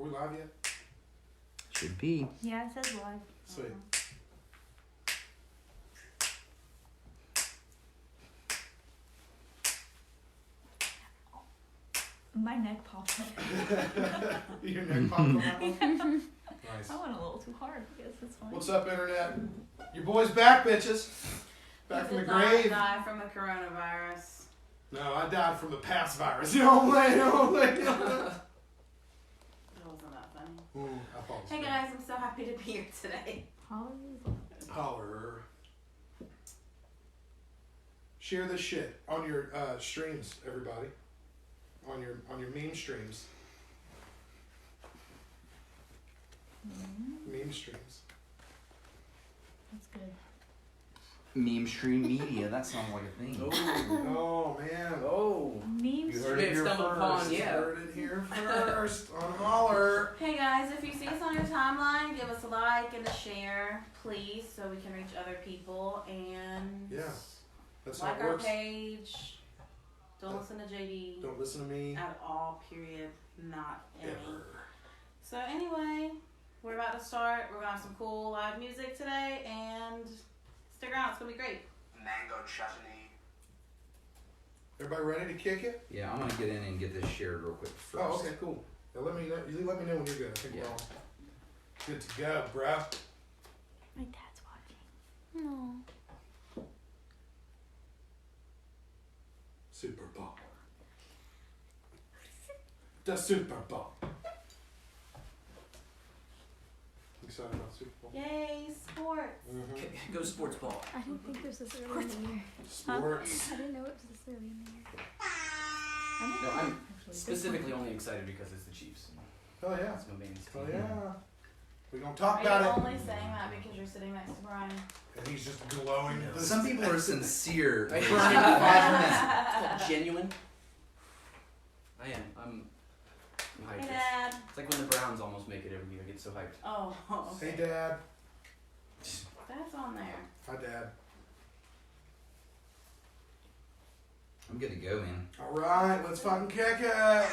Are we live yet? Should be. Yeah, it says live. Sweet. My neck popped up. Your neck popped on that one? Nice. I went a little too hard. I guess it's fine. What's up, Internet? Your boy's back, bitches. Back from the grave. He did not die from the coronavirus. No, I died from the past virus. You don't lay. It wasn't that funny. Ooh, I thought it was Hey funny. guys, I'm so happy to be here today. Holler. Share this shit on your streams, everybody. On your meme streams. Meme streams. That's good. Meme stream media. That sounds like a thing. Oh man. Oh. Memes. You heard it here stumbled first. upon, yeah. Heard it here first on Holler. Hey guys, if you see us on your timeline, give us a like and a share, please, so we can reach other people. And Yeah, that's how like it our works. page. Don't listen to JD Don't listen to me at all, period. Not any. ever. So anyway, we're about to start. We're gonna have some cool live music today, and stick around. It's gonna be great. Mango chutney. Everybody ready to kick it? Yeah, I'm gonna get in and get this shared real quick first. Oh, okay, cool. Now let me know. You let me know when you're good. I think we're all good to go, bro. My dad's watching. No. Super Bowl. The Super Bowl. Excited about Super Bowl? Yay, sports! Mm-hmm. Go sports ball. I didn't think this was early in the year. Sports. I didn't know it was this early in the year. No, I'm specifically only excited because it's the Chiefs. Hell yeah. That's my main team. Hell yeah. We're gonna talk Are about you it. only saying that because you're sitting next to Brian? And he's just glowing. No. Some people are sincere. Right. For 5 minutes. It's called genuine. I am. I'm hyped. Hey, Dad. It's like when the Browns almost make it every year. I get so hyped. Oh, okay. Hey, Dad. That's on there. Hi, Dad. I'm good to go, man. All right, let's fucking kick it.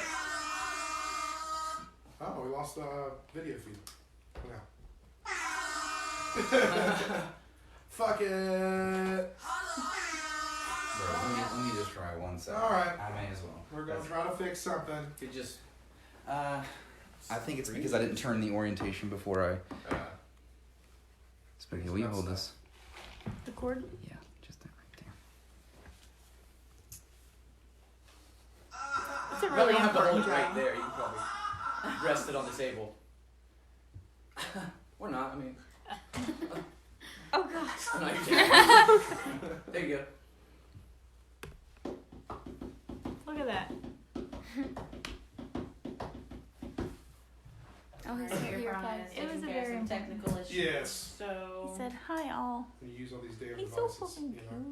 Oh, we lost the video feed. No. Fuck it. Bro, let me just try one second. All right. I may as well. We're gonna try to fix something. Could just. I think it's because I didn't turn the orientation before I. Spooky, will you hold this? The cord? Yeah, just that right there. It's a You probably really don't have to hold important it right job. there. You can probably rest it on the table. Or not. I mean. Oh gosh. No, you can't. There you go. Look at that. Oh, his Right here, ear Brian plugs. is It was taking a care of very some important- technical issues. Yes. So. He said, hi all. We use all these damn He's so devices. fucking you know?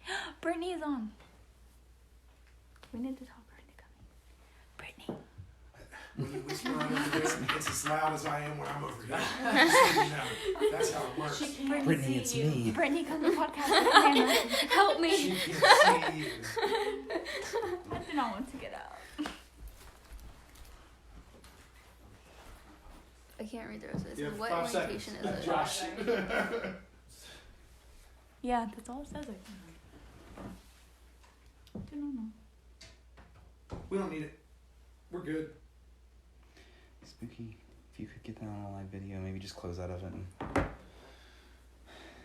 cute. Brittany is on. We need to tell Brittany to come in. Brittany. When you whisper on over there, it's as loud as I am when I'm over here. So you know, that's how it works. She can't Brittany, see it's you. me. Brittany, come to the podcast with Hannah. Help me. She can see you. I do not want to get out. I can't read the rest of this. You have What 5 orientation seconds. is it? Josh. Yeah, that's all it says. I think. I don't know. We don't need it. We're good. Spooky, if you could get that on a live video, maybe just close out of it and I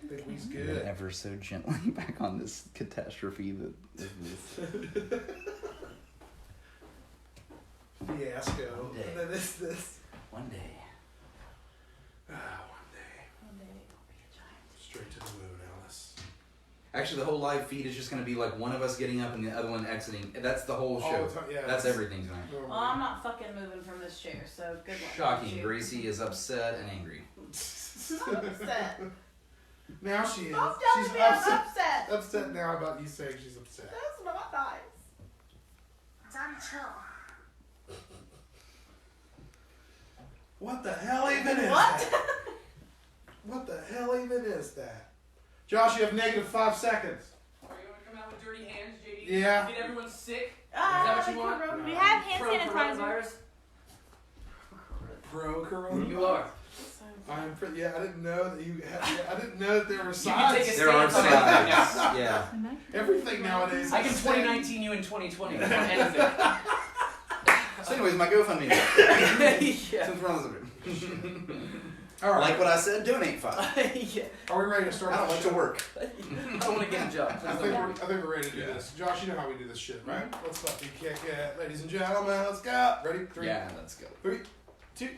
think we's then good. ever so gently back on this catastrophe that is this. Fiasco. One day. And then this. One day. One day. One day I'll be a giant. Straight to the moon, Alice. Actually, the whole live feed is just going to be like one of us getting up and the other one exiting. That's the whole All show. the time, yeah, That's everything tonight. Well, I'm not fucking moving from this chair, so good luck. Shocking. Gracie is upset and angry. I'm upset. Now she is. Don't tell She's me I'm upset. upset. Upset now about you saying she's upset. That's not nice. What the hell even is What? that? What the hell even is that? Josh, you have negative 5 seconds. Are you gonna come out with dirty hands, JD? Yeah. Get everyone sick? Ah, Is that what you want? We have hand From sanitizer. coronavirus? pro corona. You are. I'm pretty. Yeah, I didn't know that you. I didn't know that there were You can sides. take a There are stance on everything sides. now. Yeah. Everything nowadays. I can is 2019 you in 2020. Anything. So, anyways, my GoFundMe. Yeah. Since we're on the subject. All right. Like what I said, donate 5. Yeah. Are we ready to start? I don't the like show? to work. I want to get a job. I think we're ready to do this. Josh, you know how we do this shit, right? Let's fucking kick it, ladies and gentlemen. Let's go. Ready? 3, Yeah, let's go. 3, 2.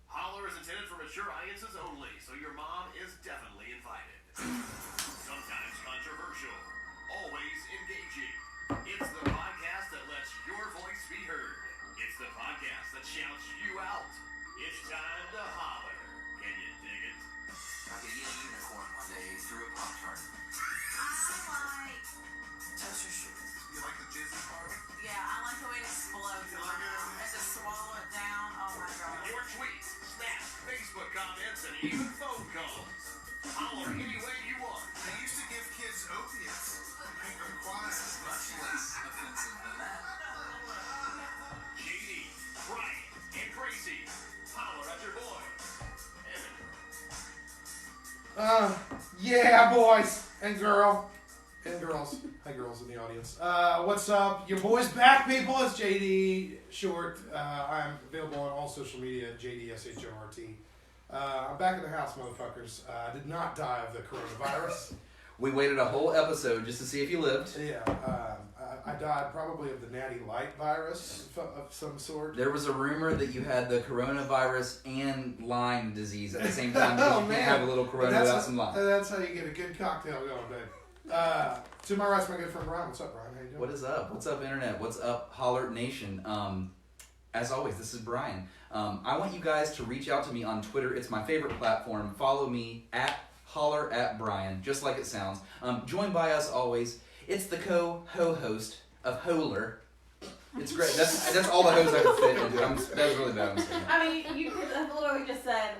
Holler is intended for mature audiences only, so your mom is definitely invited. Sometimes controversial, always engaging. It's the podcast that lets your voice be heard. It's the podcast that shouts you out. It's time to holler. Can you dig it? I could eat a unicorn one day through a Pop-Tart. I like Toaster strudel. You like the Disney part? Yeah, I like the way it explodes in my mouth. And just swallow it down. Oh my god. Your tweets, snaps, Facebook comments, and even phone calls. Holler any way you want. They used to give kids opiates. Make them quiet. This is much less offensive than that. JD, Brian, and Gracie. Holler at your boy. Evan. Yeah, boys and girls. Hi, girls in the audience. What's up? Your boy's back, people. It's JD Short. I'm available on all social media, JDSHORT. I'm back in the house, motherfuckers. I did not die of the coronavirus. We waited a whole episode just to see if you lived. Yeah, I died probably of the natty light virus of some sort. There was a rumor that you had the coronavirus and Lyme disease at the same time because you can't have a little corona without some Lyme. That's how you get a good cocktail going, babe. To my right's my good friend Brian. What's up, Brian? How you doing? What is up? What's up, Internet? What's up, Holler Nation? As always, this is Brian. I want you guys to reach out to me on Twitter. It's my favorite platform. Follow me at Holler at Brian, just like it sounds. Joined by us always. It's the co-host of Holler. It's great. That's all the hoes I could fit into. That was really bad. I mean, you could have literally just said,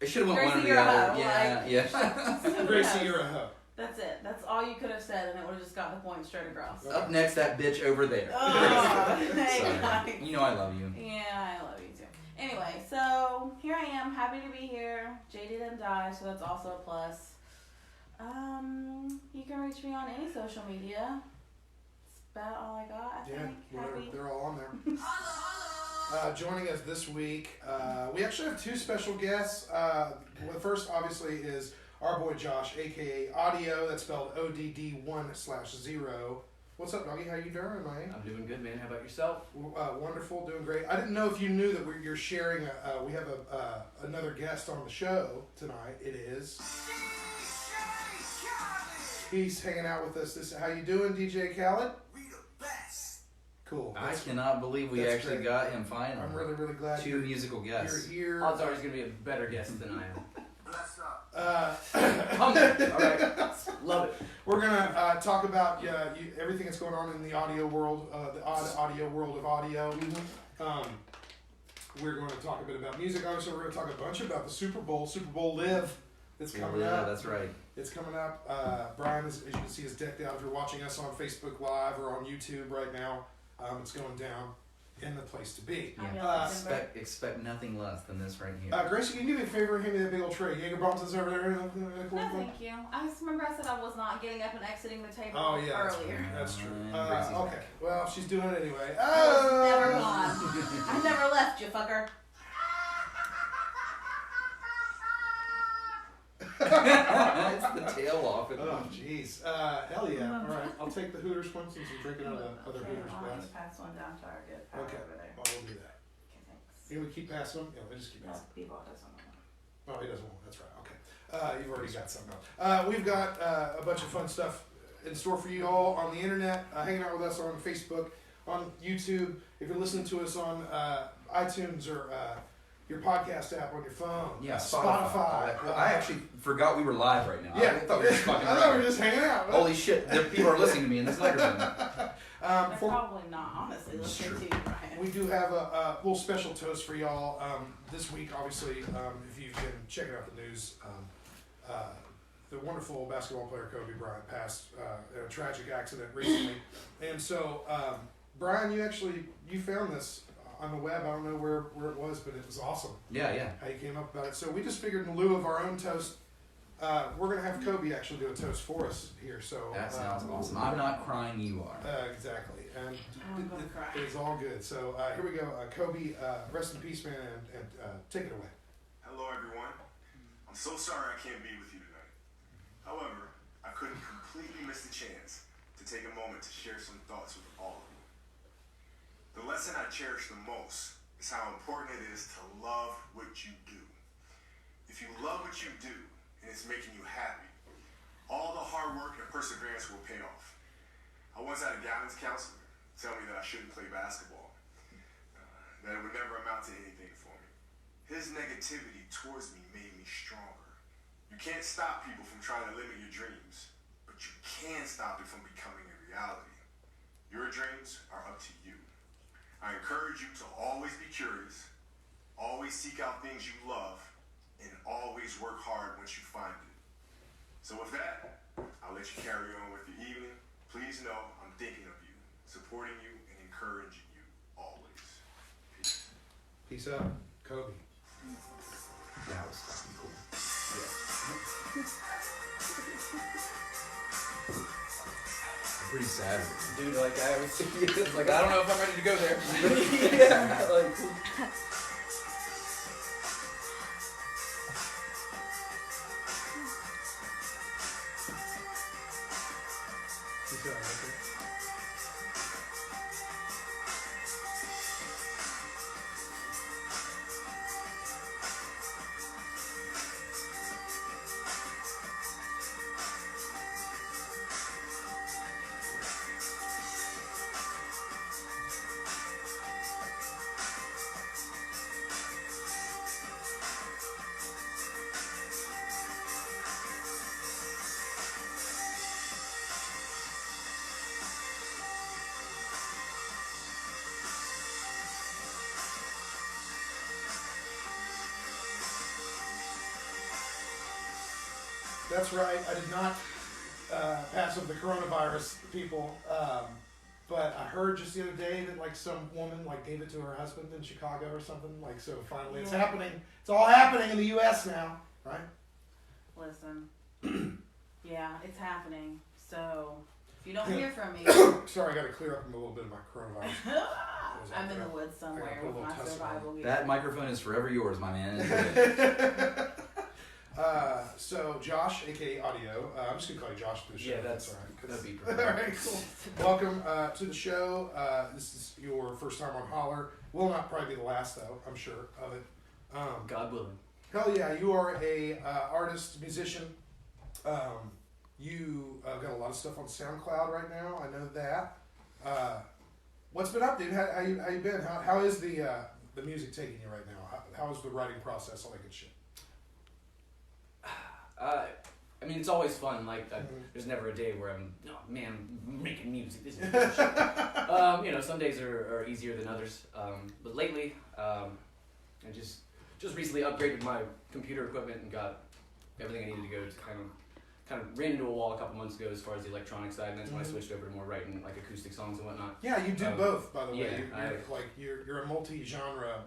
It should have went one or Gracie, the you're a other. hoe, Yeah. Gracie, you're a hoe. That's it. That's all you could have said, and it would have just got the point straight across. Up next, that bitch over there. Oh, hey, Sorry. guys. You know I love you. Yeah, I love you too. Anyway, so here I am, happy to be here. JD didn't die, so that's also a plus. You can reach me on any social media. That's about all I got, I think. Happy. They're all on there. Joining us this week, we actually have 2 special guests. The first, obviously, is our boy Josh, aka Audio. That's spelled ODD1/0. What's up, doggy? How you doing, man? I'm doing good, man. How about yourself? Wonderful, doing great. I didn't know if you knew that you're sharing. We have another guest on the show tonight. It is. He's hanging out with us. How you doing, DJ Khaled? We the best. Cool. I cannot believe we that's actually great. got him finally. I'm really, really glad 2 musical guests. you're here. Odds are he's going to be a better guest than I am. Bless up. Humble. All right. Love it. We're gonna talk about everything that's going on in the audio world, the audio world of audio. We're going to talk a bit about music. Obviously, we're going to talk a bunch about the Super Bowl Live. It's coming Yeah, up. that's right. It's coming up. Brian, as you can see, is decked out. If you're watching us on Facebook Live or on YouTube right now, it's going down in the place to be. Yeah. Expect nothing less than this right here. Gracie, can you do me a favor and hand me that big old tray? Jaeger Brompton's over there. No, thank you. I just remember I said I was not getting up and exiting the table Oh, yeah, earlier. that's true. Gracie's Okay, well, she's doing it anyway. I was never gone. I never left you, fucker. It's the tail off. Oh, jeez. Hell yeah. All right. I'll take the Hooters one since I'm drinking out of the other Hooters Why don't glass. you pass one down to our good pal Okay. over there? Oh, we'll do that. Okay, thanks. Can we keep passing them? Yeah, we just keep No, passing people doesn't want them. Oh, he doesn't want That's right. Okay. You've already got something else. We've got a bunch of fun stuff in store for you all on the internet, hanging out with us on Facebook, on YouTube. If you're listening to us on iTunes or your podcast app on your phone. Yeah, Spotify. I actually forgot we were live right now. Yeah. I thought we were just fucking I thought we around. were just hanging out. Holy shit, people are listening to me in this microphone. They're probably not, honestly, listening to you, Brian. We do have a little special toast for y'all this week. Obviously, if you've been checking out the news, the wonderful basketball player Kobe Bryant passed in a tragic accident recently. And so, Brian, you found this on the web. I don't know where it was, but it was awesome Yeah. how you came up about it. So we just figured in lieu of our own toast, we're going to have Kobe actually do a toast for us here. So That sounds awesome. I'm not crying, you are. Exactly. And I'm gonna cry. it's all good. So here we go. Kobe, rest in peace, man, and take it away. Hello, everyone. I'm so sorry I can't be with you tonight. However, I couldn't completely miss the chance to take a moment to share some thoughts with all of you. The lesson I cherish the most is how important it is to love what you do. If you love what you do and it's making you happy, all the hard work and perseverance will pay off. I once had a guidance counselor tell me that I shouldn't play basketball, that it would never amount to anything for me. His negativity towards me made me stronger. You can't stop people from trying to limit your dreams, but you can stop it from becoming a reality. Your dreams are up to you. I encourage you to always be curious, always seek out things you love, and always work hard once you find it. So with that, I'll let you carry on with the evening. Please know I'm thinking of you, supporting you, and encouraging you always. Peace. Peace out, Kobe. That was fucking cool. I'm pretty sad. Dude, like I was thinking, like I don't know if I'm ready to go there. Yeah, like. Peace out, okay? That's right. I did not pass up the coronavirus, people. But I heard just the other day that like some woman like gave it to her husband in Chicago or something. Like so, finally it's happening. It's all happening in the U.S. now, right? Listen. Yeah, it's happening. So if you don't hear from me, Sorry, I got to clear up a little bit of my coronavirus. I'm in the woods somewhere with my survival gear. That microphone is forever yours, my man. So Josh, aka Audio, I'm just gonna call you Josh through the show. Yeah, if that's all right. that'd be All perfect. right, cool. Welcome to the show. This is your first time on Holler. Will not probably be the last though. I'm sure of it. God willing. Hell yeah, you are a artist, musician. You got a lot of stuff on SoundCloud right now. I know that. What's been up, dude? How you been? How is the music taking you right now? How is the writing process? All that good shit. I mean, it's always fun. Like, there's never a day where I'm, oh man, I'm making music. This is bullshit. You know, some days are easier than others. But lately, I just recently upgraded my computer equipment and got everything I needed to go to kind of ran into a wall a couple months ago as far as the electronic side, and that's when I switched over to more writing like acoustic songs and whatnot. Yeah, you do both, by the way. Yeah, You're a multi-genre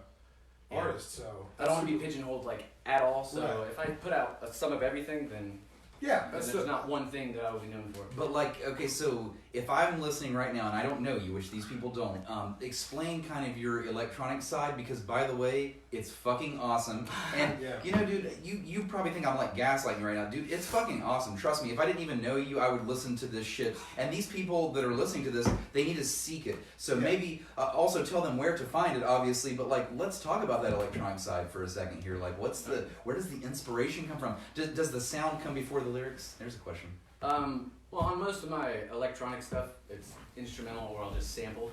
artist, so I don't want to be pigeonholed like at all. So Right. if I put out some of everything, then that's there's not one thing that I will be known for. But like, okay, so if I'm listening right now and I don't know you, which these people don't, explain kind of your electronic side, because by the way, it's fucking awesome. And you know, dude, you probably think I'm like gaslighting you right now, dude. It's fucking awesome. Trust me. If I didn't even know you, I would listen to this shit. And these people that are listening to this, they need to seek it. So maybe also tell them where to find it, obviously. But like, let's talk about that electronic side for a second here. Like, where does the inspiration come from? Does the sound come before the lyrics? There's a question. Well, on most of my electronic stuff, it's instrumental or I'll just sample.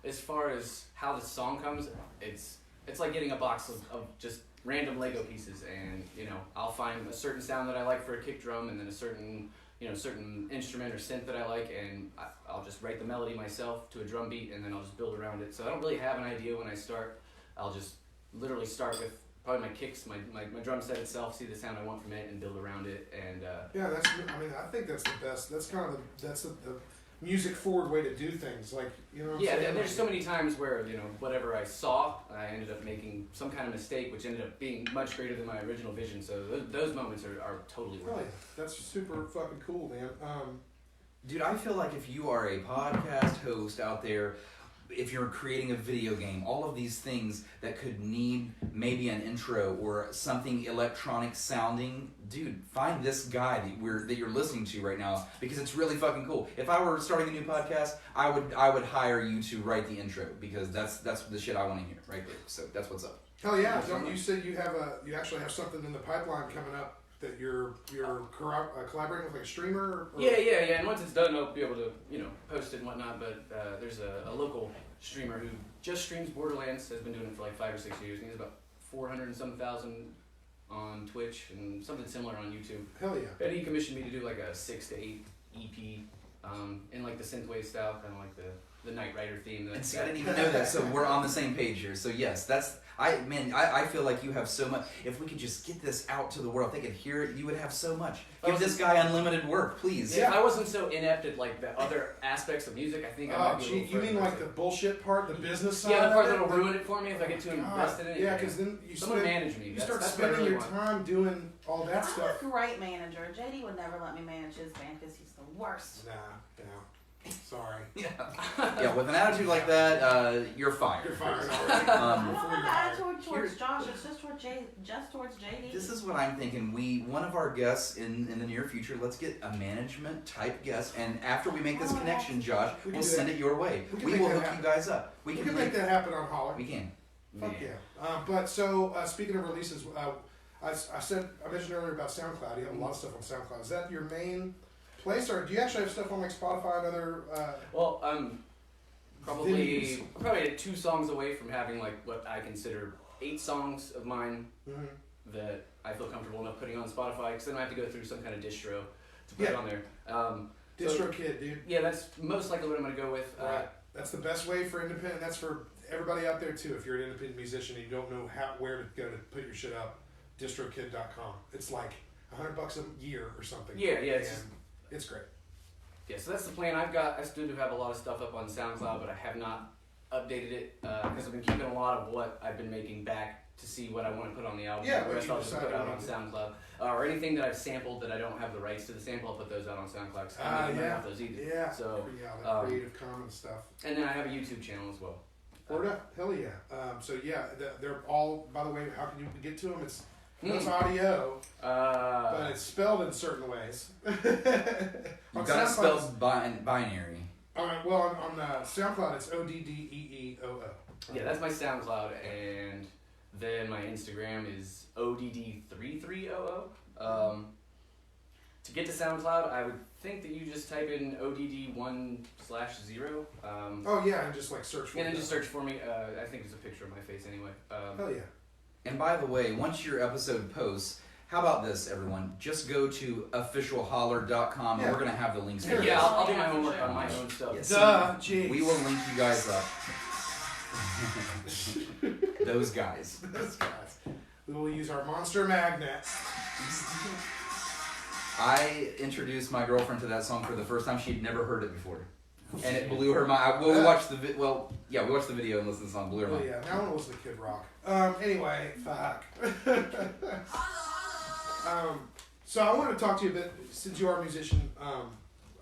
As far as how the song comes, it's like getting a box of just random Lego pieces, and you know, I'll find a certain sound that I like for a kick drum, and then a certain instrument or synth that I like, and I'll just write the melody myself to a drum beat, and then I'll just build around it. So I don't really have an idea when I start. I'll just literally start with probably my kicks, my drum set itself, see the sound I want from it, and build around it. And I think that's the best. That's kind of the music forward way to do things. Like, you know what I'm Yeah, saying? there's so many times where, whatever I saw, I ended up making some kind of mistake, which ended up being much greater than my original vision. So those moments are totally worth Really, it. that's super fucking cool, man. Dude, I feel like if you are a podcast host out there, if you're creating a video game, all of these things that could need maybe an intro or something electronic sounding, dude, find this guy that you're listening to right now, because it's really fucking cool. If I were starting a new podcast, I would hire you to write the intro, because that's the shit I want to hear right there. So that's what's up. Hell yeah! Don't you said you actually have something in the pipeline coming up that you're collaborating with, like a streamer? Or? Yeah. And once it's done, I'll be able to, post it and whatnot. But there's a local streamer who just streams Borderlands, has been doing it for like 5 or 6 years. And he's about 400 and some thousand on Twitch and something similar on YouTube. Hell yeah! But he commissioned me to do like a 6 to 8 EP in like the sythwave style, kind of like the Knight Rider theme. And see, I didn't even know that, so we're on the same page here. So yes, I feel like you have so much. If we could just get this out to the world, if they could hear it, you would have so much. Give this guy unlimited work, please. Yeah, if I wasn't so inept at like the other aspects of music, I think I might be a little you mean further. like the bullshit part, the business side? Yeah, the part of it? that'll ruin it for me if I get too invested in it. Yeah, because then someone manage me. You start That's what I spending really your want. time doing all that I'm stuff. a great manager. JD would never let me manage his band because he's the worst. Nah. Sorry. Yeah, with an attitude like that, you're fired. You're fired. I don't have an attitude towards Here- Josh. It's just towards JD. This is what I'm thinking. One of our guests in the near future, let's get a management type guest, and after we make this connection, Josh, we'll send it your way. We can We make will that hook happen. you guys up. We can make that happen on Holler. We can. Fuck yeah. But so speaking of releases, I mentioned earlier about SoundCloud. You have a lot of stuff on SoundCloud. Is that your main place, or do you actually have stuff on like Spotify and other? Well, I'm probably venues? at 2 songs away from having like what I consider 8 songs of mine that I feel comfortable enough putting on Spotify, because then I have to go through some kind of distro to put it on there. DistroKid, dude. Yeah, that's most likely what I'm going to go with. Right. That's the best way for independent. That's for everybody out there too. If you're an independent musician and you don't know where to go to put your shit up, distrokid.com. It's like $100 a year or something. Yeah. It's great. Yeah, so that's the plan. I still do have a lot of stuff up on SoundCloud, but I have not updated it because I've been keeping a lot of what I've been making back to see what I want to put on the album. Yeah, the what rest you I'll just decide put you out on want to do. SoundCloud. Or anything that I've sampled that I don't have the rights to the sample, I'll put those out on SoundCloud. 'Cause I don't have those either. Yeah. So, that Creative Commons stuff. and then I have a YouTube channel as well. Word up, hell yeah. So yeah, they're all. By the way, how can you get to them? It's audio, but it's spelled in certain ways. You got it spelled binary. Well, on SoundCloud, it's ODDEEOO. Yeah, that's my SoundCloud, and then my Instagram is ODD3300. To get to SoundCloud, I would think that you just type in ODD1/0. Oh yeah, and just like search for and it. then just search for me. I think there's a picture of my face anyway. Hell yeah. And by the way, once your episode posts, how about this, everyone? Just go to officialholler.com and we're going to have the links. Yeah, there. I'll do my homework on my own stuff. Yes. Jeez. We will link you guys up. Those guys. We will use our monster magnet. I introduced my girlfriend to that song for the first time. She'd never heard it before. And it blew her mind. We watched the video and listened to the song. Blew her mind. Yeah, now I want to listen to Kid Rock. Anyway, fuck. So I wanted to talk to you a bit, since you are a musician,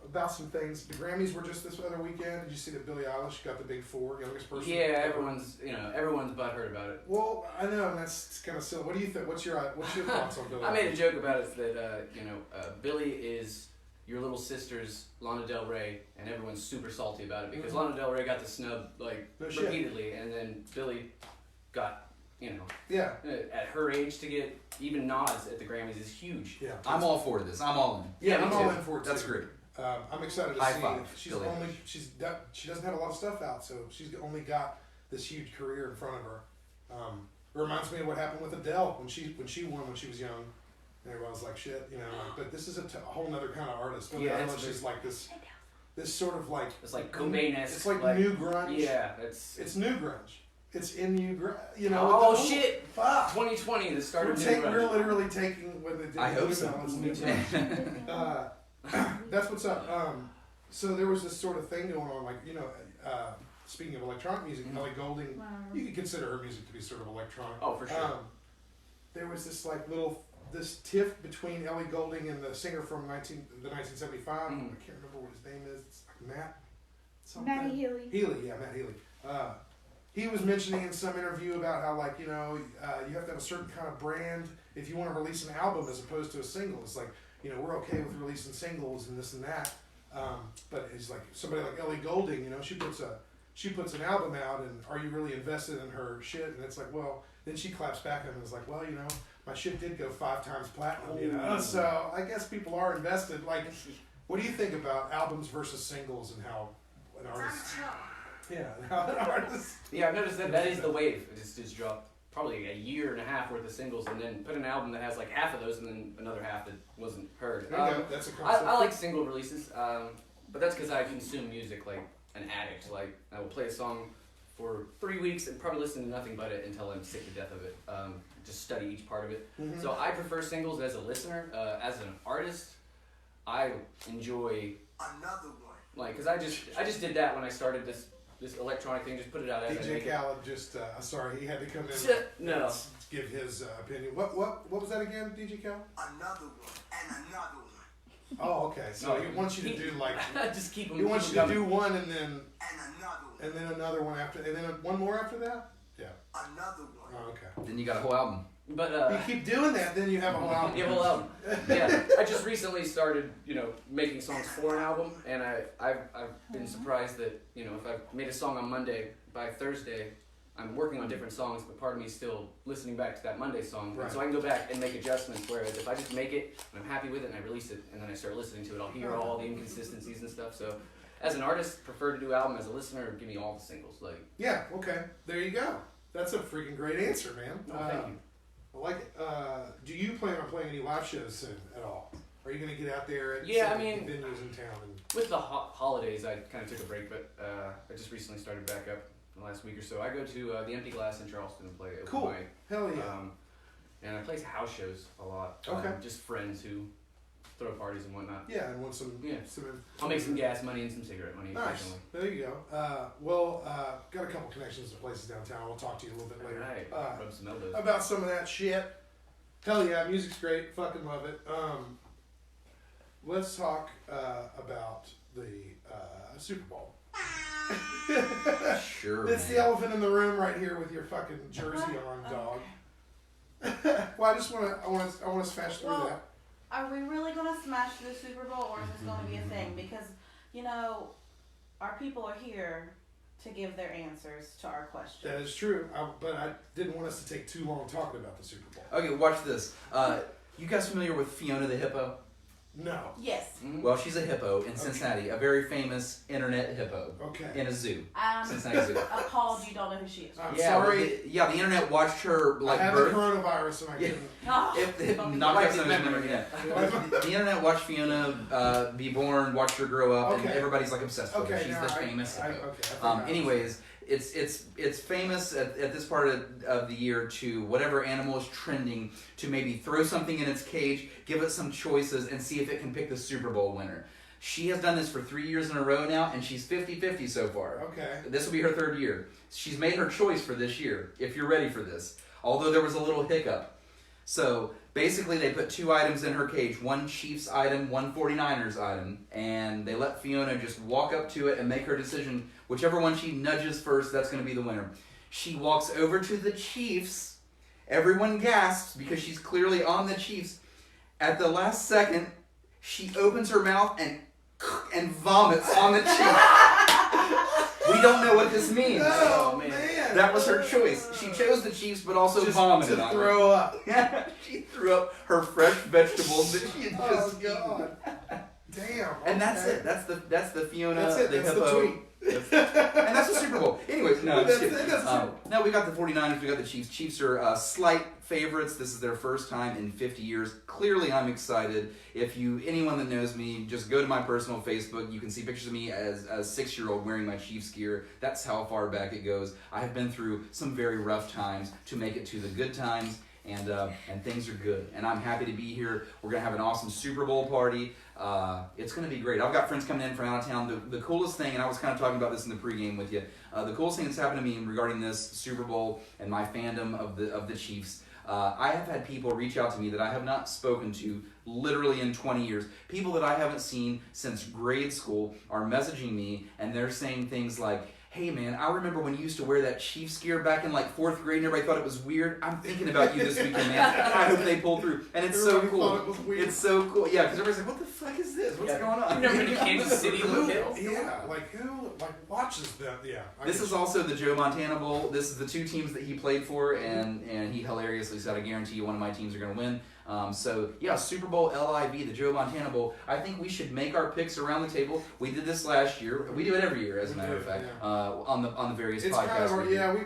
about some things. The Grammys were just this other weekend. Did you see that Billie Eilish got the big 4, youngest person? Yeah, everyone's butthurt about it. Well, I know, and that's kind of silly. What do you think? What's your thoughts on Billie Eilish? I made a joke about it that Billie is your little sister's Lana Del Rey, and everyone's super salty about it because Lana Del Rey got the snub repeatedly, and then Billie got at her age to get even nods at the Grammys is huge. Yeah, I'm all for this. I'm all in. Yeah, me I'm too. all in for it. That's too. great. I'm excited to High see. five, She's Billie only Eilish. she doesn't have a lot of stuff out, so she's only got this huge career in front of her. It reminds me of what happened with Adele when she won when she was young. And everyone was like, shit, but this is a whole other kind of artist. Billie Eilish is like this sort of like... It's like Cobain-esque. It's like new grunge. Yeah, it's new grunge. It's in new grunge. Oh, shit! Fuck! 2020, the start of new grunge. We're literally taking... When they did I hope so. It's new grunge. That's what's up. So there was this sort of thing going on, like, you know, speaking of electronic music, Ellie Goulding, you could consider her music to be sort of electronic. Oh, for sure. There was this like this tiff between Ellie Goulding and the singer from the 1975. I can't remember what his name is. It's like Matt something. Matty Healy. Matt Healy. He was mentioning in some interview about how, like, you know, you have to have a certain kind of brand if you want to release an album as opposed to a single. It's like, you know, we're okay with releasing singles and this and that. But it's like somebody like Ellie Goulding, you know, she puts an album out, and are you really invested in her shit? And it's like, well, then she claps back at him and is like, well, you know, my shit did go 5 times platinum, you know. So I guess people are invested. Like, what do you think about albums versus singles and how an artist? Yeah, I've noticed that is the wave. It's just dropped probably a year and a half worth of singles, and then put an album that has like half of those, and then another half that wasn't heard. That's a concept. I like single releases, but that's because I consume music like an addict. Like, I will play a song for 3 weeks and probably listen to nothing but it until I'm sick to death of it. Just study each part of it. So I prefer singles as a listener. As an artist, I enjoy Another one. like, cause I just did that when I started this electronic thing. Just put it out as DJ Khaled just sorry, he had to come in no. and give his opinion. What was that again, DJ Khaled? Another one. And another one. Oh, okay. So he wants you to do like just keep them. He wants you to do one and then And another one. another one after, and then one more after that. Yeah. Another one. Oh, okay. Then you got a whole album. But If you keep doing that, then you have a whole album. you have a whole album. Yeah, I just recently started, you know, making songs for an album, and I've been surprised that, you know, if I've made a song on Monday, by Thursday, I'm working on different songs, but part of me is still listening back to that Monday song. Right. So I can go back and make adjustments, whereas if I just make it, and I'm happy with it, and I release it, and then I start listening to it, I'll hear all the inconsistencies and stuff. So as an artist, prefer to do album. As a listener, give me all the singles. Like, Yeah. Okay. There you go. That's a freaking great answer, man. thank you. I like it. Do you plan on playing any live shows soon at all? Are you going to get out there at Yeah, some I mean, venues in town? And With the holidays, I kind of took a break, but I just recently started back up in the last week or so. I go to the Empty Glass in Charleston and play open cool. mic. Hell yeah. And I play house shows a lot. Okay. Just friends who throw parties and whatnot. Yeah, and want some. Yeah. I'll make some gas money and some cigarette money. Nice. Occasionally. There you go. Got a couple connections to places downtown. We'll talk to you a little bit later. Alright, rub some elbows. About some of that shit. Hell yeah, music's great. Fucking love it. Let's talk about the Super Bowl. Sure. It's the elephant in the room right here with your fucking jersey on, dog. Well, I want to smash through Well, that. Are we really going to smash the Super Bowl, or is this going to be a thing? Because, you know, our people are here to give their answers to our questions. That is true, but I didn't want us to take too long talking about the Super Bowl. Okay, watch this. You guys familiar with Fiona the Hippo? No. Yes. Well, she's a hippo in Cincinnati, a very famous internet hippo. Okay. In a zoo. Appalled Cincinnati Zoo. you don't know who she is. I'm Yeah, sorry. the internet watched her like I have birth. the coronavirus and I couldn't. Not Wiped just his memory, yeah. The internet watched Fiona be born, watched her grow up, and Okay. everybody's like obsessed with her. Okay, She's now the famous I hippo. think I Anyways, it's famous at this part of the year to whatever animal is trending to maybe throw something in its cage, give it some choices, and see if it can pick the Super Bowl winner. She has done this for 3 years in a row now, and she's 50-50 so far. Okay. This will be her 3rd year. She's made her choice for this year, if you're ready for this. Although there was a little hiccup. So, basically they put 2 items in her cage. One Chiefs item, one 49ers item. And they let Fiona just walk up to it and make her decision. Whichever one she nudges first, that's going to be the winner. She walks over to the Chiefs. Everyone gasps because she's clearly on the Chiefs. At the last second, she opens her mouth and vomits on the Chiefs. We don't know what this means. Oh, man. That was her choice. She chose the Chiefs, but also vomited to on throw them. up. Yeah, she threw up her fresh vegetables that she had just eaten. God. Damn. And that's okay. it. That's the Fiona, That's it. the That's hippo. the tweet. And that's the Super Bowl. Anyways, no, I'm just kidding. That's Now we got the 49ers, we got the Chiefs. Chiefs are slight favorites. This is their first time in 50 years. Clearly, I'm excited. If anyone that knows me, just go to my personal Facebook. You can see pictures of me as a 6-year-old wearing my Chiefs gear. That's how far back it goes. I have been through some very rough times to make it to the good times. and things are good. And I'm happy to be here. We're gonna have an awesome Super Bowl party. It's gonna be great. I've got friends coming in from out of town. The coolest thing, and I was kind of talking about this in the pregame with you. The coolest thing that's happened to me regarding this Super Bowl and my fandom of the Chiefs. I have had people reach out to me that I have not spoken to literally in 20 years. People that I haven't seen since grade school are messaging me, and they're saying things like, hey man, I remember when you used to wear that Chiefs gear back in like 4th grade and everybody thought it was weird. I'm thinking about you this weekend, man. I hope they pull through. And it's Everybody so cool. thought it was weird. It's so cool. Yeah, because everybody's like, what the fuck is this? What's going on? You've never been to Kansas City, Luke Hill? Yeah, like who watches them? Yeah. This is also the Joe Montana Bowl. This is the 2 teams that he played for, and he hilariously said, I guarantee you one of my teams are going to win. So, yeah, Super Bowl LIV, the Joe Montana Bowl. I think we should make our picks around the table. We did this last year. We do it every year, as a matter of fact, on the various It's podcasts. kind of we have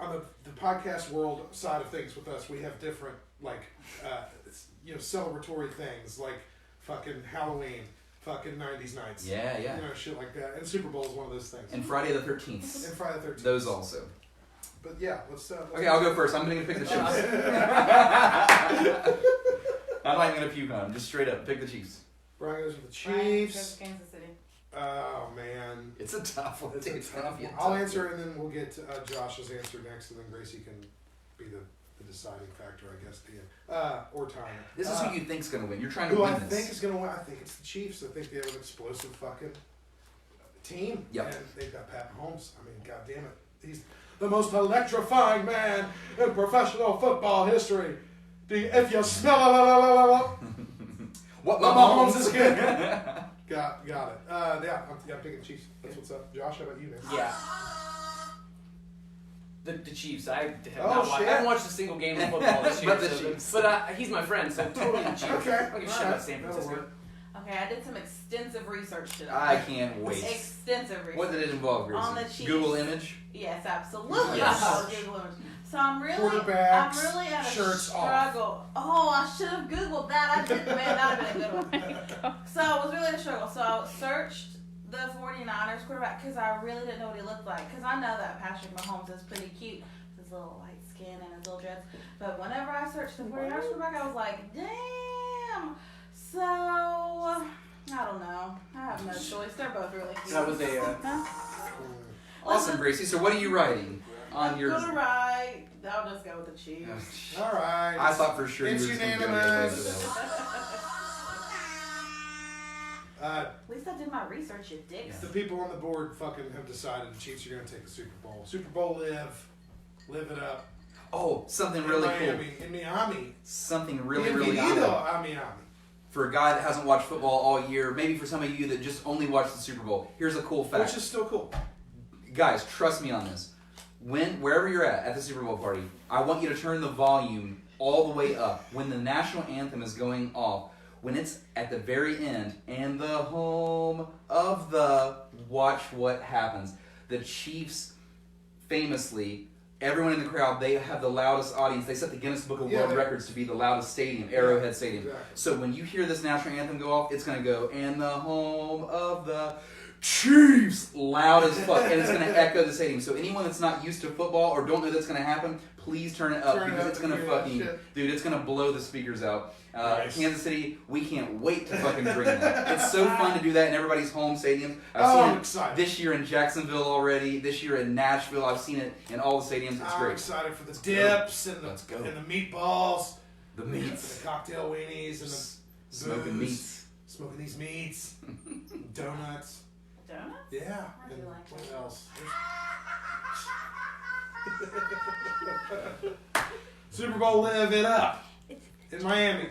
on the podcast world side of things with us, we have different celebratory things like fucking Halloween, fucking 90s nights. Yeah. Shit like that. And Super Bowl is one of those things. And Friday the 13th. And Friday the 13th. Those also. But yeah, let's okay, I'll go first. I'm going to pick the Chiefs. I'm not even going to puke on them. Just straight up, pick the Chiefs. Brian goes with the Brian Chiefs. goes Kansas City. Oh, man. It's a tough one. It's a tough one. I'll answer and then we'll get Josh's answer next, and then Gracie can be the deciding factor, I guess, at the end. Or time. This is who you think's going to win. You're trying to who win I this. think is going to win? I think it's the Chiefs. I think they have an explosive fucking team. Yep. And they've got Pat Mahomes. I mean, God damn it. He's the most electrifying man in professional football history. If you smell what Mahomes is good. Got it. I'm picking Chiefs. That's what's up. Josh, how about you, man? Yeah. The Chiefs. I shit. haven't watched a single game of football this year. But the Chiefs. But he's my friend, so totally the Chiefs. Okay. I don't give a shit Alright. about San Francisco. Okay, I did some extensive research today. I can't wait. Extensive research. What did it involve, Gracie? On the Chiefs. Google image? Yes, absolutely. Yes. Google image. So I'm really Quarterbacks, at a shirts struggle. off. Oh, I should have Googled that. I didn't, man. That would have been a good one. So I was really at a struggle. So I searched the 49ers quarterback because I really didn't know what he looked like. Because I know that Patrick Mahomes is pretty cute with his little white skin and his little dreads. But whenever I searched the 49ers quarterback, I was like, damn. So I don't know. I have no choice. They're both really cute. That was Awesome, Gracie. So what are you writing on your... I'm gonna write. I'll just go with the Chiefs. All right. I thought for sure It's you were just going to go unanimous. At least I did my research, you dicks. The people on the board fucking have decided the Chiefs are going to take the Super Bowl. Super Bowl live it up. Oh, something really cool. In Miami. Something really cool. Miami. For a guy that hasn't watched football all year, maybe for some of you that just only watch the Super Bowl, here's a cool fact. Which is still cool. Guys, trust me on this. Wherever you're at the Super Bowl party, I want you to turn the volume all the way up. When the national anthem is going off, when it's at the very end, and the home of the, watch what happens. The Chiefs, famously, everyone in the crowd, they have the loudest audience. They set the Guinness Book of World Records to be the loudest stadium, Arrowhead Stadium. Exactly. So when you hear this national anthem go off, it's going to go, and the home of the Chiefs, loud as fuck, and it's going to echo the stadium. So anyone that's not used to football or don't know that's going to happen, please turn it up because it's going to fucking, dude, it's going to blow the speakers out. Nice. Kansas City, we can't wait to fucking bring that. It's so fun to do that in everybody's home stadiums. I'm seen excited. it this year in Jacksonville already, this year in Nashville. I've seen it in all the stadiums. It's I'm great. excited for the dips and Let's go. and the meatballs, The and meats. the cocktail weenies, and the Smoking booze. meats. Smoking these meats, donuts. Donuts? Yeah. I do And like what that. else? Super Bowl live it up in Miami.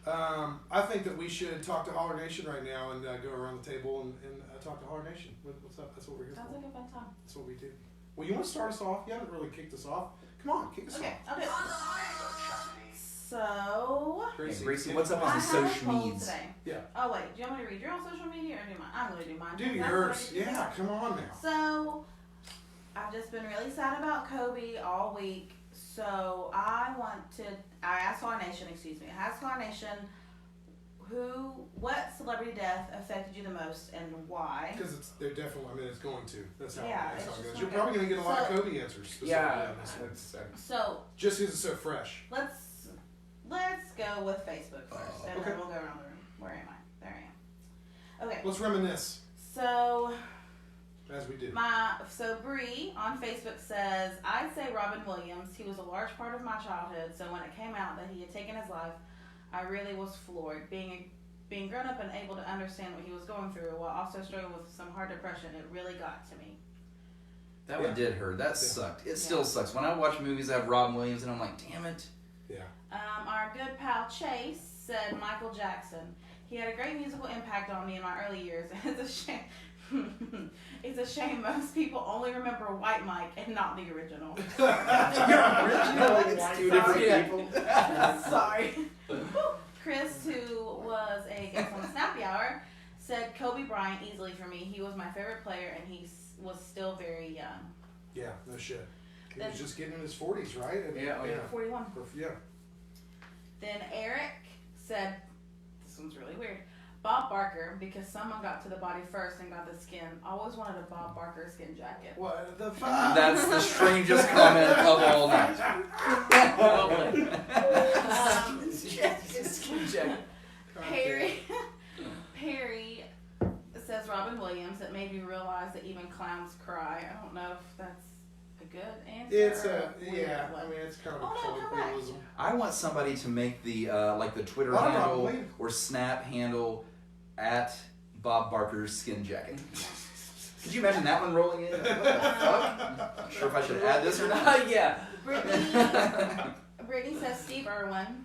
I think that we should talk to Holler Nation right now and go around the table and talk to Holler Nation. What's up? That's what we're here Sounds for. like a fun time. That's what we do. Well, you want to start us off? You haven't really kicked us off. Come on, kick us Okay, off. I'll do it. So, Hey, Gracie, what's up on I the have a social poll medias? today. Yeah. Oh wait, do you want me to read your own social media or do mine? I'm gonna do mine. Do because that's yours. what I get to Yeah, do. come on now. So, I've just been really sad about Kobe all week. So I asked Holler Nation, I asked Holler Nation, what celebrity death affected you the most and why? Because they're definitely. I mean, it's going to. That's how. Yeah, That's it's how it just goes. You're gonna probably gonna get a lot of So- Kobe answers. specifically Yeah, on this one. So Just because it's so fresh. let's go with Facebook first, and okay. then we'll go around the room. Where am I? There I am. Okay. Let's reminisce So as we do. Bree on Facebook says, I'd say Robin Williams. He was a large part of my childhood, so when it came out that he had taken his life, I really was floored. Being grown up and able to understand what he was going through while also struggling with some hard depression, it really got to me. That one did hurt. That sucked. It still sucks. When I watch movies that have Robin Williams and I'm like, damn it. Yeah. Our good pal Chase said Michael Jackson. He had a great musical impact on me in my early years. It's a shame. It's a shame most people only remember White Mike and not the original. It's two different people. Sorry. Chris, who was a guest on the Snappy Hour, said Kobe Bryant easily for me. He was my favorite player, and he was still very young. Yeah. No shit. He was just getting in his 40s, right? I mean, Yeah, oh, yeah. 41. Yeah. Then Eric said, this one's really weird, Bob Barker, because someone got to the body first and got the skin. Always wanted a Bob Barker skin jacket. What the fuck? That's the strangest comment of all night. Well played. Perry says Robin Williams. It made me realize that even clowns cry. I don't know if that's a good answer. It's or a weird yeah. one. I mean, it's kind of Oh, no, a correct. colloquialism. I want somebody to make the like the Twitter Not a handle Robin Williams. or Snap handle at Bob Barker's skin jacket. Could you imagine that one rolling in? What the fuck? Not sure if I should add this or not. Yeah. Brittany says Steve Irwin.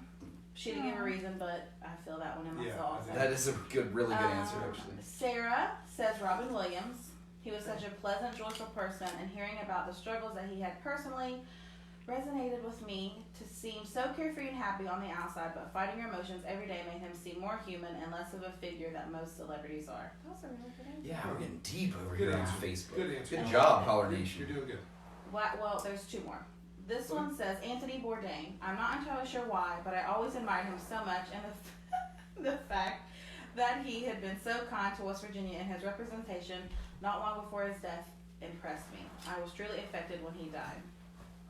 She didn't give a reason, but I feel that one in Yeah, myself. I That is a really good answer, actually. Sarah says Robin Williams. He was such a pleasant, joyful person, and hearing about the struggles that he had personally resonated with me. To seem so carefree and happy on the outside, but fighting your emotions every day made him seem more human and less of a figure that most celebrities are. That was a really good answer. Yeah, we're getting deep over Good here on answer. Facebook. Good answer. Good job, Holler Nation. You're doing good. Well, there's two more. This one says Anthony Bourdain. I'm not entirely sure why, but I always admired him so much, and the fact that he had been so kind to West Virginia in his representation not long before his death impressed me. I was truly affected when he died.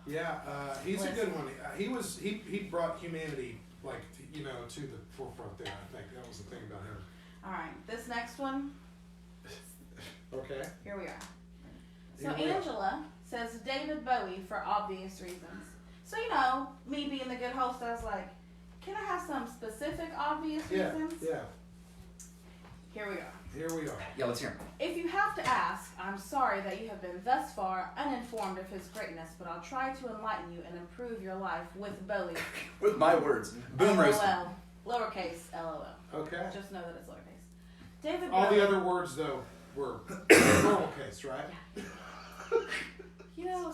Yeah, he's a good one. He brought humanity to the forefront there. I think that was the thing about him. All right, this next one. Okay. Here we are. So Here we are. Angela says David Bowie for obvious reasons. So me being the good host, I was like, can I have some specific obvious reasons? Yeah. Here we are. Here we are. Yeah, let's hear him. If you have to ask, I'm sorry that you have been thus far uninformed of his greatness, but I'll try to enlighten you and improve your life with Bowie. With my words. Boom roasted. LOL. Lowercase LOL. Okay. Just know that it's lowercase. David All Bowie. the other words though were normal case, right?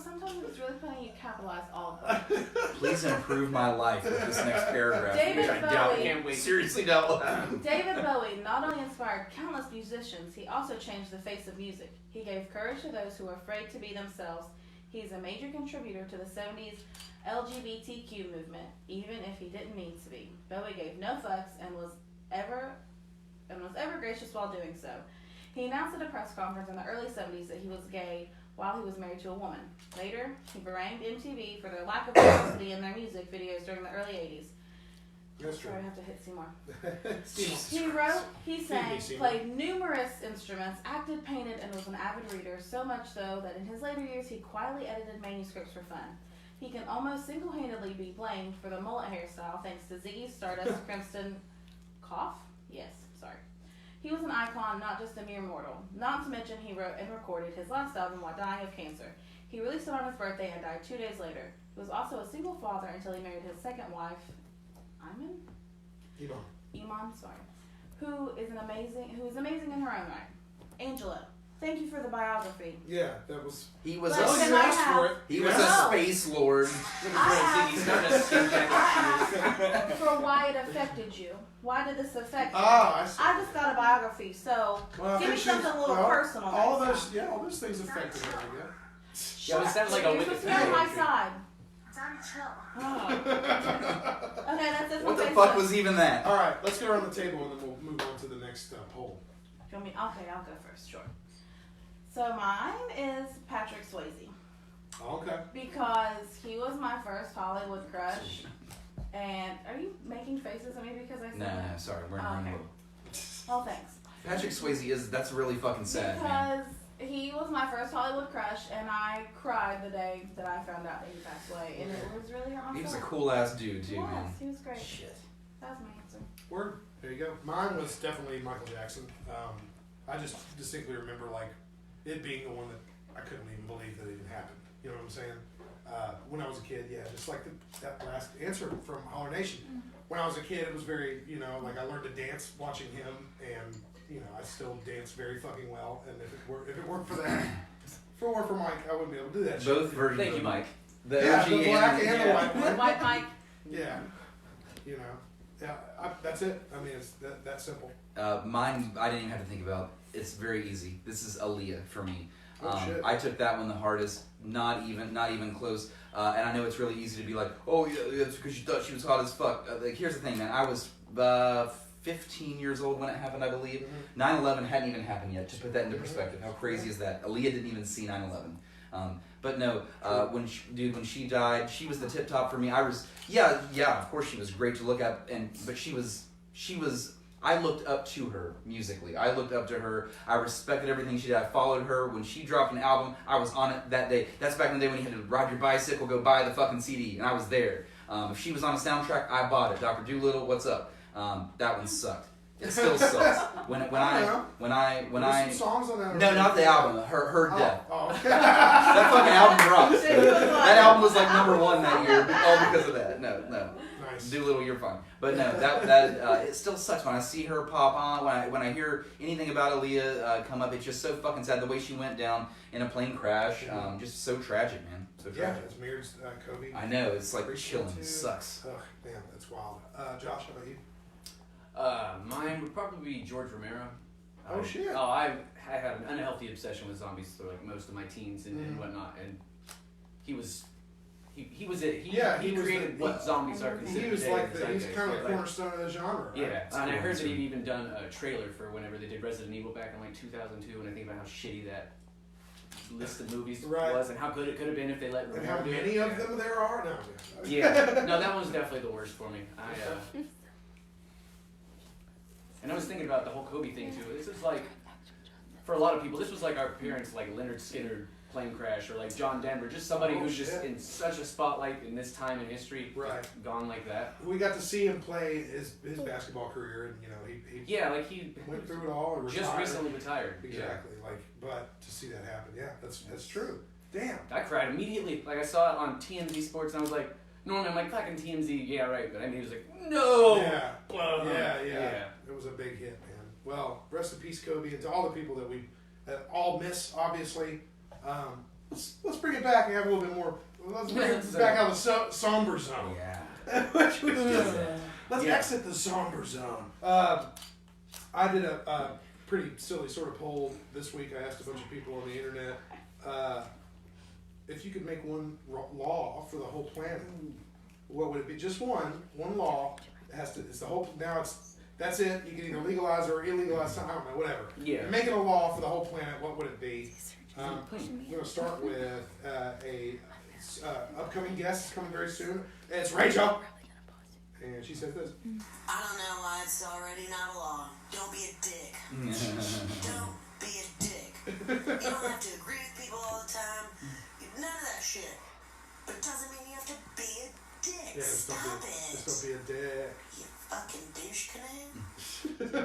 Sometimes it's really funny you capitalize all of them. Please improve my life with this next paragraph. David which I doubt, Bowie. Can't wait. seriously doubt will happen. David Bowie not only inspired countless musicians, he also changed the face of music. He gave courage to those who were afraid to be themselves. He's a major contributor to the 70s LGBTQ movement, even if he didn't mean to be. Bowie gave no fucks and was ever gracious while doing so. He announced at a press conference in the early 70s that he was gay while he was married to a woman. Later, he berated MTV for their lack of diversity in their music videos during the early 80s. That's true. Sorry, I have to hit Seymour. Seymour. He wrote, he sang, Seymour. played numerous instruments, acted, painted, and was an avid reader, so much so that in his later years he quietly edited manuscripts for fun. He can almost single-handedly be blamed for the mullet hairstyle thanks to Ziggy Stardust Crimson Cough? Yes, sorry. He was an icon, not just a mere mortal. Not to mention he wrote and recorded his last album while dying of cancer. He released it on his birthday and died 2 days later. He was also a single father until he married his second wife, Iman, sorry, who is amazing in her own right. Angela, thank you for the biography. Yeah, that was. He was But Oh, can you a I asked have- for it. he was a No. space lord. He's not a skin jacket. For why it affected you. Why did this affect you? Oh, I see. I just got a biography, so Well, I give me think she's- something a little well, personal. All next those, time. all those things affected her. Yeah. Yeah, it sounds like a You're supposed to be on my side. Daddy, chill. Okay, that's it for What the Facebook. fuck was even that? All right, let's go around the table and then we'll move on to the next poll. Do you want me? Okay, I'll go first. Sure. So mine is Patrick Swayze Okay. because he was my first Hollywood crush. And are you making faces at me because I said No, that? sorry, we're in Oh, the okay. room. Well, thanks. Patrick Swayze that's really fucking sad, man. Because he was my first Hollywood crush, and I cried the day that I found out that he passed away, and it was really hurt my He was a soul. cool ass dude too, Yes, man. he was great. Shit. That was my answer. Word. There you go. Mine was definitely Michael Jackson. I just distinctly remember like it being the one that I couldn't even believe that it even happened. You know what I'm saying? When I was a kid, yeah, just like that last answer from Holler Nation. When I was a kid, it was very, like I learned to dance watching him, and I still dance very fucking well. And if it weren't for that, if it weren't for Mike, I wouldn't be able to do that. Both shit. versions. Thank you, of Mike. The Yeah, OG the black and the yeah. white one. White Mike. Yeah, yeah. That's it. I mean, it's that simple. Mine, I didn't even have to think about. It's very easy. This is Aaliyah for me. Oh, shit. I took that one the hardest. Not even close. And I know it's really easy to be like, oh yeah, that's because you thought she was hot as fuck. Like, here's the thing, man. I was 15 years old when it happened, I believe. 9/11 hadn't even happened yet. To put that into perspective, how crazy is that? Aaliyah didn't even see 9/11. But no, when she died, she was the tip top for me. I was, yeah, of course she was great to look at, but she was. I looked up to her musically. I looked up to her. I respected everything she did. I followed her. When she dropped an album, I was on it that day. That's back in the day when you had to ride your bicycle, go buy the fucking CD, and I was there. If she was on a soundtrack, I bought it. Dr. Dolittle, what's up? That one sucked. It still sucks. When I There's some songs on that. no, not the album. Her death. Oh, okay. That fucking album rocks. She was like- That album was like #1 that year, all because of that. No. Nice. Doolittle, you're fine. But no, that it still sucks when I see her pop on. When I hear anything about Aaliyah come up, it's just so fucking sad. The way she went down in a plane crash, just so tragic, man. So Yeah, tragic. it's mirrored Kobe. I know, it's like chilling. It sucks. Ugh, man, that's wild. Josh, how about you? Mine would probably be George Romero. Oh, shit. Oh, I had an unhealthy obsession with zombies for like most of my teens and whatnot, and he was it. He was created the- what zombies are considered. He was today like in he's zeitgeist. kind of the Like, cornerstone of the genre, right? yeah, and I heard that cool. he'd even done a trailer for whenever they did Resident Evil back in like 2002, and I think about how shitty that list of movies Right. was and how good it could have been if they let And Romero how do it. many of them there are now? Yeah, no, that one's definitely the worst for me. And I was thinking about the whole Kobe thing too. This is like, for a lot of people, this was like our parents, like Leonard Skinner plane crash, or like John Denver, just somebody who's just shit. in such a spotlight in this time in history, Right. gone like that. We got to see him play his basketball career, and he Yeah, like he went through it all. And just retired. recently retired. Exactly. But to see that happen, yeah, that's true. Damn. Yeah. I cried immediately. Like I saw it on TMZ Sports, and I was like, normally I'm like, fucking TMZ, yeah, right. But I mean, he was like, no. Yeah. Blah. Yeah. It was a big hit, man. Well, rest in peace, Kobe, and to all the people that we all miss, obviously. Let's bring it back and have a little bit more. Let's bring it back out of the somber zone. Yeah. Which we just, let's Yeah. exit the somber zone. I did a pretty silly sort of poll this week. I asked a bunch of people on the internet if you could make one law for the whole planet, what would it be? Just one law. It has to. It's the whole. Now that's it. You can either legalize or illegalize something. I don't know. Whatever. Yeah. Make it a law for the whole planet. What would it be? I'm going to start with a upcoming guest coming very soon. It's Rachel. And she says this. I don't know why it's already not a law. Don't be a dick. Don't be a dick. You don't have to agree with people all the time. None of that shit. But it doesn't mean you have to be a dick. Yeah, just don't be a dick. You fucking douche canoe.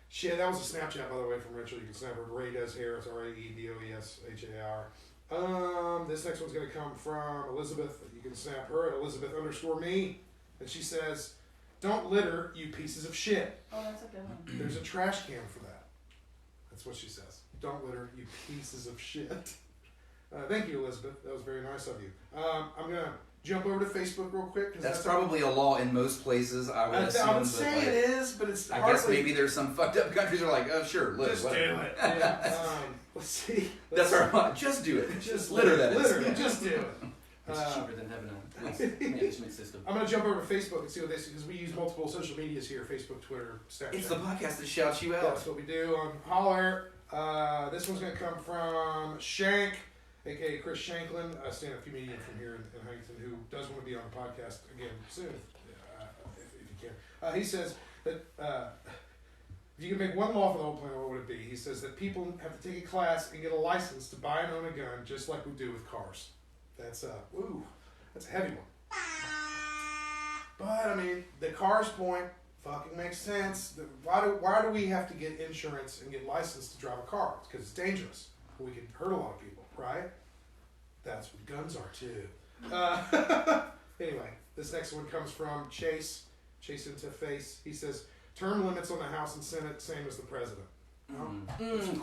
Shit, that was a Snapchat, by the way, from Rachel. You can snap her. Ray does hair. It's RAEDOESHAR. This next one's going to come from Elizabeth. You can snap her at Elizabeth_me. And she says, "Don't litter, you pieces of shit." Oh, that's a good one. There's a trash can for that. That's what she says. Don't litter, you pieces of shit. Thank you, Elizabeth. That was very nice of you. I'm going to jump over to Facebook real quick. 'Cause That's probably a law in most places, I would assume. I would say but, it is, but it's I hardly, guess maybe there's some fucked up countries that are like, oh, sure, live, just whatever. do it. Let's see. That's our motto. Just do it. Just litter that is. literally, just do it. It's cheaper than having a waste management system. I'm gonna jump over to Facebook and see what they say because we use multiple social medias here: Facebook, Twitter, Snapchat. It's the podcast that shouts you out. That's what we do on Holler. This one's gonna come from Shank, aka Chris Shanklin, a stand-up comedian from here in Huntington, who does want to be on the podcast again soon, if you can. He says that if you could make one law for the whole planet, what would it be? He says that people have to take a class and get a license to buy and own a gun, just like we do with cars. That's that's a heavy one. But I mean, the car's point fucking makes sense. Why do we have to get insurance and get licensed to drive a car? It's because it's dangerous. We can hurt a lot of people, right? That's what guns are too. Anyway, this next one comes from Chase into Face. He says, term limits on the House and Senate, same as the president.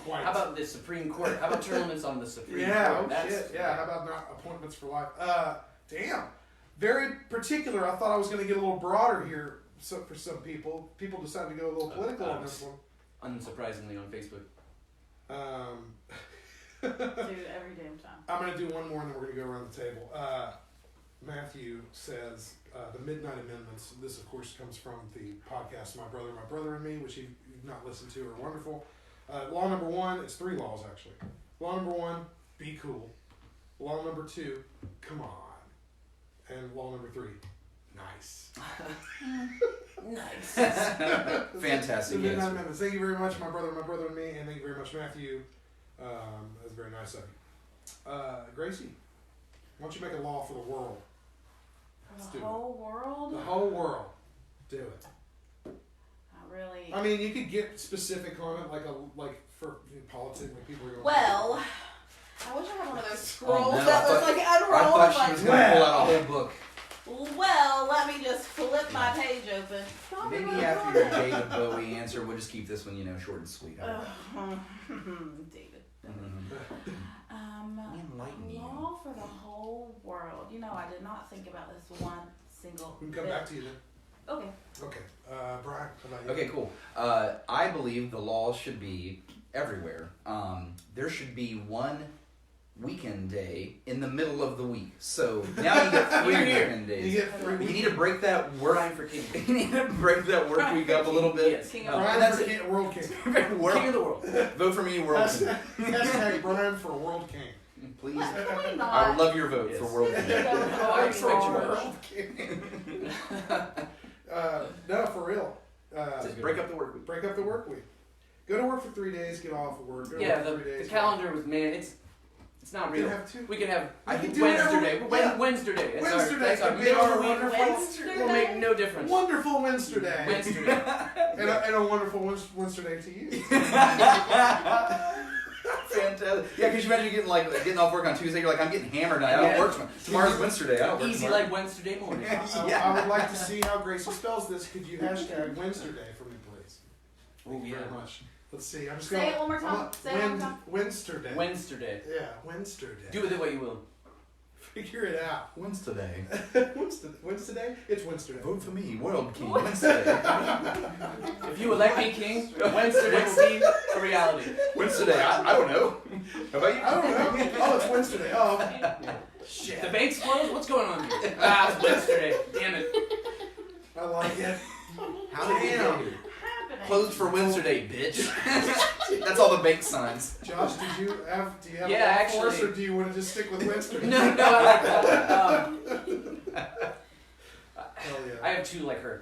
Quite. How about the Supreme Court? How about term limits on the Supreme Yeah, Court? oh shit. Yeah, how about not appointments for life? Damn. Very particular. I thought I was going to get a little broader here for some people. People decided to go a little political on this one. Unsurprisingly on Facebook. Dude, every damn time. I'm going to do one more and then we're going to go around the table. Matthew says, the Midnight Amendments. This, of course, comes from the podcast My Brother and Me, which you've not listened to are wonderful. Law number 1, it's 3 laws, actually. Law number 1, be cool. Law number 2, come on. And law number 3, nice. Nice. Fantastic The Midnight answer. Amendments. Thank you very much, my brother and me, and thank you very much, Matthew. That's very nice of you. Gracie, why don't you make a law for the world? For the whole world? The whole world. Do it. Not really. I mean, you could get specific on it, like for politics, like people are going. Well, I wish I had one of those scrolls no, that was like I unrolled. thought she was going to pull out a whole book. Well, let me just flip my page open. Maybe after your David Bowie answer, we'll just keep this one, short and sweet. David. Enlighten me. Law for the whole world. I did not think about this one single We can come bit. back to you then. Okay. Okay. Brian, how about you? Okay, cool. I believe the laws should be everywhere. There should be one weekend day in the middle of the week. So now you get 3 weekend days. You get 3 You weeks. need to break that work. Brian for king. You need to break that work week up a little bit. Yes. King of Brian that's for it. King, World King. World- King of the world. Vote for me, World King. Hashtag Brian for World King. Please. Why not? I would love your vote for Yes. World King. Oh, I expect you World King. No, for real. Just break up the work week. Break up the work week. Go to work for 3 days, get off of work. Go to Yeah, work for the 3 days. calendar was, man, it's not We can real. have 2. We can have I can do it every Wednesday. week. Yeah. Wednesday. That's Wednesday our could be middle our of the week. wonderful Wednesday. Will make no difference. Wonderful Wednesday. Wednesday. And a wonderful Wednesday to you. Fantastic. Yeah, because you imagine getting off work on Tuesday. You're like, I'm getting hammered tonight. I don't work tomorrow. Tomorrow's Wednesday. I don't work Easy tomorrow. like Wednesday morning. I would like to see how Gracie spells this. Could you hashtag Wendsterday for me, please? Oh, Thank you yeah. very much. Let's see. I'm just Say going. it one more time. Say it one more time. Wendsterday. Wednesday. Yeah, Wendsterday. Do with it what you will. Figure it out. Wednesday. Wednesday? It's Wendsterday. Vote for me, World King. Wednesday. If you elect me king, Wednesday will be a reality. Wednesday. I don't know. How about you? I don't know. Oh, it's Wednesday. Oh, The bank's closed? What's going on here? It's Wednesday. Damn it. I like it. How did we get here? Happening. Closed for Wednesday, bitch. That's all the bank signs. Josh, do you have Yeah, a law for us, actually- or do you want to just stick with Wednesday? No, I like that one. Hell yeah. I have 2 like her.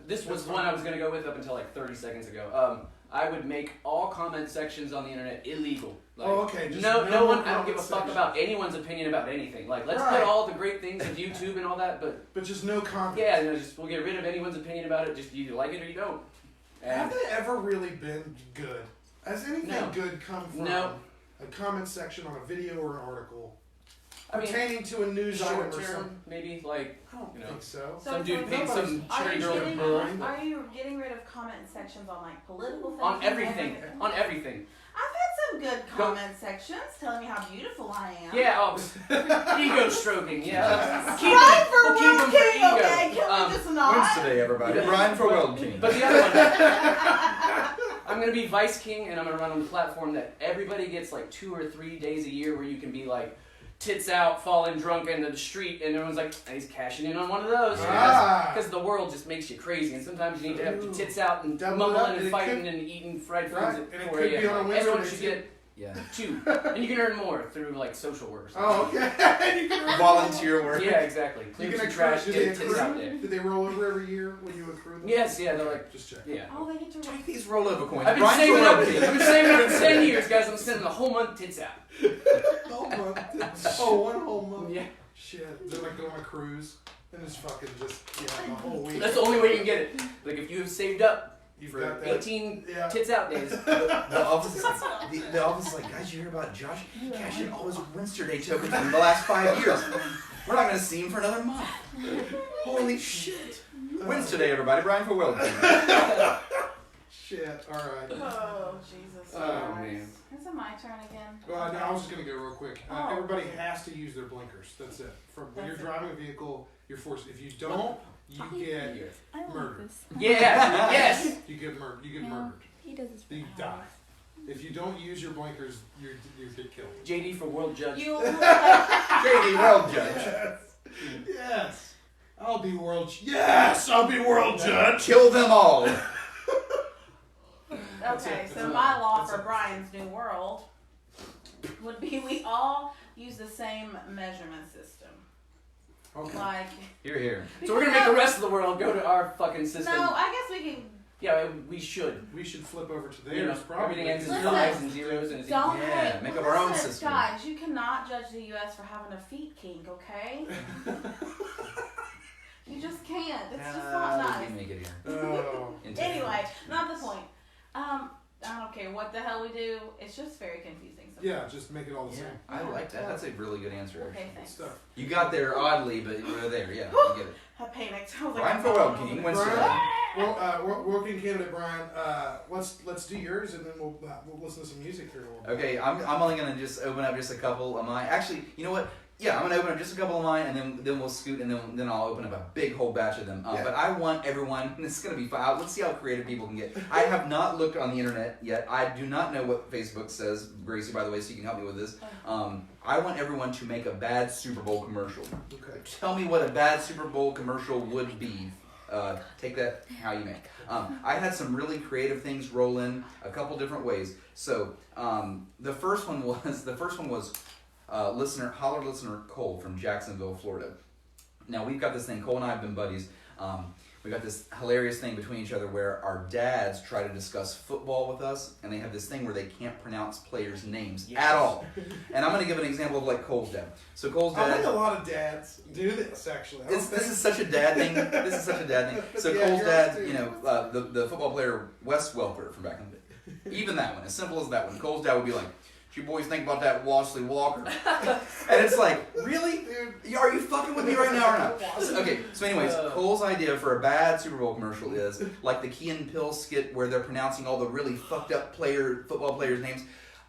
This was one I was going to go with up until like 30 seconds ago. I would make all comment sections on the internet illegal. Like, Oh, okay, just no no one. I don't comment give a fuck section. about anyone's opinion about anything. Like, let's Right. put all the great things of YouTube and all that, but But just no comment. yeah, just we'll get rid of anyone's opinion about it. Just you either like it or you don't. Have And they ever really been good? Has anything No. good come from No. a comment section on a video or an article I mean, pertaining to a news item short or something? term, maybe like I don't you know. think so. So Some dude for paid nobody's- some Are cherry you, girl getting, Burn. are you getting rid of comment sections on like political things? on everything. Everything? On everything. I've had some some good comment sections telling me how beautiful I am. Yeah, ego stroking, yeah. Brian for we'll keep 'em World for King, ego. okay? Can we just not? Wendsterday, everybody. Brian for World King. But the other one, I'm going to be Vice King, and I'm going to run on the platform that everybody gets like 2 or 3 days a year where you can be like, tits out, falling drunk into the street, and everyone's like, he's cashing in on one of those. Because the world just makes you crazy, and sometimes you need to have your tits out and mumbling and fighting and eating fried foods at 4 a.m. Everyone should get 2. And you can earn more through like social work. Oh, okay. You can volunteer work. Yeah, exactly. Clean some trash, get tits out there. Did they roll over every year when you accrue them? Yes, yeah, they're like, just check. Yeah. Oh, they get to Take these rollover coins. I've been Brian saving for up. World King. I've been saving up for 10 years, guys. I'm sending a whole month tits out. Whole month. Oh, one whole month. Yeah. Shit. They're like going on a cruise and it's fucking just the whole week. That's the only way you can get it. Like if you have saved up You've for got that. 18 tits out days. The office is like, guys, you hear about Josh? He cashed in all his Wendsterday tokens from the last 5 years. We're not going to see him for another month. Holy shit. Wendsterday, everybody. Brian for World King. Shit. All right. Oh, Jesus. Oh, man. Is it my turn again? Well, no, I was just going to go real quick. Oh. Everybody has to use their blinkers. That's it. When you're driving a vehicle, you're forced. If you don't, you get I like murdered. this. Yeah. Yes. You get murdered. You get No, murdered. he does this for You die. If you don't use your blinkers, you get killed. JD for World Judge. You look like JD World Judge. Yes. I'll be world. Yes, I'll be world judge. Kill them all. Okay, so my law for Brian's new world would be we all use the same measurement system. Okay. Like, Here. So we're gonna make the rest of the world go to our fucking system. no, I guess we can. Yeah, we should. We should flip over to You know, theirs. Probably. everything ends in Listen, 5s and 0s and Don't Yeah, hate- make up our own listen, system. Guys, you cannot judge the U.S. for having a feet kink, okay? You just can't. It's just not nice. Make it here. Oh. Anyway, not the point. I don't care what the hell we do. It's just very confusing. Sometimes. Yeah, just make it all the Yeah, same. I like that. That's a really good answer. Okay, Actually. Good thanks. stuff. You got there oddly, but we're there. Yeah, you get it. I panicked. I was like, Brian for World King, Wendsterday. Well, working candidate Brian. Let's do yours, and then we'll listen to some music here. Okay, I'm only gonna just open up just a couple of mine. Actually, you know what? Yeah, I'm gonna open up just a couple of mine, and then we'll scoot, and then I'll open up a big whole batch of them. Yeah. But I want everyone. This is gonna be fun. Let's see how creative people can get. I have not looked on the internet yet. I do not know what Facebook says, Gracie. By the way, so you can help me with this. I want everyone to make a bad Super Bowl commercial. Okay. Tell me what a bad Super Bowl commercial would be. Take that how you may. I had some really creative things roll in a couple different ways. So the first one was Holler listener Cole from Jacksonville, Florida. Now we've got this thing. Cole and I have been buddies. We got this hilarious thing between each other where our dads try to discuss football with us, and they have this thing where they can't pronounce players' names at all. And I'm going to give an example of like Cole's dad. So Cole's I dad. think a lot of dads do this actually. This is such a dad thing. This is such a dad thing. So Yeah, Cole's yours dad, too. you know, the football player Wes Welker from back in the day. Even that one, as simple as that one. Cole's dad would be like, "You boys think about that Washley Walker?" And it's like, really? Dude, are you fucking with me right now or not? So anyways, Cole's idea for a bad Super Bowl commercial is like the Key and Peele skit where they're pronouncing all the really fucked up football players' names.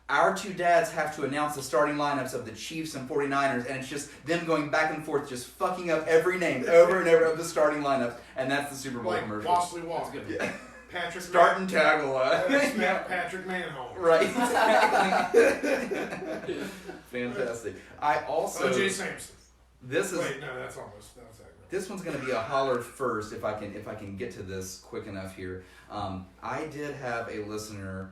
Our two dads have to announce the starting lineups of the Chiefs and 49ers, and it's just them going back and forth, just fucking up every name over and over of the starting lineups, and that's the Super Bowl like commercial. Washley Walker. Yeah. Patrick. Start and tagline. Patrick Manhole. Right. Fantastic. I also. O.J. Simpson. This is. Wait, no, that's almost. That's accurate. This one's going to be a holler first if I can get to this quick enough here. I did have a listener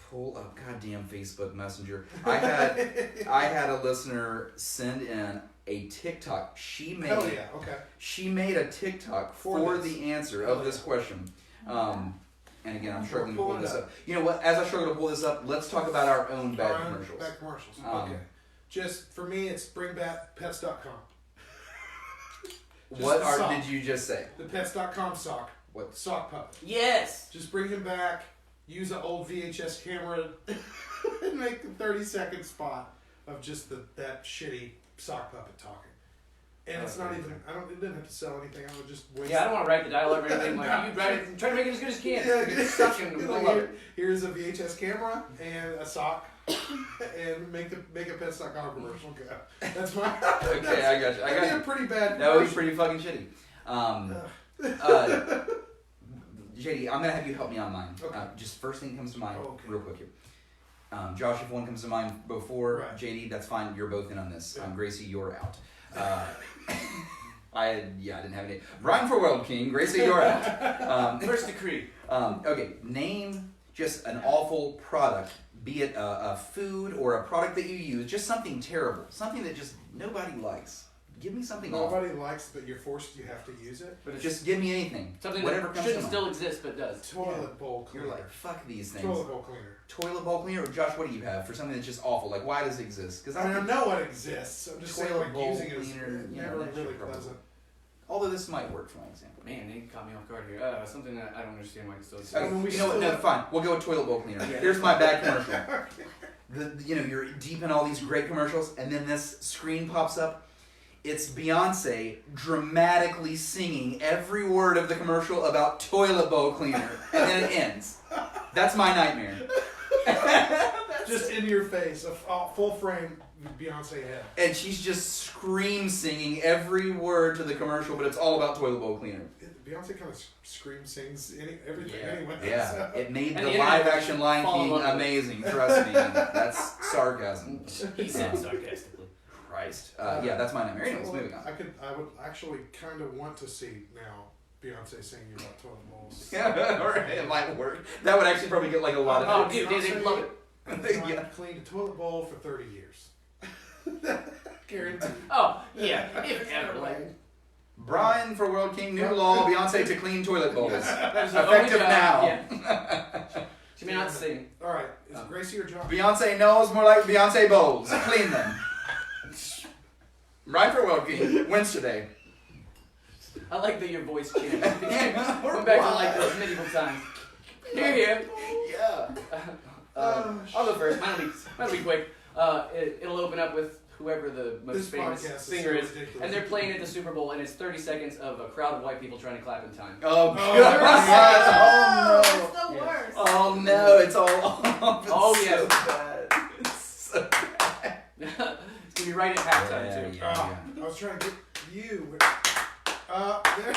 pull up goddamn Facebook Messenger. I had a listener send in a TikTok. She made a TikTok for the answer of this question. And again, I'm struggling to pull this up. You know what? As I struggle to pull this up, let's talk about our own bad commercials. Bad commercials. Okay. Just for me, it's bringbackpets.com. What did you just say? The pets.com sock. What? Sock puppet. Yes. Just bring him back. Use an old VHS camera and make a 30-second spot of just that shitty sock puppet talking. And it's not even. It didn't have to sell anything. I would just waste. Yeah, I don't want to write the dialogue or anything. Like you write it, try to make it as good as you can. Yeah, It's such an here's a VHS camera and a sock, and make a Pets.com commercial. Go. That's my. Okay, I got you. That'd be a pretty bad. That would be pretty fucking shitty. JD, I'm gonna have you help me on mine. Okay. Just first thing that comes to mind, real quick here. Josh, if one comes to mind before JD, that's fine. You're both in on this. Yeah. Gracie, you're out. I didn't have any. Brian for World King. Gracie, you're out. First decree. Okay, name just an awful product, be it a food or a product that you use, just something terrible, something that just nobody likes. Give me something nobody likes, but you're forced. You have to use it. But just give me anything. Something whatever that comes shouldn't to still mind. exist but does. Toilet bowl cleaner. You're like, fuck these things. Toilet bowl cleaner. Toilet bowl cleaner, or Josh, what do you have for something that's just awful? Like, why does it exist? Because I know it exists. I'm just saying, toilet like, bowl using it is cleaner, never that's really your pleasant. Although this might work for my example. Man, they caught me off guard here. Something that I don't understand why it's still exists. Okay, you know what? No, fine. We'll go with toilet bowl cleaner. Here's my bad commercial. You're deep in all these great commercials, and then this screen pops up. It's Beyonce dramatically singing every word of the commercial about toilet bowl cleaner, and then it ends. That's my nightmare. Just in your face, a full frame Beyonce head. And she's just scream singing every word to the commercial, but it's all about toilet bowl cleaner. Beyonce kind of scream sings everything Yeah. anyway. Yeah, So. it made And the the live action Lion fall King in love with it. amazing. Trust me, that's sarcasm. He said sarcastically. Christ. Yeah, that's my nightmare. Anyways, Well, moving on. I would actually kind of want to see now Beyonce singing about toilet bowls. Alright, it might work. That would actually probably get like a lot of. Oh, dude, they love it. I cleaned a toilet bowl for 30 years. Guaranteed. Oh, yeah, if ever. Like, Brian for World King, new law, Beyonce to clean toilet bowls. that is the only Effective job, now. Yeah. She may not sing. Alright, is it Gracie or Josh? Beyonce knows more like Beyonce bowls. Clean them. Brian for World King, Wendsterday. I like that your voice changed. Went back to like those medieval times. Here. Yeah. I'll go first. Mine'll be quick. It'll open up with whoever the most This famous podcast is singer so is, ridiculous. and they're playing at the Super Bowl, and it's 30 seconds of a crowd of white people trying to clap in time. Oh, Oh, God. It's the Yeah. worst. Oh, no. It's all off. It's Oh, so yes. bad. It's so bad. It's gonna be right at halftime too. I was trying to get you. There.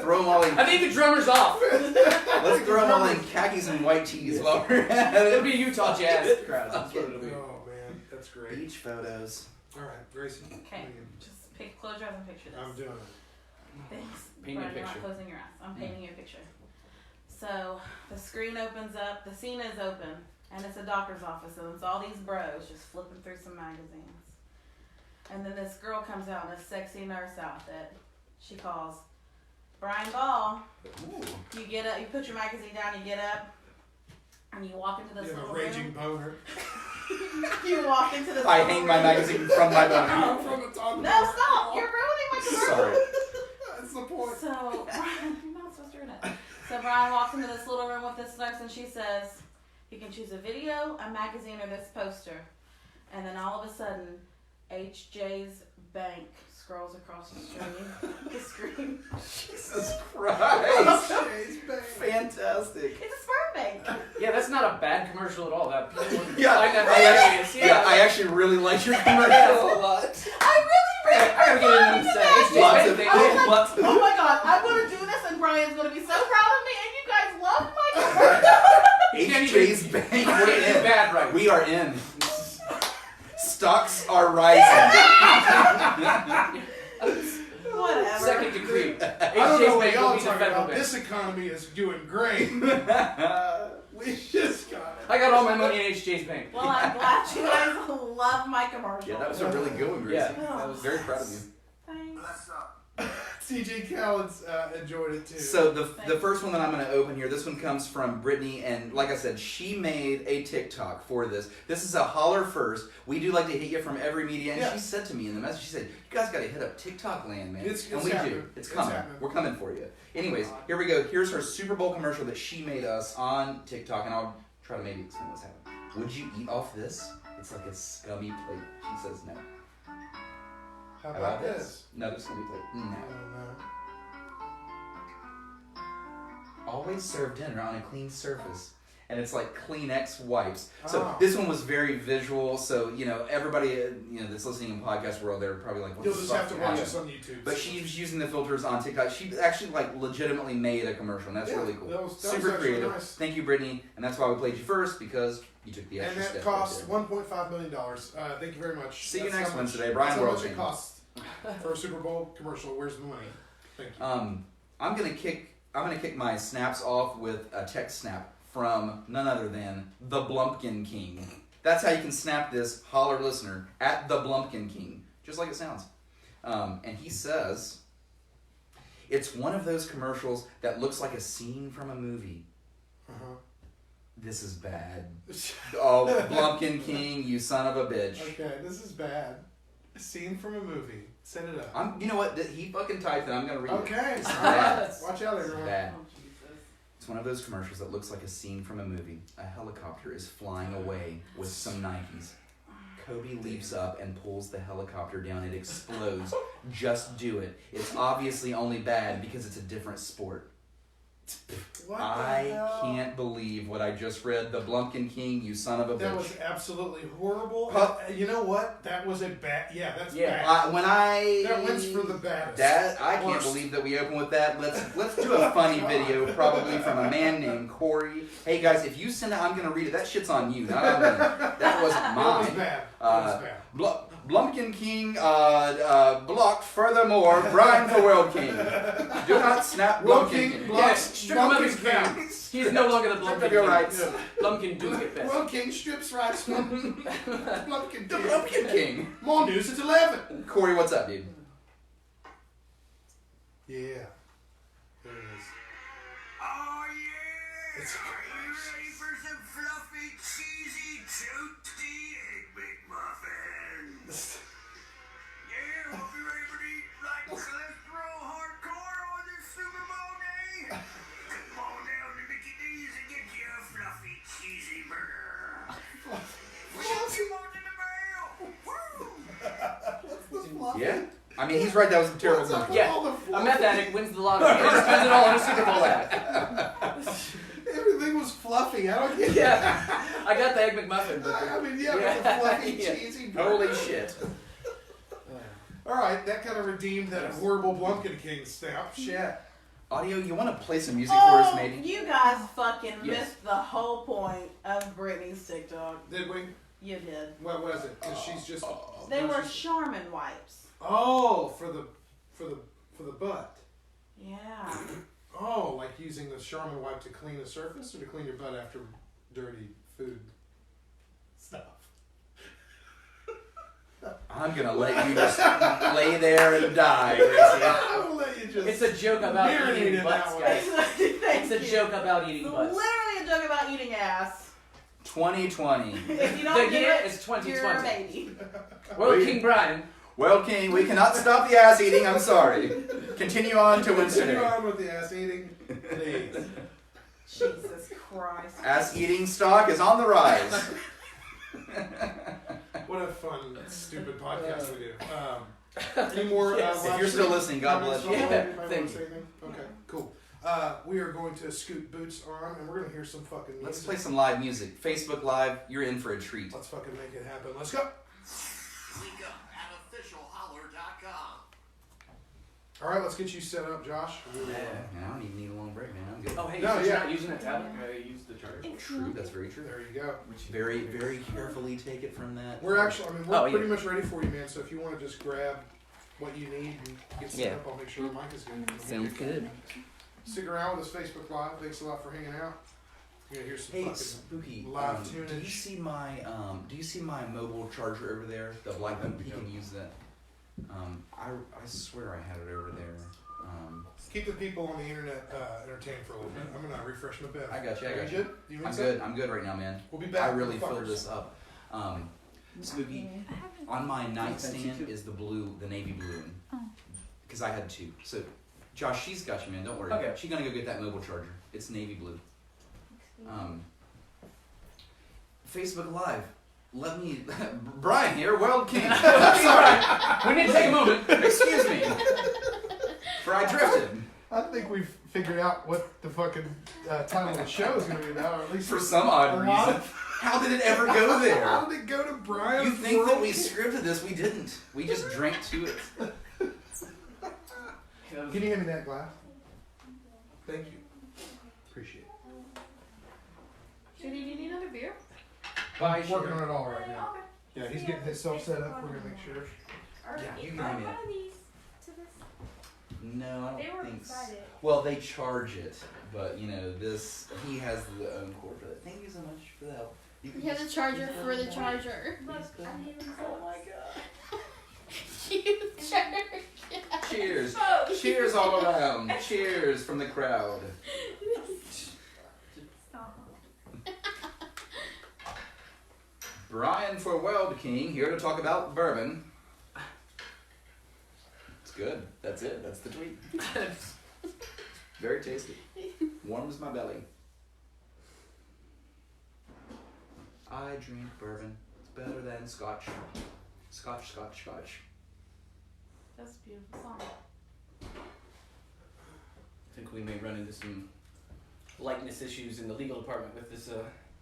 Throw them all in. I think the drummer's off. Let's throw them all in khakis and white tees while we're at It'll it. be a Utah Jazz crowd. That's what it'll be. Oh man, that's great. Beach photos. Alright, Gracie. Okay, just close your eyes and picture this. I'm doing it. Thanks. Paint me a Brian, you're picture. not closing your eyes. I'm painting you a picture. So the screen opens up, the scene is open, and it's a doctor's office, and it's all these bros just flipping through some magazines. And then this girl comes out in a sexy nurse outfit. She calls Brian Ball. Ooh. You get up, you put your magazine down, you get up, and you walk into this You have a little raging room. boner. You walk into this I little hang my room. magazine from my body. From the top. No, stop! You're ruining my commercial. Sorry. That's the point. So, Brian, you're not supposed to ruin it. So Brian walks into this little room with this nurse and she says, you can choose a video, a magazine, or this poster. And then all of a sudden, HJ's Bank scrolls across the screen. Jesus Christ. Jay's Bank. Fantastic. It's a sperm bank. Yeah, that's not a bad commercial at all. That people would Yeah, find that I hilarious. Yeah, I actually really like your commercial a lot. I really I gotta get in and say, HJ's Lots Bank of thing. lots of- Oh my god, I'm gonna do this and Brian's gonna be so proud of me and you guys love my commercial. HJ's Bank. We're It's in. bad, right? We are in. Stocks are rising. Whatever. Second decree. I don't know HJ's what Bank will y'all be the talking federal about. bank. This economy is doing great. We just got it. I got all my money in HJ's Bank. Well, I'm glad you guys love my commercial. Yeah, that was a really good one, Gracie. Yeah. I was very proud of you. Thanks. Bless up. TJ Callens enjoyed it too. So the first one that I'm going to open here, this one comes from Brittany, and like I said, she made a TikTok for this. This is a Holler first. We do like to hit you from every media, and Yeah. she said to me in the message, she said, "You guys got to hit up TikTok land, man." It's and we happening. do. It's It's coming. happening. We're coming for you. Anyways, here we go. Here's her Super Bowl commercial that she made us on TikTok, and I'll try to maybe explain what's happening. Would you eat off this? It's like a scummy plate. She says no. How about this? No, this is gonna be like no. Always serve dinner on a clean surface. And it's like Kleenex wipes. So this one was very visual. So, you know, everybody that's listening in podcast world, they're probably like, what You'll the just fuck have to watch us on YouTube. But she's using the filters on TikTok. She actually like legitimately made a commercial, and that's really cool. That was super creative. Nice. Thank you, Brittany. And that's why we played you first, because you took the extra step. step. And that cost $1.5 million. Thank you very much. See you next Wednesday, Brian That's how World. much it costs for a Super Bowl commercial. Where's the money? Thank you. I'm gonna kick my snaps off with a text snap from none other than the Blumpkin King. That's how you can snap this, Holler listener, at the Blumpkin King, just like it sounds. And he says, it's one of those commercials that looks like a scene from a movie. This is bad. Oh, Blumpkin King, you son of a bitch. Okay, this is bad. A scene from a movie. Set it up. You know what? He fucking typed it. I'm gonna read it. Okay. It's bad. Watch out, everyone. It's bad. It's one of those commercials that looks like a scene from a movie. A helicopter is flying away with some Nikes. Kobe leaps up and pulls the helicopter down. It explodes. Just do it. It's obviously only bad because it's a different sport. What the I hell? can't believe what I just read. The Blumpkin King, you son of a bitch. That was absolutely horrible. You know what? That was a bad. Yeah, that's bad. That wins for the baddest. I can't believe that we open with that. Let's do a funny video, probably from a man named Corey. Hey guys, if you send it, I'm gonna read it. That shit's on you, not on me. That wasn't mine. That was bad. That was bad. Blumpkin King blocked. Furthermore, Brian for World King. Do not snap Blumpkin King. Yes, Blumpkin King. He's no longer the Blumpkin King. Rights. Blumpkin do get best. World King strips rights. Blumpkin King. The Blumpkin King. More news at 11. Corey, what's up, dude? Yeah. There it is. Oh yeah! It's Are you ready for some fluffy, cheesy, toasty egg McMuffins? Yeah, we'll be ready to eat like cholesterol hardcore on this Super Bowl day. Come on down to Mickey D's and get you a fluffy, cheesy burger. Welcome on in the mail. Woo! Yeah. I mean, he's right. That was a terrible commercial. Yeah, a meth addict wins the lottery. He just spends it all on a Super Bowl ad. Everything was fluffy. I don't get it. Yeah, I got the Egg McMuffin. But I mean, yeah, with the fluffy, cheesy burger. Holy shit. All right, that kind of redeemed that horrible Blumpkin King snap. Shit. Audio, you want to play some music for us, maybe? You guys fucking Yes. missed the whole point of Brittany's TikTok. Did we? You did. What was it? Because she's just. They were Charmin wipes. Oh, for the butt. Yeah. Oh, like using the Charmin wipe to clean a surface or to clean your butt after dirty food stuff. I'm gonna let you just lay there and die. I'm gonna let you just. It's a joke about marinate eating in butts, that guys. Thank It's a you. joke about eating It's butts. literally a joke about eating ass. 2020. If you don't The do year it, is 2020. you're a baby. World King Brian. Well, King, we cannot stop the ass eating. I'm sorry. Continue on to Continue Wendsterday. on with the ass eating, please. Jesus Christ. Ass eating stock is on the rise. What a fun, stupid podcast we do. Any more? Yes. If you're still listening, God bless you. Yeah, Anybody thank wanna you. say anything? Okay, cool. We are going to scoot boots on, and we're going to hear some fucking music. Let's play some live music. Facebook Live, you're in for a treat. Let's fucking make it happen. Let's go. Link up at officialholler.com. All right, let's get you set up, Josh. Yeah, I don't even need a long break, man. I'm good. Oh, hey, No, since yeah. you're not using a tablet, can I use the charger? True, that's very true. There you go. Very, very carefully take it from that. We're actually, we're Oh, yeah. pretty much ready for you, man. So if you want to just grab what you need and get set Yeah. up, I'll make sure the mic is good. Sounds good. Stick around with us, Facebook Live. Thanks a lot for hanging out. You're gonna hear some Hey, fucking Spooky, live do you tunage. see my mobile charger over there? The black one, he can use that. I swear I had it over there. Keep the people on the internet entertained for a little bit. I'm gonna refresh my bed. I got you. You You good? You need I'm some? good. I'm good right now, man. We'll be back. I really filled motherfuckers. this up. Spooky, on my nightstand is the navy blue one. Oh. Because I had two. So, Josh, she's got you, man. Don't worry. Okay. She's gonna go get that mobile charger. It's navy blue. Facebook Live. let me... Brian here, World King. Sorry, we need to take a moment. Excuse me. For I drifted. I think we've figured out what the fucking title of the show is going to be now, or at least For some odd reason. How did it ever go there? How did it go to Brian? You think that we scripted this? We didn't. We just drank to it. Can you hand me that glass? Thank you. Appreciate it. Judy, do you need another beer? I'm working on it all right now. Okay. Yeah, he's getting himself set up. We're going to make sure. Yeah, you Are can one hand me of that. these to this? No, I They don't were think so. beside it. Well, they charge it, but you know this. He has the own cord for that. Thank you so much for the help. You can You have the just charger keep for going the down. charger. Look, I need them Oh my god! Huge charger. Cheers! Oh. Cheers all around! Cheers from the crowd. Stop. Brian for World King here to talk about bourbon. It's good. That's it. That's the tweet. Very tasty. Warms my belly. I drink bourbon. It's better than scotch. Scotch, scotch, scotch. That's a beautiful song. I think we may run into some likeness issues in the legal department with this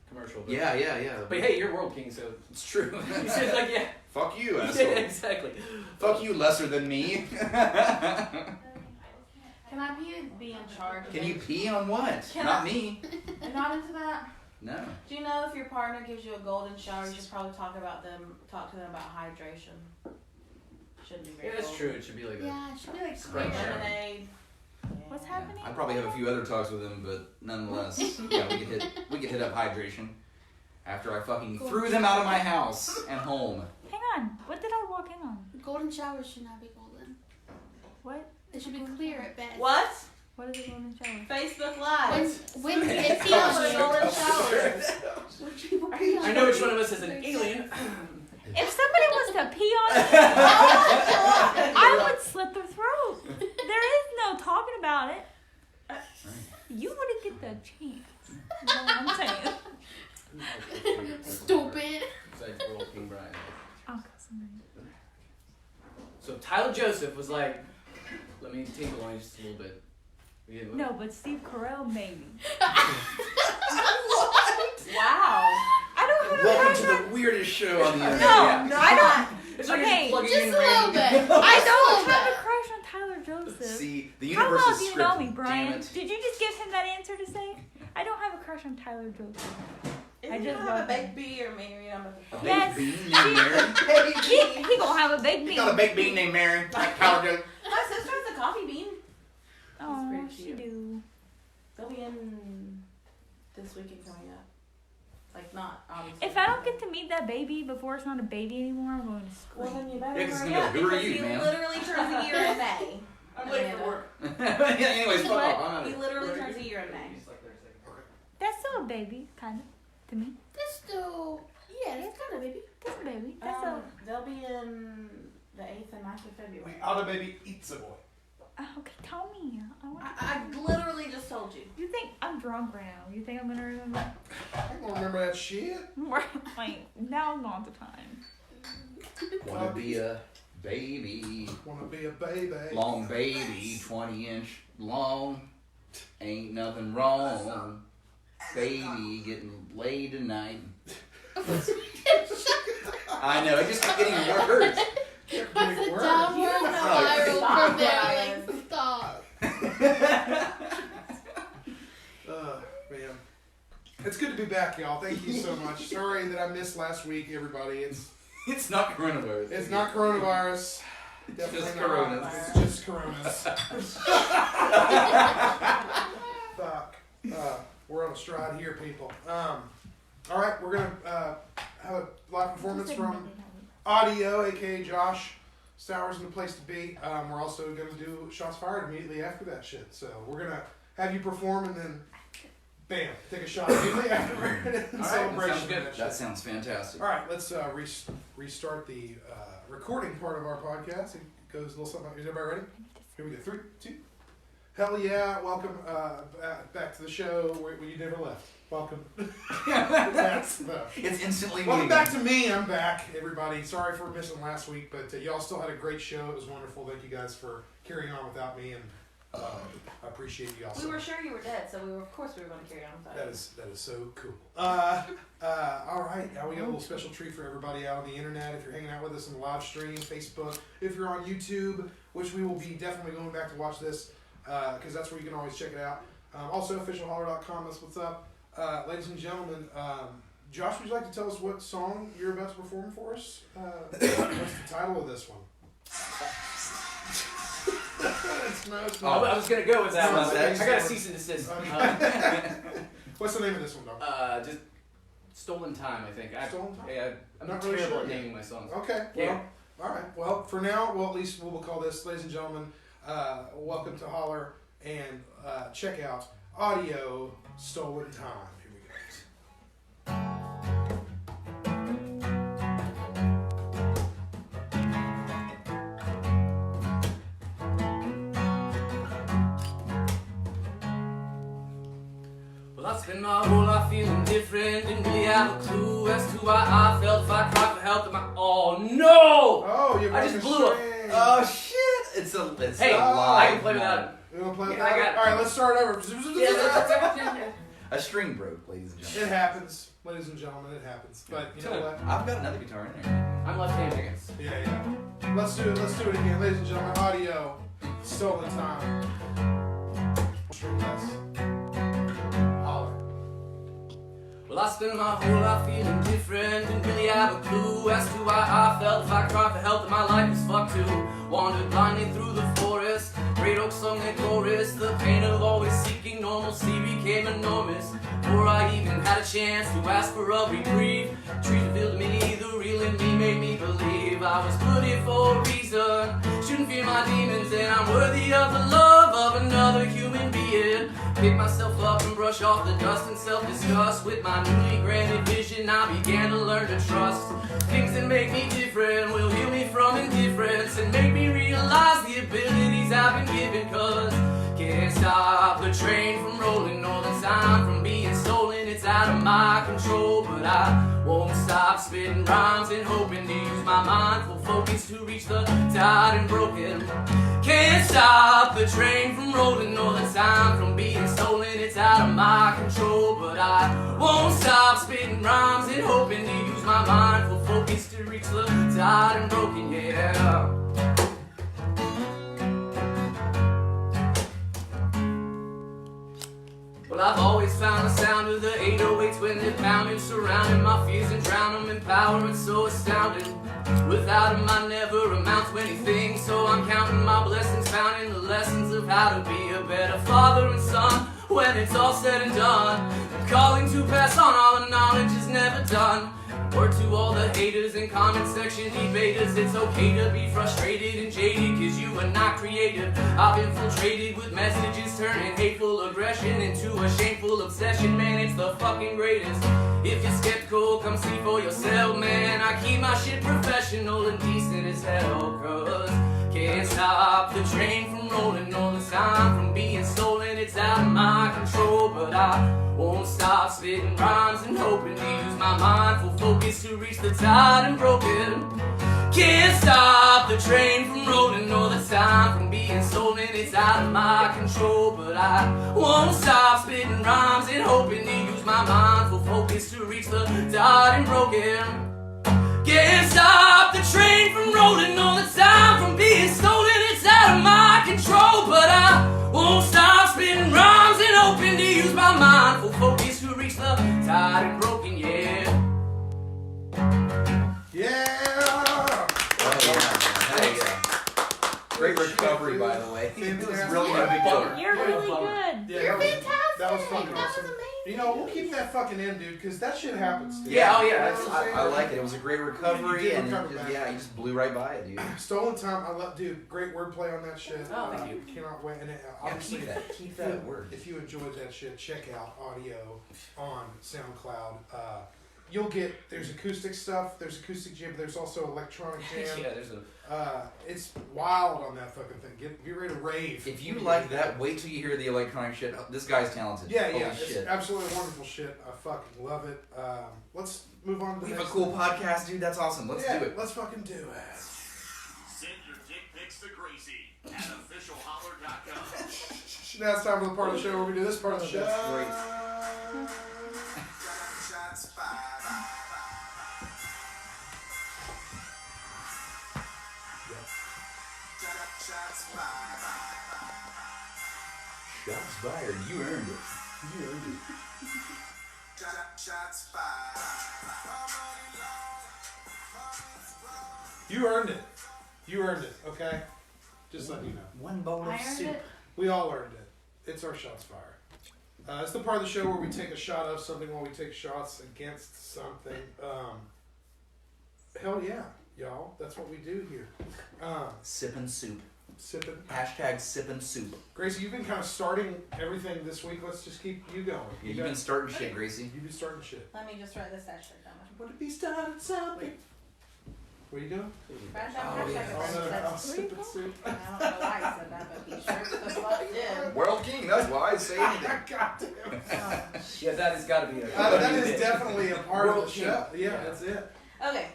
commercial. But, Yeah. But hey, you're World King, so It's true. you said like yeah. Fuck you, Yeah, asshole. exactly. Fuck you, lesser than me. Can I be in charge? Can you pee on what? Can Not I- me. You're not into that? No. Do you know if your partner gives you a golden shower, you should probably talk to them about hydration. Shouldn't be very Yeah, that's golden. true. It should be like Yeah, it should be like Sprite clear. shower. Lemonade. What's Yeah. happening? I probably have a few other talks with him, but nonetheless, yeah, we could hit up hydration after I fucking threw them out of my house and home. Hang on. What did I walk in on? Golden showers should not be golden. What? They should be clear at best. What? What is a golden shower? Facebook Live. When they pee Yeah, on but a you. golden shower. When people pee on I know you, which one of us is an they're alien. If somebody was to pee on me, I would slit their throat. There is no talking about it. You wouldn't get the chance. You know what I'm saying? Stupid. Besides World King Brian. I'll cut somebody. So Tyler Joseph was like, let me tinkle on you just a little bit. Yeah, No, but Steve Carell maybe. Wow. I don't have a Welcome crush to on. the weirdest show on the internet. No, I don't. It's like Okay, you're just plugging Just in a little random- bit. I don't Just a have a little crush on Tyler Joseph. See, the How universe well is do you scripted. know me, Brian? Damn it. Did you just give him that answer to say? I don't have a crush on Tyler Joseph. If I you just don't have a love baked bee or Mary, I'm at the phone. Yes. Baked bean named Mary. He gonna have a big You meat. got a baked bean named Mary. Like Tyler Joe. My sister has a coffee bean. Oh, pretty she cute. do. They'll be in this weekend coming up. Like not obviously. If I don't get to meet that baby before it's not a baby anymore, I'm going to Well, scream. then you better Yeah, 'cause it's hurry gonna up be like, who are because you, he man? literally turns a year in May. I'm late for work. Yeah, anyways, fuck What? off. I'm out He of literally turns a year in May. That's still a baby, kind of, to me. That's still, yeah, that's kind of baby. That's a baby. That's They'll be in the 8th and 9th of February. Outer baby eats a boy. okay, tell me. I want to. I literally just told you. You think I'm drunk right now? You think I'm gonna remember? I don't remember that shit. Like, now's not the time. Wanna be a baby. Wanna be a baby. Long baby, 20-inch long. Ain't nothing wrong. Baby getting laid tonight. I know, it just kept getting worse. That's a Word. downward spiral Stop, from there. Brian. Like, stop. Man. It's good to be back, y'all. Thank you so much. Sorry that I missed last week, everybody. It's not coronavirus. It's not coronavirus. It's just Definitely not. coronas. It's just coronas. Fuck. We're on a stride here, people. All right, we're gonna have a live performance from Audio, aka Josh Stowers, in the place to be. We're also gonna do shots fired immediately after that shit. So we're gonna have you perform and then, bam, take a shot immediately afterward in All right, celebration. sounds good. of that shit. That sounds fantastic. All right, let's restart the recording part of our podcast. It goes a little something. Is everybody ready? Here we go. 3, 2. Hell yeah! Welcome back to the show where you never left. Welcome. That's the. It's instantly Welcome meeting. back to me. I'm back, everybody. Sorry for missing last week, but y'all still had a great show. It was wonderful. Thank you guys for carrying on without me, and I appreciate you all. We were sure you were dead, so of course we were going to carry on without you. That is so cool. All right, now we got a little special treat for everybody out on the internet. If you're hanging out with us on the live stream, Facebook, if you're on YouTube, which we will be definitely going back to watch this, because that's where you can always check it out. Also, officialholler.com. That's what's up, ladies and gentlemen. Josh, would you like to tell us what song you're about to perform for us? What's the title of this one? I was gonna go with that No, one. But it's I got a cease and desist. What's the name of this one, dog? Just Stolen Time, I think. Stolen Time? Yeah, I'm Not not really terrible sure at yet. naming my songs. Okay, well, Yeah. all right. Well, for now, at least we'll call this, ladies and gentlemen, welcome to Holler, and check out Audio Stolen Time. Here we go. Well, I spent my whole life feeling different. Didn't really have a clue as to why I felt. If I cried for help, oh no! Oh, you're I just blew up. Oh shit! It's a Hey, live I can play without it. You want to play with Yeah, I that? got it. All right, let's start over. A string broke, ladies and It gentlemen. happens, ladies and gentlemen. It happens. But you know what? I've got another guitar in there. I'm left-handed, I guess. Yeah. Let's do it. Let's do it again, ladies and gentlemen. Audio Stolen Time. String less. Holler. Well, I spent my whole life feeling different. Didn't really have a clue as to why I felt. If I cried for help, then my life was fucked too. Wandered blindly through the forest. Great oak sung their chorus. The pain of always seeking normalcy became enormous. Before I even had a chance to ask for a reprieve, trees revealed to me the real in me, made me believe I was put here for a reason. Shouldn't fear my demons, and I'm worthy of the love of another human being. Pick myself up and brush off the dust and self-disgust. With my newly granted vision, I began to learn to trust. Things that make me different will heal me from indifference and make me realize the abilities I've been given. Cause can't stop the train from rolling or the time from being stolen. It's out of my control, but I won't stop spitting rhymes and hoping to use my mindful focus to reach the tired and broken. Can't stop the train from rolling or the time from being stolen. It's out of my control, but I won't stop spitting rhymes and hoping to use my mindful focus to reach the tired and broken. Yeah. Well, I've always found the sound of the 808s when they're pounding, surrounding my fears and drown them in power. It's so astounding. Without them, I never amount to anything. So I'm counting my blessings, found in the lessons of how to be a better father and son when it's all said and done. I'm calling to pass on all the knowledge is never done. Word to all the haters and comment section debaters, it's okay to be frustrated and jaded, cause you are not creative. I've infiltrated with messages turning hateful aggression into a shameful obsession. Man, it's the fucking greatest. If you're skeptical, come see for yourself, man. I keep my shit professional and decent as hell, cause can't stop the train from rolling all the time from being stolen. It's out of my control, but I won't stop spitting rhymes and hoping to use my mindful focus to reach the tired and broken. Can't stop the train from rolling all the time from being stolen. It's out of my control, but I won't stop spitting rhymes and hoping to use my mindful focus to reach the tired and broken. Can't stop the train from rolling all the time from being stolen. It's out of my control, but I won't stop spitting rhymes and hoping to use my mindful focus to reach the tired and broken, yeah. Great recovery, by the way. It was really Yeah. a big killer. You're really good. Yeah, You're that was- fantastic. That was fucking That awesome. was amazing. You know, we'll keep that fucking in, dude, because that shit happens, dude. Yeah, oh, yeah, You know that's- what I'm saying? I like it. It was a great recovery, You did and recover it just, back. yeah, you just blew right by it, dude. Stolen Time, I love, dude. Great wordplay on that shit. Oh, thank you. Cannot wait. And Yeah, obviously, keep that word. if you enjoyed that shit, check out Audio on SoundCloud. there's acoustic stuff, there's acoustic jam, but there's also electronic jam. Yeah, there's a. It's wild on that fucking thing. Get ready to rave. If you like that, wait till you hear the electronic shit. This guy's talented. Yeah, Holy it's shit. absolutely wonderful shit. I fucking love it. Let's move on to the We have a next cool thing. podcast, dude. That's awesome. Let's do it. Let's fucking do it. Send your dick pics to Gracie at officialholler.com. Now it's time for the part of the show where we do this part of the show. That's great. Shots fired. Shots fired. Shots fired. You earned it. You earned it. Shots fired. You earned it. You earned it, okay? Just letting you know. One bowl of I earned soup. it. We all earned it. It's our shots fired. It's the part of the show where we take a shot of something while we take shots against something. Hell yeah, y'all. That's what we do here. Sippin' soup. Sipping. Hashtag sippin' soup. Gracie, you've been kind of starting everything this week. Let's just keep you going. Yeah, you've been starting shit, Gracie. You've been starting shit. Let me just write this hashtag down. What if he started something? What are you doing? Write down Oh, yeah. hashtag. I'll sip it soup. I don't know why I said that, but he sure the fuck did. World King, that's why I say anything. God damn. Yeah, that has got to be a. That is definitely a part of World the King. show. Yeah, Yeah. that's it. Okay.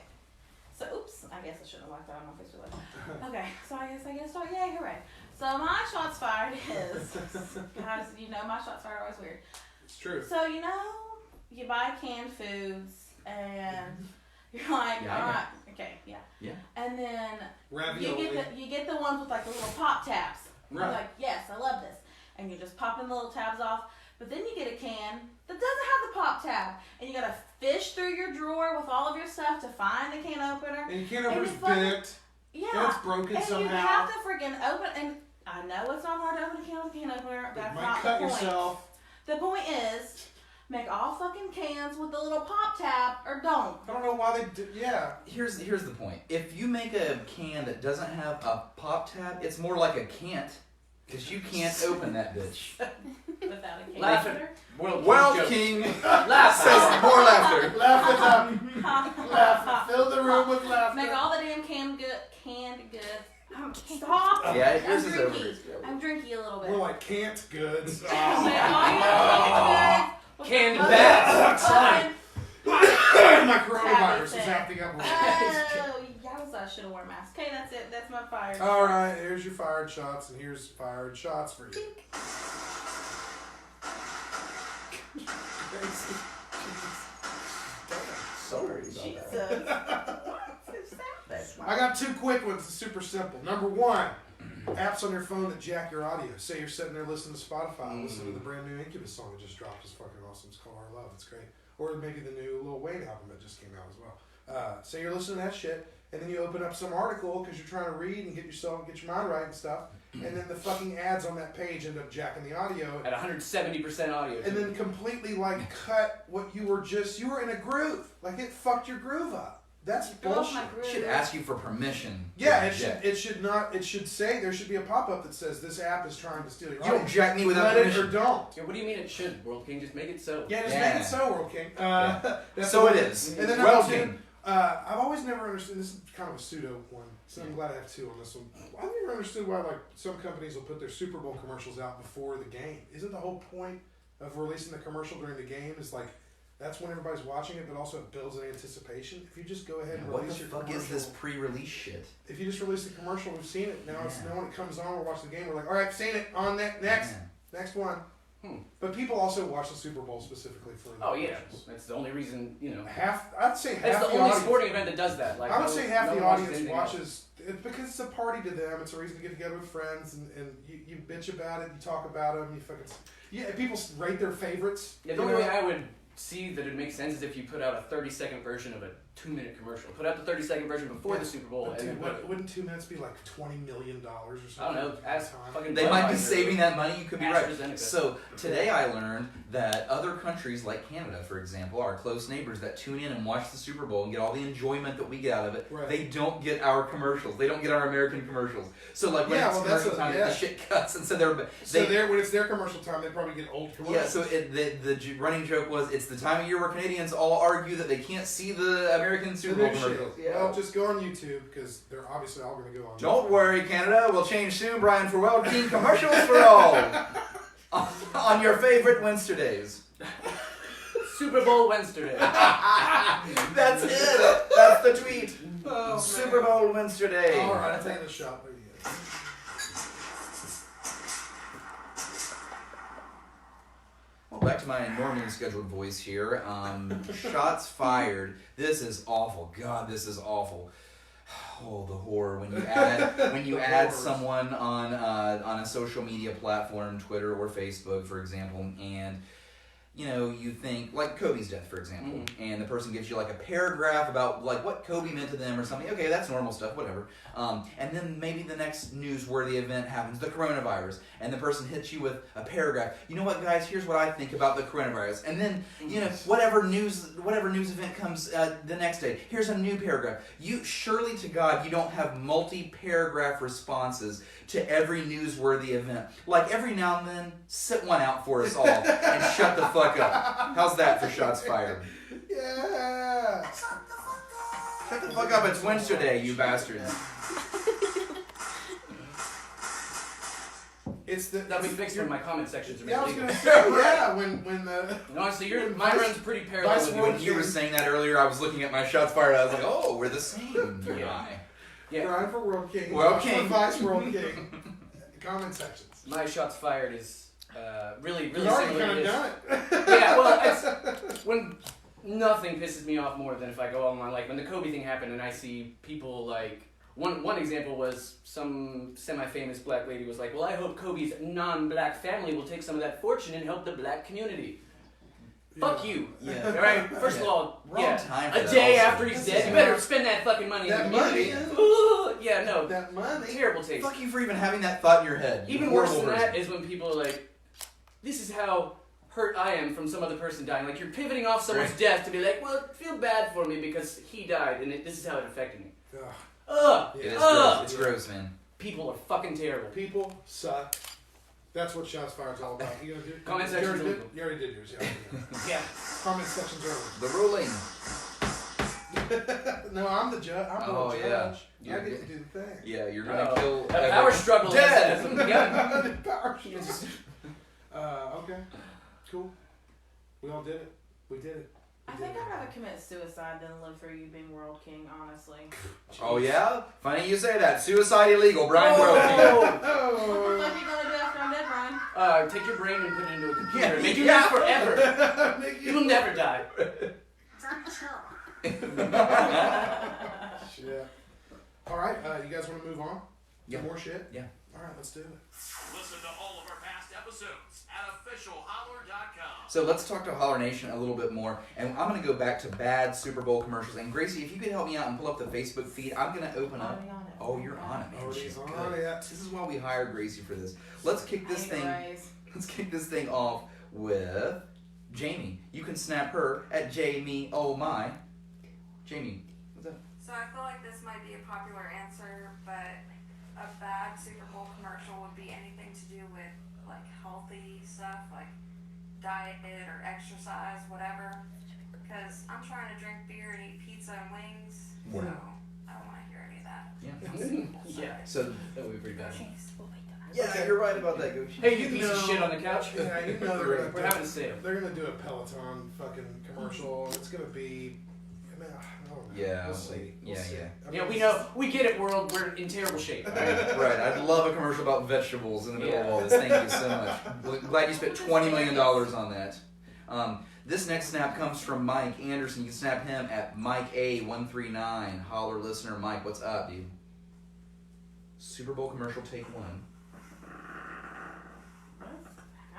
So, oops. I guess I shouldn't have walked out on my face with that. Okay. So I guess start. Yay, hooray. So my shots fired is, guys, you know my shots fired are always weird. It's true. So, you buy canned foods and you're like, Yeah, I all know. right, okay, yeah. Yeah. And then Ravioli. you get the ones with like the little pop tabs. Right. You're like, yes, I love this. And you're just popping the little tabs off. But then you get a can that doesn't have the pop tab. And you gotta fish through your drawer with all of your stuff to find the can opener. And you can't open And it's it's fucking- bent. Yeah. And it's broken and somehow. you have to freaking open, and I know it's not hard to open a can with a can opener. You That's might not cut the point. yourself. The point is, make all fucking cans with the little pop tab, or don't. I don't know why they did. Yeah. Here's the point. If you make a can that doesn't have a pop tab, it's more like a can't, because you can't open that bitch. Without a can Laugh opener. World King Laugh. says more laughter. Laugh it up. Laugh. Fill the room with laughter. Make all the damn canned goods. Stop. Yeah, I'm yours is over. drinky. I'm drinky a little bit. More like can't goods. Make all your canned goods. Canned with bats. fucking- My coronavirus is Everything. acting up. Oh, yowza, I should have worn a mask. Okay, that's it. That's my fire. All right, here's your fired shots, and here's fired shots for you. Sorry Jesus. I got two quick ones. It's super simple. Number one, apps on your phone that jack your audio. Say you're sitting there listening to Spotify, listening to the brand new Incubus song that just dropped. It's fucking awesome. It's called Our Love. It's great. Or maybe the new Lil Wayne album that just came out as well. Say you're listening to that shit, and then you open up some article because you're trying to read and get your mind right and stuff, and then the fucking ads on that page end up jacking the audio. At 170% audio. And then completely like cut what you were in a groove. Like it fucked your groove up. That's bullshit. Should ask you for permission. Yeah, to it should. eject. It should not. It should say there should be a pop-up that says this app is trying to steal your You don't audio. jack me without Let it permission. or don't. Yeah, what do you mean it should? World King, just make it so. Yeah, just Yeah. make it so, World King. That's So what it is. And then Well, number two, King. I've always never understood. This is kind of a pseudo one, so I'm glad I have two on this one. I've never understood why like some companies will put their Super Bowl commercials out before the game. Isn't the whole point of releasing the commercial during the game is like that's when everybody's watching it, but also it builds an anticipation. If you just go ahead and What release the your fuck commercial, is this pre-release shit? if you just release the commercial, we've seen it. Now it's now when it comes on, we're watching the game. We're like, all right, seen it on that next one. But people also watch the Super Bowl specifically for the Oh yeah, commercials. that's the only reason, you know. I'd say half That's the the only audience. sporting event that does that. Like, I would say half no the one watches audience anything else. watches it because it's a party to them. It's a reason to get together with friends, and you bitch about it, you talk about them, you fucking people rate their favorites. Yeah, the only way I would see that it makes sense is if you put out a 30-second version of a 2-minute commercial. Put out the 30-second version before the Super Bowl. But And dude, then put, wouldn't 2 minutes be like $20 million or something? I don't know, ask fucking They might be Budweiser. saving that money. You could be right. AstraZeneca. So today I learned that other countries like Canada, for example, our close neighbors that tune in and watch the Super Bowl and get all the enjoyment that we get out of it, Right. they don't get our commercials. They don't get our American commercials. So like when Yeah, it's well, that's commercial time, yeah. the shit cuts, and so when it's their commercial time, they probably get old commercials. yeah, so the running joke was it's the time of year where Canadians all argue that they can't see the American Super Bowl commercials. Well, just go on YouTube because they're obviously all going to go on. Don't worry, Canada. We'll change soon, Brian, for well-king commercials for all on your favorite Wendsterdays. Super Bowl Wendsterday. That's it. That's the tweet. Oh, Super Bowl Wendsterday. All right, I'm taking a shot. There you go. Well, back to my normally scheduled voice here. Shots fired. This is awful. God, this is awful. Oh, the horror when you add someone on a social media platform, Twitter or Facebook, for example, and you think like Kobe's death, for example, and the person gives you like a paragraph about like what Kobe meant to them or something. Okay, that's normal stuff, whatever. And then maybe the next newsworthy event happens, the coronavirus, and the person hits you with a paragraph. You know what, guys? Here's what I think about the coronavirus. And then whatever news event comes the next day. Here's a new paragraph. You surely to God you don't have multi-paragraph responses to every newsworthy event. Like every now and then, sit one out for us all and shut the fuck up. How's that for shots fired? Yeah. Shut the fuck up, it's Wendsterday, you bastards. That'll be fixed when my comment sections are Yeah, I was illegal. gonna say yeah. When the Honestly, mine runs pretty parallel with When yours. you were saying that earlier, I was looking at my shots fired. I was like, oh, we're the same. You and I. Yeah, Brian for World King, World Josh for King. Vice World King. Comment sections. my shots fired is really You've already similar kind to of this. done it. Yeah, well, it's when nothing pisses me off more than if I go online, like when the Kobe thing happened and I see people like, one example was some semi-famous black lady was like, well, I hope Kobe's non-black family will take some of that fortune and help the black community. Fuck you. Yeah. Right? First of all, Wrong time for a that day also. after he's dead, you better spend that fucking money That in the community. money? Ooh, yeah, no. That money. Terrible taste. Fuck you for even having that thought in your head. Even worse than that is when people are like, this is how hurt I am from some other person dying. Like, you're pivoting off someone's Right. death to be like, well, feel bad for me because he died, and this is how it affected me. Ugh. Ugh! It is Ugh! gross. It's gross, man. People are fucking terrible. People suck. That's what shots fired is all about. You gonna do? Comment you section's already did? illegal. You already did yours. Yeah. Yeah. Comment sections are The ruling. over. No, I'm the judge. I'm Oh, the yeah. judge. You're I get good. to do the thing. Yeah, you're gonna Oh. kill. A Everett. power struggle. Dead. Yeah. Power okay. Cool. We all did it. We did it. I think I'd rather commit suicide than live through you being world king, honestly. Oh yeah? Funny you say that. Suicide illegal. Brian Brody. What the Oh. fuck are you gonna do after I'm dead, Brian? Take your brain and put it into a computer. Yeah, Make you yeah. live forever. You'll never die. Shit. All right. You guys want to move on? Yeah. More shit. Yeah. All right. Let's do it. Listen to all of our past episodes at officialholler.com. So let's talk to Holler Nation a little bit more, and I'm going to go back to bad Super Bowl commercials. And Gracie, if you could help me out and pull up the Facebook feed, I'm going to open up. Already on it. Oh, you're on it, man. Already She's on good. it. This is why we hired Gracie for this. Let's kick this thing. Anyways. Let's kick this thing off with Jamie. You can snap her at Jamie. Oh my, Jamie. What's up? So I feel like this might be a popular answer, but a bad Super Bowl commercial would be anything to do with like healthy stuff, like diet or exercise, whatever. Because I'm trying to drink beer and eat pizza and wings, so I don't want to hear any of that. Yeah. Yeah. So That would be pretty bad. yeah, Okay. you're right about that, Gooch. Hey, you piece of shit on the couch. Yeah, you know We're having a sale. they're gonna do a Peloton fucking commercial, and it's gonna be. I mean, I don't know. Yeah, We'll see. yeah, see. yeah. I mean, Yeah, we know. We get it, world. We're in terrible shape. Right. I'd love a commercial about vegetables in the middle of all this. Thank you so much. Glad you spent $20 million on that. This next snap comes from Mike Anderson. You can snap him at MikeA139. Holler listener Mike, what's up, dude? Super Bowl commercial, take one.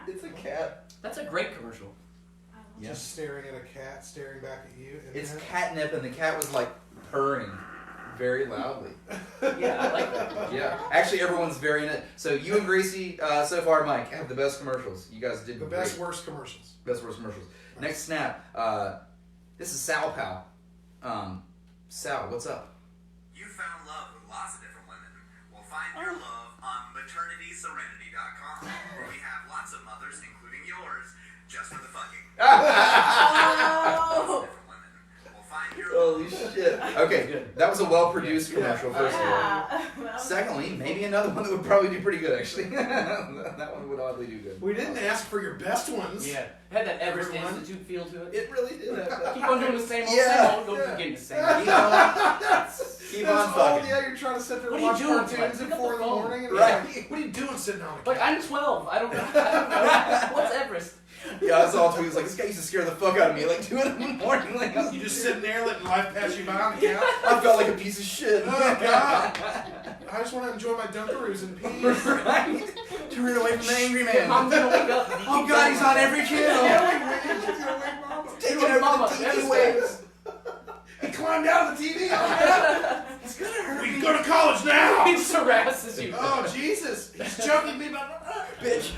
It's a cat. That's a great commercial. Yeah. Just staring at a cat, staring back at you. And It's then- catnip, and the cat was like purring very loudly. Yeah, I like that. Yeah, actually, everyone's very in it. So you and Gracie, so far, Mike, have the best commercials. You guys did The great. best worst commercials. Best worst commercials. Next snap. This is Sal Pal. Sal, what's up? You found love with lots of different women. Well, find your love on maternityserenity.com, where we have lots of mothers, including yours, just for the fucking. Oh. Different women. Well, find your Holy shit. Okay, that was a well-produced commercial, first of all. Yeah. Secondly, maybe another one that would probably do pretty good, actually. That one would oddly do good. We didn't ask for your best ones. Yeah. Had that Everest Everyone. Institute feel to it. It really did have that. Keep on doing the same old, Yeah. same old. Don't forget the same Keep old. on That's fucking. old, yeah, you're trying to sit there What and are watch you doing? cartoons Like, at pick up 4 in the the phone. morning. And Right. like, what are you doing sitting on a Like, couch? I'm 12. I don't know. What's Everest? Yeah, I saw tweets like, this guy used to scare the fuck out of me at like 2 in the morning. Like, You just sitting there letting life pass you by on the couch. I felt like a piece of shit. Oh, God. I just want to enjoy my Dunkaroos in peace. Right? Turn away from the angry man. Mom's gonna wake up. Oh God, he's on every channel. Taking over Mama, the TV Everest. waves. He climbed out of the TV. Oh, He's gonna hurt we me. can go to college now. He just harasses you. Oh, Jesus. He's choking me about Bitch.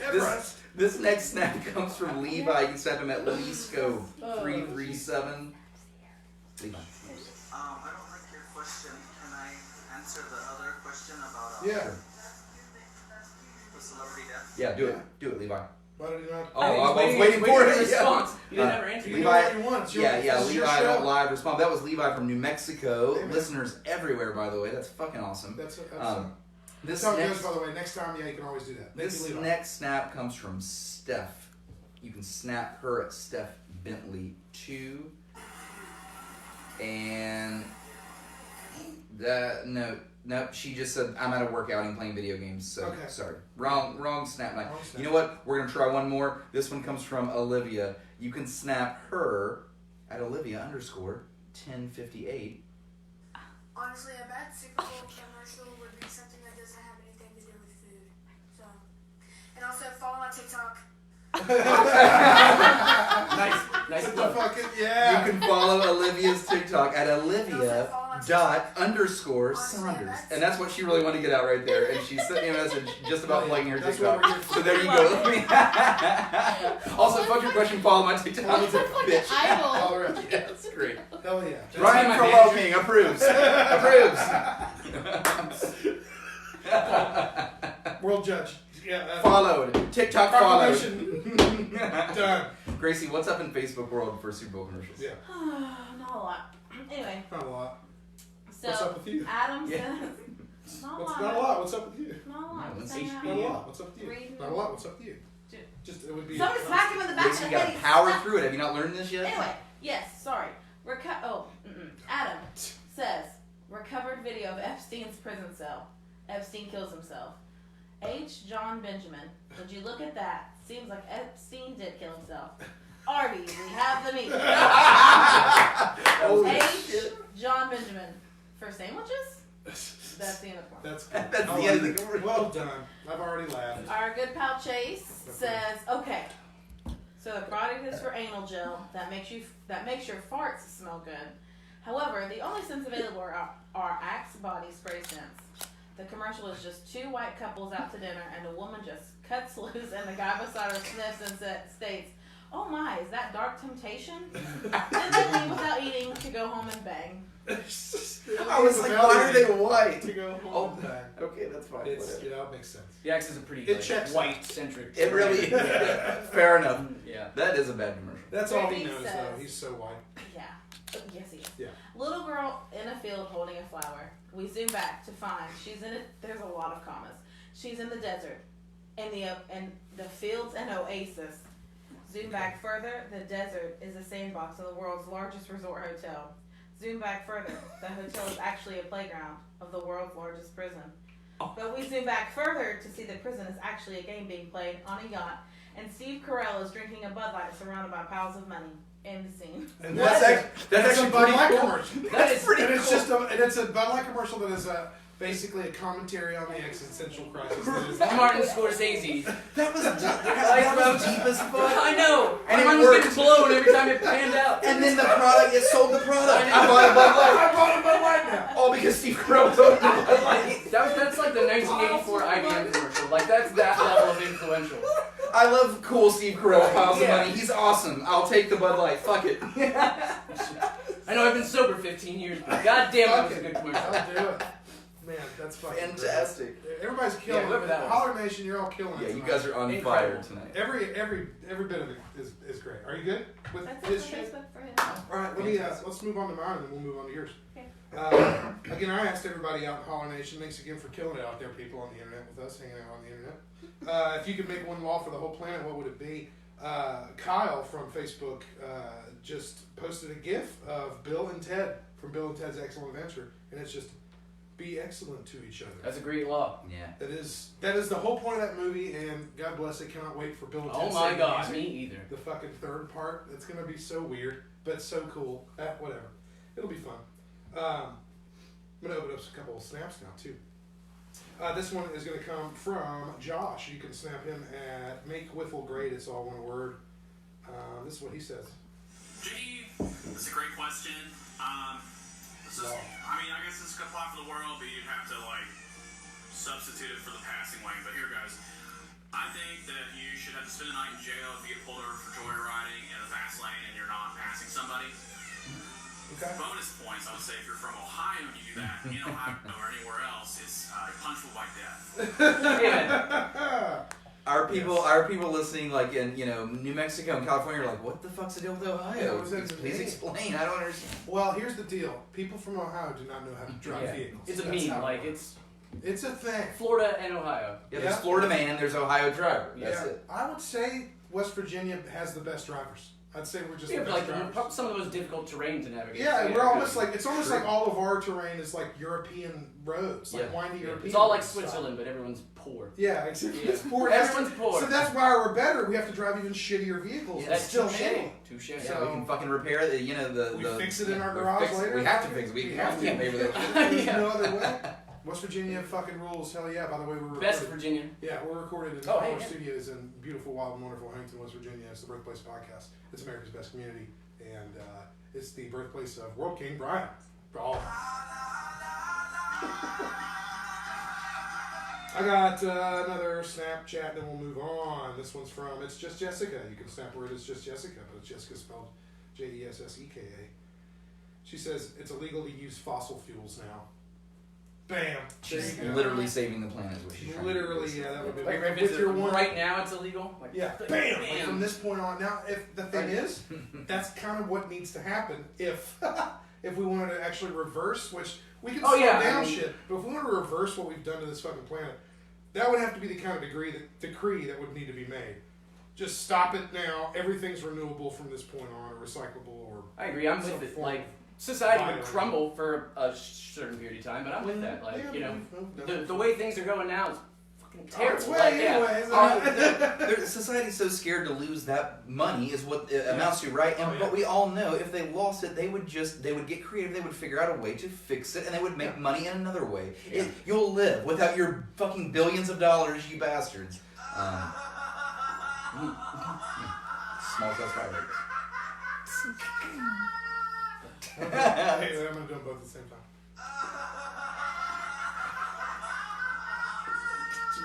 Everest. This next snap comes from Levi. You can send him at Leesco337. Levi. I don't like your question. Can I answer the other question about Yeah. the celebrity death? Yeah, do it. Do it, Levi. Why did he not? Oh, I I think was he's waiting for a it. Yeah. response. You didn't ever answer. You Levi- do what you want. It's your, Yeah, this is your Levi show. don't live respond. That was Levi from New Mexico. Amen. Listeners everywhere, by the way. That's fucking awesome. That's This that's how it next, goes, by the way. Next time, yeah, you can always do that. Thank this you, Levi. next snap comes from Steph. You can snap her at Steph Bentley 2. And that nope. She just said I'm at a workout and playing video games. So Okay. sorry, wrong snap night. Wrong snap. You know what? We're gonna try one more. This one comes from Olivia. You can snap her at Olivia_1058. Honestly, a bad Super Bowl commercial would be something that doesn't have anything to do with food. So, and also follow my TikTok. Nice The plug. fucking, You yeah. can follow Olivia's TikTok at Olivia._Saunders. And that's what she really wanted to get out right there. And she sent me a message just about plugging her That's what TikTok. we're here for. So there you go. Also, fuck your question, follow my TikTok. Bitch. idol. All right. Yeah, that's great. Hell yeah. Ryan my Provoking approves. World judge. Yeah. Followed. TikTok followed. Proclamation. Done. Gracie, what's up in Facebook world for Super Bowl commercials? Yeah. Not a lot. Anyway, Not a lot. so What's up with you? Adam Yeah. says, not a What's lot. not a lot? What's up with you? Not a lot. No, Just it's hanging out. Not a lot. What's up with you? Reading. Not a lot. What's up with you? Just it would be. Somebody smack him in the back Gracie, of you the gotta head. power through it. Have you not learned this yet? Anyway, yes, sorry. Adam says, recovered video of Epstein's prison cell. Epstein kills himself. H. John Benjamin. Would you look at that? Seems like Epstein did kill himself. Arby's, we have the meat. Holy H. shit. John Benjamin. For sandwiches? That's the end of the one. That's good. That's I the like end of it. the commercial. Well done. I've already laughed. Our good pal Chase says, okay, so the product is for anal gel that makes your farts smell good. However, the only scents available are Axe body spray scents. The commercial is just 2 white couples out to dinner and a woman just cuts loose and the guy beside her sniffs and states, "Oh my, is that dark temptation?" Then they leave without eating to go home and bang. I was like, why are they white? To go Oh, home. okay, that's fine. It's, Whatever. you know, it makes sense. The Axe is a pretty It checks. white centric. It really is. Fair enough. Yeah. That is a bad commercial. That's all he Brittany knows, says- though. He's so white. Yeah. Yes, he is. Yeah. Little girl in a field holding a flower. We zoom back to find she's in it. There's a lot of commas. She's in the desert, and the fields an oasis. Zoom back further. The desert is a sandbox of the world's largest resort hotel. Zoom back further. The hotel is actually a playground of the world's largest prison. But we zoom back further to see the prison is actually a game being played on a yacht, and Steve Carell is drinking a Bud Light surrounded by piles of money. End scene. And That's that's actually a Bud pretty Light cool. commercial. That is And it's just a Bud Light commercial that is basically a commentary on the existential crisis that is Martin Scorsese. That was deep as fuck. I know. And And it mine was worked. getting blown every time it panned out. And then the product, it sold the product. I I bought a Bud Light. I bought a Bud Light now. All because Steve Carell told me Bud Light. That's like the 1984 IBM commercial. Like that's that level of influential. I love cool Steve Carell piles of Yeah. money. He's awesome. I'll take the Bud Light. Fuck it. I know I've been sober 15 years, but goddamn, that was a good commercial. I'll do it. Man, that's fucking Fantastic. great. Everybody's killing whoever it. that was. Holler Nation, you're all killing it. Yeah, you tonight. guys are on fire tonight. Every bit of it is great. Are you good with That's his it for shit? Facebook for him. All right, let's move on to mine and then we'll move on to yours. Okay. Again, I asked everybody out in Holler Nation. Thanks again for killing it out there, people on the internet with us, hanging out on the internet. If you could make one law for the whole planet, what would it be? Kyle from Facebook just posted a GIF of Bill and Ted from Bill and Ted's Excellent Adventure, and it's just be excellent to each other. That's a great law. Yeah. That is the whole point of that movie, and God bless it. Cannot wait for Bill and Ted. Oh my Save god, Music. me either. The fucking third part. It's gonna be so weird, but so cool. Whatever. It'll be fun. I'm gonna open up a couple of snaps now too. This one is gonna come from Josh. You can snap him at Make Wiffle Great. It's all one word. This is what he says. JD, that's a great question. This is, I mean, I guess this could apply for the world, but you'd have to, like, substitute it for the passing lane. But here goes. I think that you should have to spend a night in jail if you get pulled over for joyriding in the fast lane and you're not passing somebody. Okay. Bonus points, I would say, if you're from Ohio and you do that, in Ohio or anywhere else, it's punishable by death. Our people listening, like in New Mexico and California, are like, what the fuck's the deal with Ohio? Yeah, Please explain. I don't understand. Well, here's the deal. People from Ohio do not know how to drive vehicles. It's a That's meme. how Like it works. it's It's a thing. Florida and Ohio. Yeah, there's Florida man, there's Ohio driver. That's Yeah, it. I would say West Virginia has the best drivers. I'd say we're just Yeah, the but best like drivers. some of the most difficult terrain to navigate. Yeah, So, we're almost like it's almost True. like all of our terrain is like European roads, like Yeah. windy European. It's all like roads. Switzerland, but everyone's poor. Yeah, except Yeah. it's poor. Everyone's poor. So that's why we're better. We have to drive even shittier vehicles. Yeah, but That's still touche. handle. Touche. Yeah, So- we can fucking repair the We fix it in our we garage fix- later. We have to fix it. We We have have to to. pay for that. There's Yeah. no other way. West Virginia fucking rules. Hell yeah. By the way, we're Best recorded. Virginia. Yeah, we're recorded in Oh, Holler hey, yeah. Studios in beautiful, wild, and wonderful Huntington, West Virginia. It's the Birthplace Podcast. It's America's best community, and it's the birthplace of World King Brian. For all. I got another Snapchat, then we'll move on. This one's from It's Just Jessica. You can snap where it is Just Jessica, but it's Jessica spelled Jesseka. She says it's illegal to use fossil fuels now. Bam. There She's you go. literally saving the planet is what she's trying to do. Literally, yeah, that would be Like, with your one. right now, it's illegal. Like, Yeah, bam! Like, from this point on. Now, if the thing is, that's kind of what needs to happen if if we wanted to actually reverse, which we can Oh, slow yeah, down I mean- shit, but if we want to reverse what we've done to this fucking planet, that would have to be the kind of decree that would need to be made. Just stop it now. Everything's renewable from this point on, or recyclable, or I agree. I'm some with it. form Like of society would violence. crumble for a certain period of time, but I'm with that. Like Yeah, the way things are going now is fucking Oh, terrible. it's way Like, yeah. anyways. Society's so scared to lose that money is what it amounts to, right? And Oh, yeah. but we all know if they lost it, they would get creative. They would figure out a way to fix it, and they would make money in another way. Yeah. You'll live without your fucking billions of dollars, you bastards. Small shots fired. Hey, I'm gonna do them both at the same time.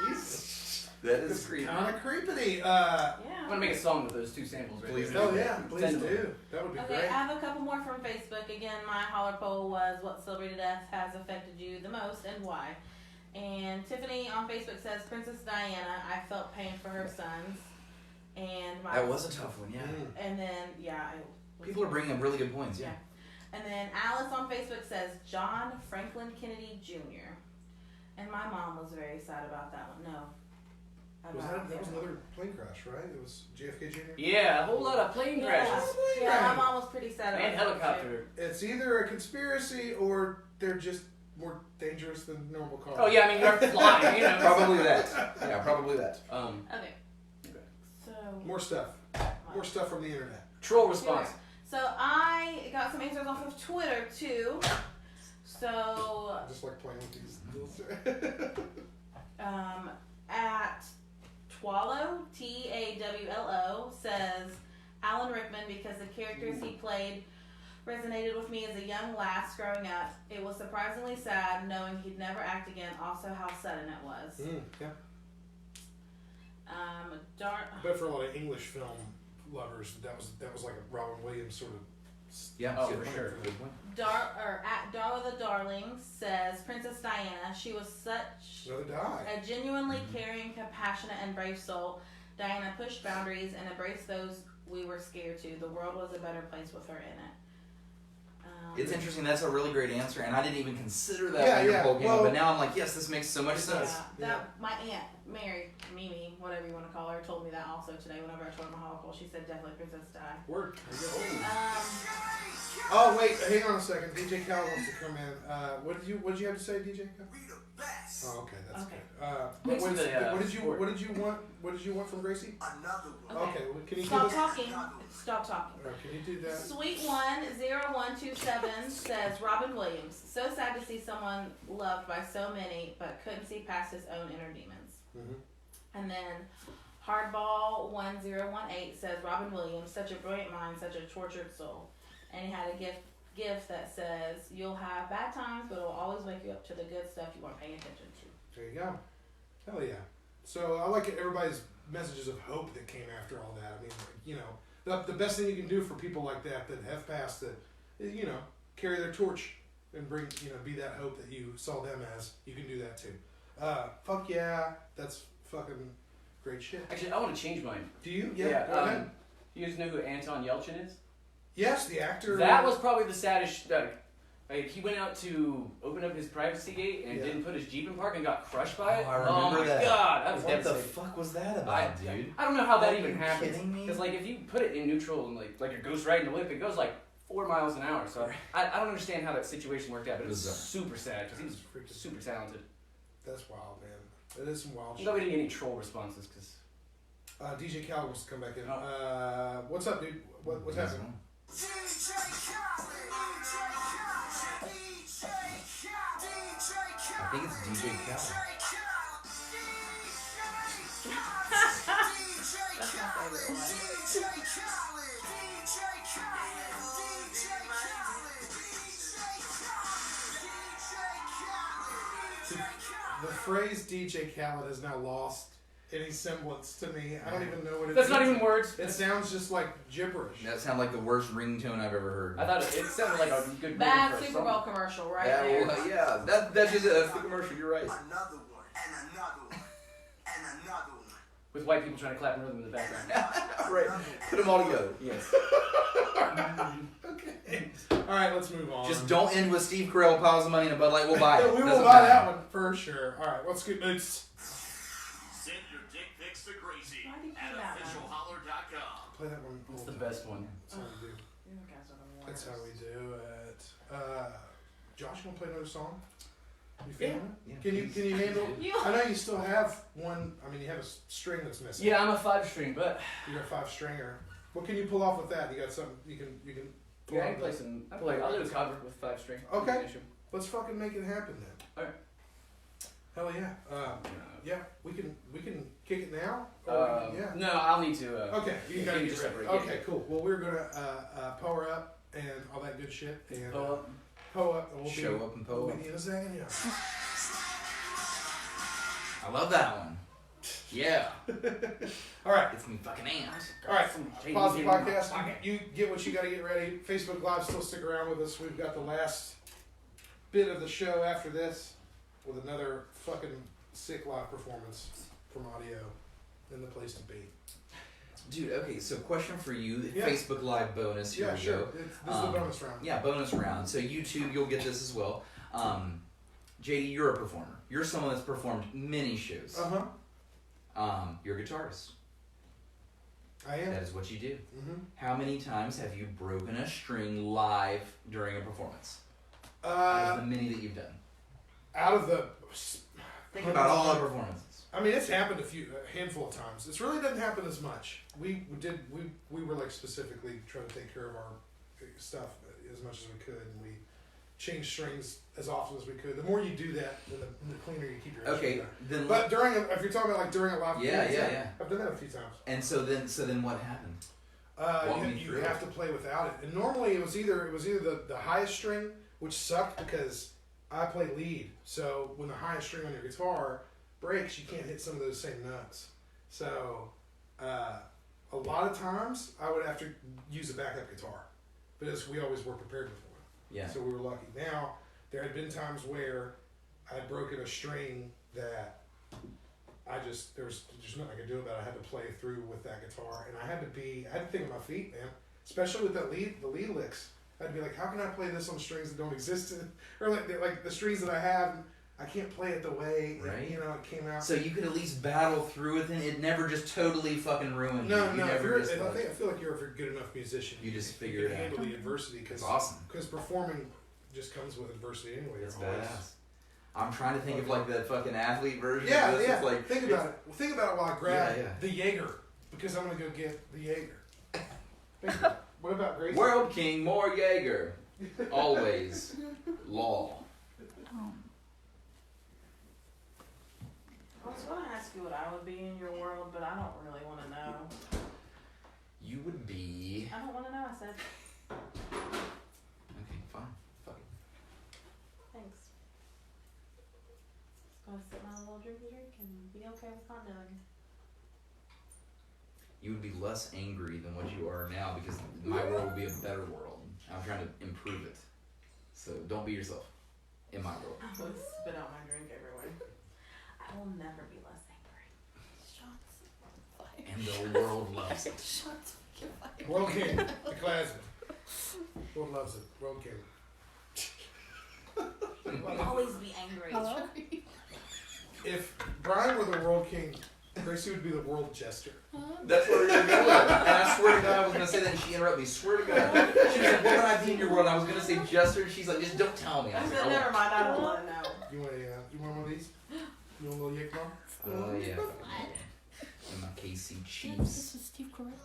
Jesus. That is creepy. Kind of creepity. Yeah. I'm gonna make a song with those two samples right Please there. Oh yeah, please Send them. do. That would be Okay, great. I have a couple more from Facebook. Again, my holler poll was what celebrity death has affected you the most and why. And Tiffany on Facebook says Princess Diana. I felt pain for her sons. And my That was a tough one, yeah. Mm. And then yeah, it was People are bringing up really good points, yeah. And then Alice on Facebook says John Franklin Kennedy Jr. And my mom was very sad about that one. No. That was another plane crash, right? It was JFK Jr. Yeah, a whole lot of plane crashes. Yeah, my mom was pretty sad about And that. helicopter. It's either a conspiracy or they're just more dangerous than normal cars. Oh yeah, I mean you're flying, you know. Probably that. Yeah, probably that. Okay. So More stuff. More stuff from the internet. Troll response. So I got some answers off of Twitter too. So, I just like playing with these little. at Twallow, Tawlo, says Alan Rickman because the characters he played resonated with me as a young lass growing up. It was surprisingly sad knowing he'd never act again. Also, how sudden it was. Yeah. Dark. But for a lot of English film lovers, that was like a Robin Williams sort of. Yeah, Oh, good for sure. Good point. At Darla the Darling says Princess Diana. She was such Another die. a genuinely caring, compassionate, and brave soul. Diana pushed boundaries and embraced those we were scared to. The world was a better place with her in it. It's interesting. That's a really great answer, and I didn't even consider that Yeah, when your yeah. poll came Well- up. But now I'm like, yes, this makes so much sense. My aunt Mary, Mimi, whatever you want to call her, told me that also today. Whenever I told her my Holler poll, she said definitely Princess Di. Word. Um, Oh wait, hang on a second. DJ Cal wants to come in. What did you have to say, DJ Cal? We the best. Oh, okay, that's Okay. good. Thanks What for the, did you want from Gracie? Another one. Okay, well, can you Stop do this? talking. Stop talking. Can you do that? Sweet 10127 says Robin Williams. So sad to see someone loved by so many, but couldn't see past his own inner demons. Mhm. And then Hardball 1018 says Robin Williams, such a brilliant mind, such a tortured soul, and he had a gift that says you'll have bad times, but it'll always wake you up to the good stuff you weren't paying attention to. There you go. Hell yeah. So I like everybody's messages of hope that came after all that. I mean, you know, the best thing you can do for people like that have passed that is, you know, carry their torch and bring, you know, be that hope that you saw them as. You can do that too. Fuck yeah. That's fucking great shit. Actually, I want to change mine. Do you? Yeah. Go ahead. You guys know who Anton Yelchin is? Yes, the actor. That was probably the saddest. Like he went out to open up his privacy gate and Yeah. didn't put his Jeep in park and got crushed by it. I remember my that. god, that was What the devastating. fuck was that about, dude? I don't know how that Are even you happens. kidding me? Because like if you put it in neutral and like you're ghost riding a whip, it goes like 4 miles an hour. So I don't understand how that situation worked out, but it was Bizarre. super sad because he was Freaking- super talented. That's wild, man. That is some wild I'm shit. glad we didn't get any troll responses because DJ Cal wants to come back in. Oh. What's up, dude? What's happening? DJ Khaled. DJ Khaled. I think it's DJ Cal. That's my favorite one. The phrase DJ Khaled has now lost any semblance to me. I don't even know what it that's is. not even words. It sounds just like gibberish. That sounded like the worst ringtone I've ever heard. I thought it sounded like a good Bad movie for a Super song. Bowl commercial right Yeah, there. well, yeah, that's just it. That's the commercial. You're right. Another one. And another one. And another one. With white people trying to clap in rhythm in the background. Right. Put them all together. Yes. Okay. All right, let's move on. Just don't end with Steve Carell piles of money and a Bud Light. We'll buy it. We That's will what buy I'm that saying. one for sure. All right, let's get news. Send your dick pics to Gracie Why do you at do that one? officialholler.com. Play that one. It's the best one. That's how we do. You guys are the That's worst. how we do it. Josh, you want to play another song? You feeling it? Yeah, Can you please. handle? You- I know you still have one. I mean, you have a string that's missing. Yeah, I'm a 5-string, but You got a 5-stringer. What can you pull off with that? You got something you can pull yeah, I off can play with- some. I'll do a cover with 5-string. Okay. No issue. Let's fucking make it happen then. Alright. Hell yeah. Yeah, we can kick it now. Or we can, yeah. No, I'll need to. Okay, you yeah, gotta you get just ready. separate, yeah. Okay, cool. Well, we're gonna power up and all that good shit and Pull up. pow up and we'll Show be, up and pow we'll up. be in a second. Yeah. I love that one. Yeah. All right. It's me fucking ass. All right, Change pause the in my podcast. pocket. You get what you got to get ready. Facebook Live, still stick around with us. We've got the last bit of the show after this with another fucking sick live performance from audio in the place to be. Dude, okay, so question for you. Yeah. Facebook Live bonus. Here Yeah, we sure. go. This is the bonus round. Yeah, bonus round. So YouTube, you'll get this as well. JD, you're a performer. You're someone that's performed many shows. You're a guitarist. I am. That is what you do. Mm-hmm. How many times have you broken a string live during a performance? Out of the many that you've done. Out of the. Think about all the performances. I mean, it's happened a handful of times. It really doesn't happen as much. We were like specifically trying to take care of our stuff as much as we could, and we change strings as often as we could. The more you do that, then the cleaner you keep your Okay, instrument. then. But if you're talking about like during a live performance, Yeah. I've done that a few times. And so then what happened? You have to play without it, and normally it was either the highest string, which sucked because I play lead. So when the highest string on your guitar breaks, you can't hit some of those same notes. So a lot of times I would have to use a backup guitar, because we always were prepared before. Yeah. So we were lucky. Now there had been times where I had broken a string that there was nothing I could do about it. I had to play through with that guitar, and I had to think on my feet, man. Especially with the lead licks. I'd be like, how can I play this on strings that don't exist, or like the strings that I have? I can't play it the way it came out. So you could at least battle through it, and it never just totally fucking ruined you. No. I feel like you're a good enough musician. You just figure it out. Handle the adversity. Cause, That's awesome. Because performing just comes with adversity anyway. It's badass. I'm trying to think of like the fucking athlete version. Yeah, of this. yeah. It's like, think about it. Well, think about it while I grab Yeah. the Jaeger, because I'm gonna go get the Jaeger. Think about it. What about Gracie? World King, more Jaeger. Always. Law. I was going to ask you what I would be in your world, but I don't really want to know. You would be. I don't want to know, I said. Okay, fine. Fuck it. Thanks. Just going to sit my little drink and be okay with not knowing. You would be less angry than what you are now, because my world would be a better world. I'm trying to improve it. So don't be yourself in my world. I would spit out my drink everywhere. I will never be less angry. Shots. And the world loves it. Shots. World King, the classic. World loves it. World King. Will always be angry. Hello? If Brian were the World King, Gracie would be the World Jester. That's where we're going to go with it. And I swear to God, I was going to say that, and she interrupted me. Swear to God. She was like, what would I be in your world? And I was going to say Jester, and she's like, just don't tell me. I I was said, like, never mind, I don't want to know. You want one of these? You want a little Jaeger? Oh, yeah. And my KC Chiefs. This is Steve Carell.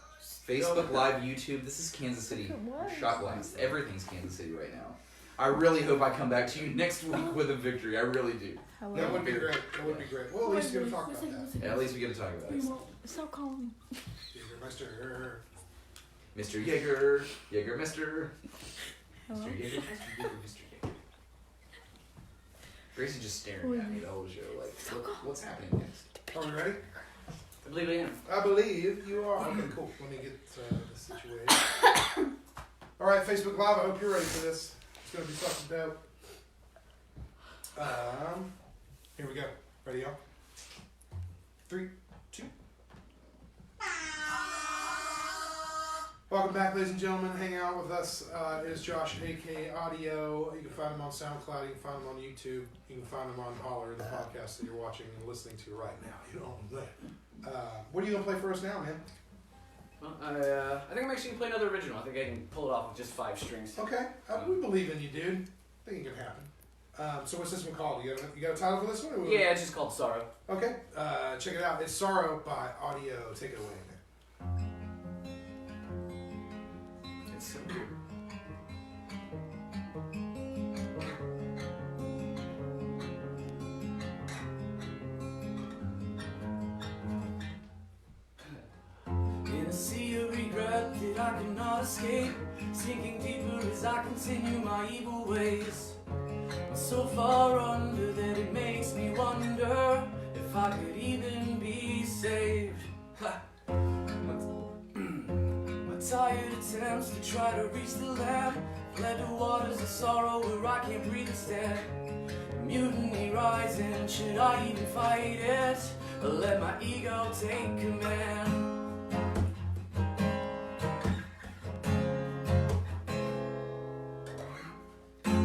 Facebook Live, YouTube. This is Kansas City. Shot glass. Everything's Kansas City right now. I really hope I come back to you next week with a victory. I really do. That would be great. That would be great. Well, at least we're going to talk about that. Yeah, at least we get to talk about it. Stop calling me. Mr. Mr. Jaeger. Jaeger, Mr. Hello? Mr. Jaeger, Mr. Jaeger, Mr. Jaeger. Gracie's just staring at me the whole show like, what's happening next? Are we ready? I believe I am. I believe you are. Okay, cool. Let me get this situated. All right, Facebook Live. I hope you're ready for this. It's gonna be fucking dope. Here we go. Ready, y'all? 3, 2. Welcome back, ladies and gentlemen. Hang out with us. It is Josh, aka Audio. You can find him on SoundCloud. You can find him on YouTube. You can find him on Holler, the podcast that you're watching and listening to right now. You know that. What are you gonna play for us now, man? Well, I think I'm actually gonna play another original. I think I can pull it off with just 5 strings. Okay, we believe in you, dude. I think it can happen. So what's this one called? You got a title for this one? Or Yeah, it's just called Sorrow. Okay, check it out. It's Sorrow by Audio. Take it away, man. It's so weird. In a sea of regret that I cannot escape, sinking deeper as I continue my evil ways. I'm so far under that it makes me wonder if I could even be saved. My tired attempts to try to reach the land fled to waters of sorrow where I can't breathe instead. Mutiny rising, should I even fight it? Or let my ego take command?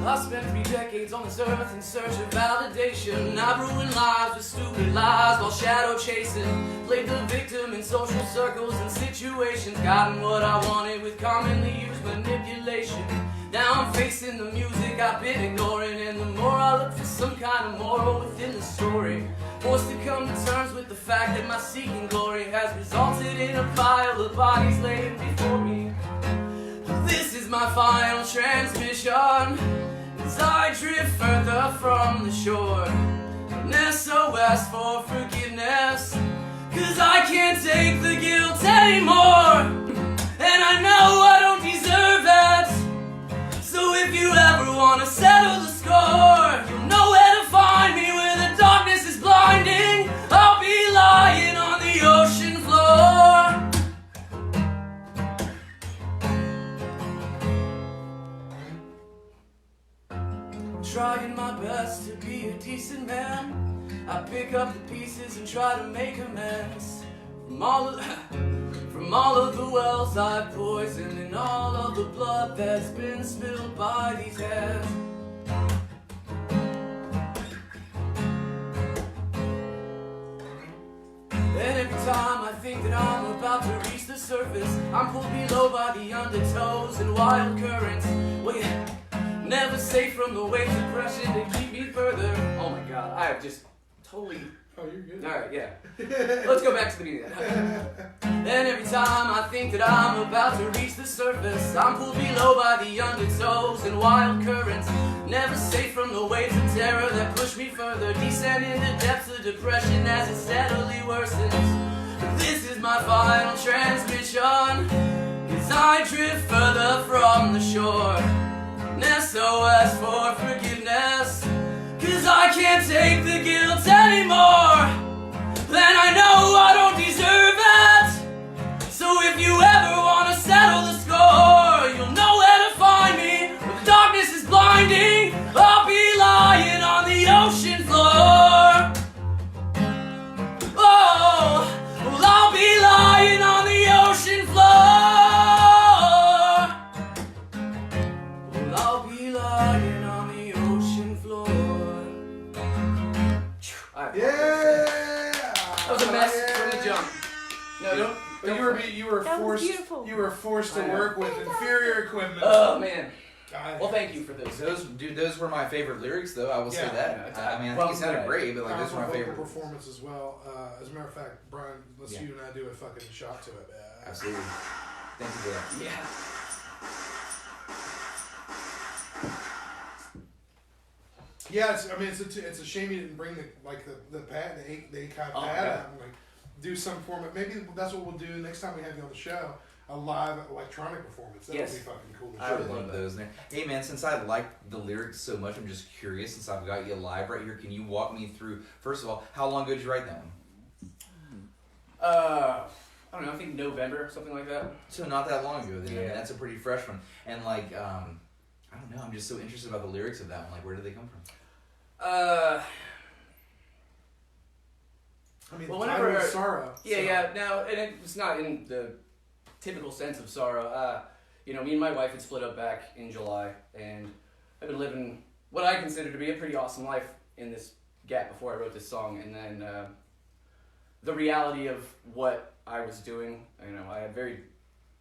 I spent 3 decades on this earth in search of validation. I've ruined lives with stupid lies while shadow chasing. Played the victim in social circles and situations. Gotten what I wanted with commonly used manipulation. Now I'm facing the music I've been ignoring, and the more I look for some kind of moral within the story, forced to come to terms with the fact that my seeking glory has resulted in a pile of bodies laying before me. This is my final transmission. as I drift further from the shore. An SOS for forgiveness, 'cause I can't take the guilt anymore. And I know I don't deserve that. So if you ever wanna settle the score, you'll know where to find me where the darkness is blinding. I'll be lying on the ocean floor. Trying my best to be a decent man. I pick up the pieces and try to make amends from all of the wells I've poisoned and all of the blood that's been spilled by these hands. And every time I think that I'm about to reach the surface, I'm pulled below by the undertows and wild currents. Wait, never safe from the waves of pressure to keep me further. Oh my god, I have just totally... Oh, you're good. Alright, yeah. Let's go back to the beginning. And every time I think that I'm about to reach the surface, I'm pulled below by the undertows and wild currents. Never safe from the waves of terror that push me further, descend into depths of depression as it steadily worsens. This is my final transmission, as I drift further from the shore. An SOS for forgiveness, 'cause I can't take the guilt anymore. And I know I don't deserve it. So if you ever wanna settle the score, you'll know where to find me when the darkness is blinding. I'll be lying on the ocean floor. Oh, well, I'll be lying on the ocean floor. Well, I'll be lying on the ocean floor. Yeah! That was a mess from the jump. No, don't. But you were That was forced. beautiful. You were forced to I know. work with inferior equipment. Oh man. God. Well, thank you for this. Those were my favorite lyrics, though. I will say Yeah. that. Yeah, I mean, I well, think it sounded yeah. great, but like those were my Powerful favorite. vocal performance as well. As a matter of fact, Brian, let's Yeah. you and I do a fucking shot to it. Absolutely. Thank you for that. Yeah. Yeah, it's a shame you didn't bring the pad, the eight kind of pad yeah. out and like do some form of, maybe that's what we'll do next time we have you on the show, a live electronic performance. That Yes. would be fucking cool. I would love those in there. Hey man, since I like the lyrics so much, I'm just curious. Since I've got you live right here, can you walk me through? First of all, how long ago did you write that one? I don't know. I think November, something like that. So not that long ago. Then I mean, Yeah. that's a pretty fresh one. And like, I don't know. I'm just so interested about the lyrics of that one. Like, where did they come from? I mean, well, the whenever title is Sorrow. Yeah. No, and it's not in the typical sense of sorrow. Me and my wife had split up back in July, and I've been living what I consider to be a pretty awesome life in this gap before I wrote this song, and then the reality of what I was doing. I had very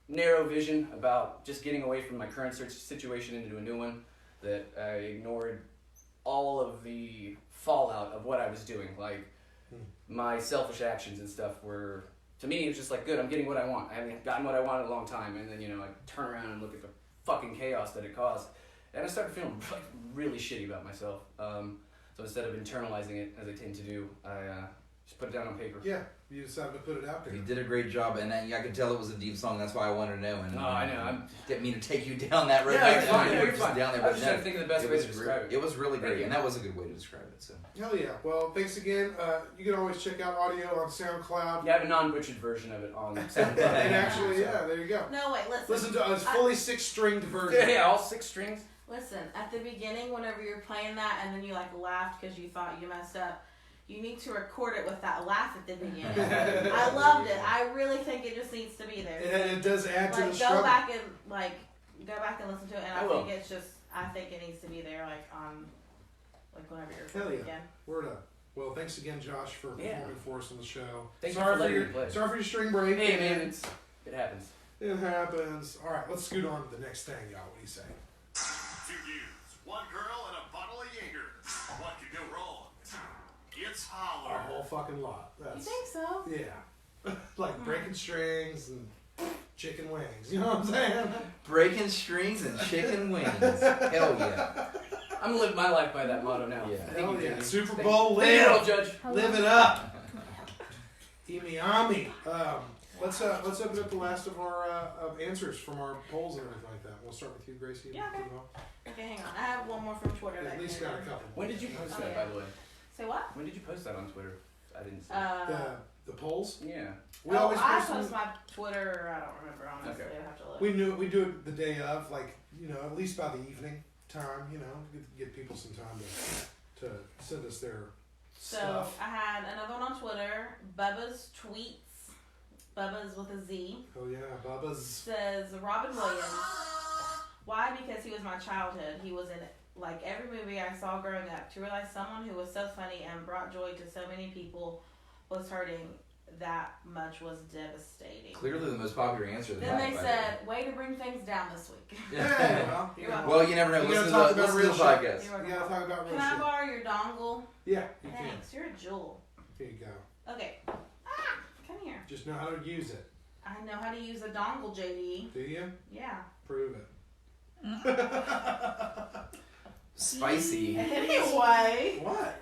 narrow vision about just getting away from my current situation into a new one. That I ignored all of the fallout of what I was doing, like my selfish actions and stuff were, to me, it was just like, good, I'm getting what I want. I haven't gotten what I wanted in a long time, and then, I turn around and look at the fucking chaos that it caused, and I started feeling like really shitty about myself. So instead of internalizing it, as I tend to do, I just put it down on paper. Yeah, you decided to put it out there. You did a great job, and I could tell it was a deep song. That's why I wanted to know. And I know. Didn't mean to take you down that road. Yeah, back you're then. fine. You Yeah, were you're just fine. down there, I but was just trying to think of the best way to describe it. It was really Thank great, you. and that was a good way to describe it. So. Hell yeah. Well, thanks again. You can always check out audio on SoundCloud. Yeah, I have a non-butchered version of it on SoundCloud. And actually, yeah, there you go. No, wait, listen. Listen to us fully 6-stringed version. Yeah, all 6 strings. Listen, at the beginning, whenever you're playing that and then you laughed because you thought you messed up, you need to record it with that laugh at the beginning. I loved it. I really think it just needs to be there. It does add to the Go struggle. back and listen to it, and I I will. think it needs to be there on whenever you're Hell recording yeah. again. Word up. Well, thanks again, Josh, for performing for us on the show. Thank you for letting me play. Sorry for your string break. Hey man, it happens. It happens. All right, let's scoot on to the next thing, y'all. What do you say? 2 dudes, 1 girl, and a bottle of Jaeger. What could go wrong? It's A Holler. whole fucking lot. You That's, think so? yeah. Like breaking strings and chicken wings. You know what I'm saying? Breaking strings and chicken wings. Hell yeah. I'm living my life by that motto now. Yeah. Thank you, Jamie. Super Bowl Thank you, live. Judge. Live it up. Emi. Let's open up the last of our answers from our polls and everything like that. We'll start with you, Gracie. Yeah, okay. Okay, hang on. I have one more from Twitter. At that least came got a in. couple. When did you post that, by the way? Say what? When did you post that on Twitter? I didn't see. The polls? Yeah. We always I post them. post my Twitter. I don't remember honestly. Okay. I have to look. We do it the day of, like, at least by the evening time. Give people some time to send us their So stuff. I had another one on Twitter. Bubba's tweets. Bubba's with a Z. Oh yeah, Bubba's. Says Robin Williams. Why? Because he was my childhood. He was in like every movie I saw growing up. To realize someone who was so funny and brought joy to so many people was hurting that much was devastating. Clearly the most popular answer. Then they said, way to bring things down this week. Yeah, well, you never know. Listen to the podcast. You gotta talk about real Can I shit. borrow your dongle? Yeah, you Thanks, you're a jewel. can. Here you go. Okay. Come here. Just know how to use it. I know how to use a dongle, JD. Do you? Yeah. Prove it. Spicy. Anyway. What?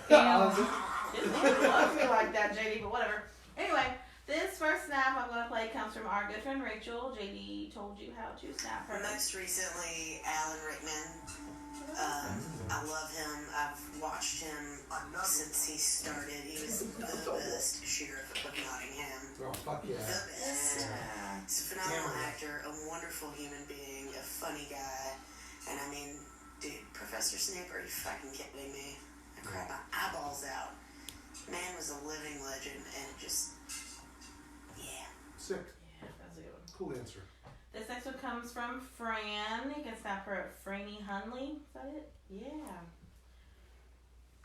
Didn't even love me like that, JD, but whatever. Anyway, this first snap I'm going to play comes from our good friend Rachel. JD told you how to snap her. Most recently, Alan Rickman. I love him. I've watched him since he started. He was the best sheriff of Nottingham. Oh, fuck yeah. The best. He's a phenomenal actor, a wonderful human being, a funny guy. And I mean, dude, Professor Snape, are you fucking kidding me? I cried my eyeballs out. Man was a living legend, and it just, yeah. Sick. Yeah, that's a good one. Cool answer. This next one comes from Fran. You can snap her at Franny Hunley. Is that it? Yeah.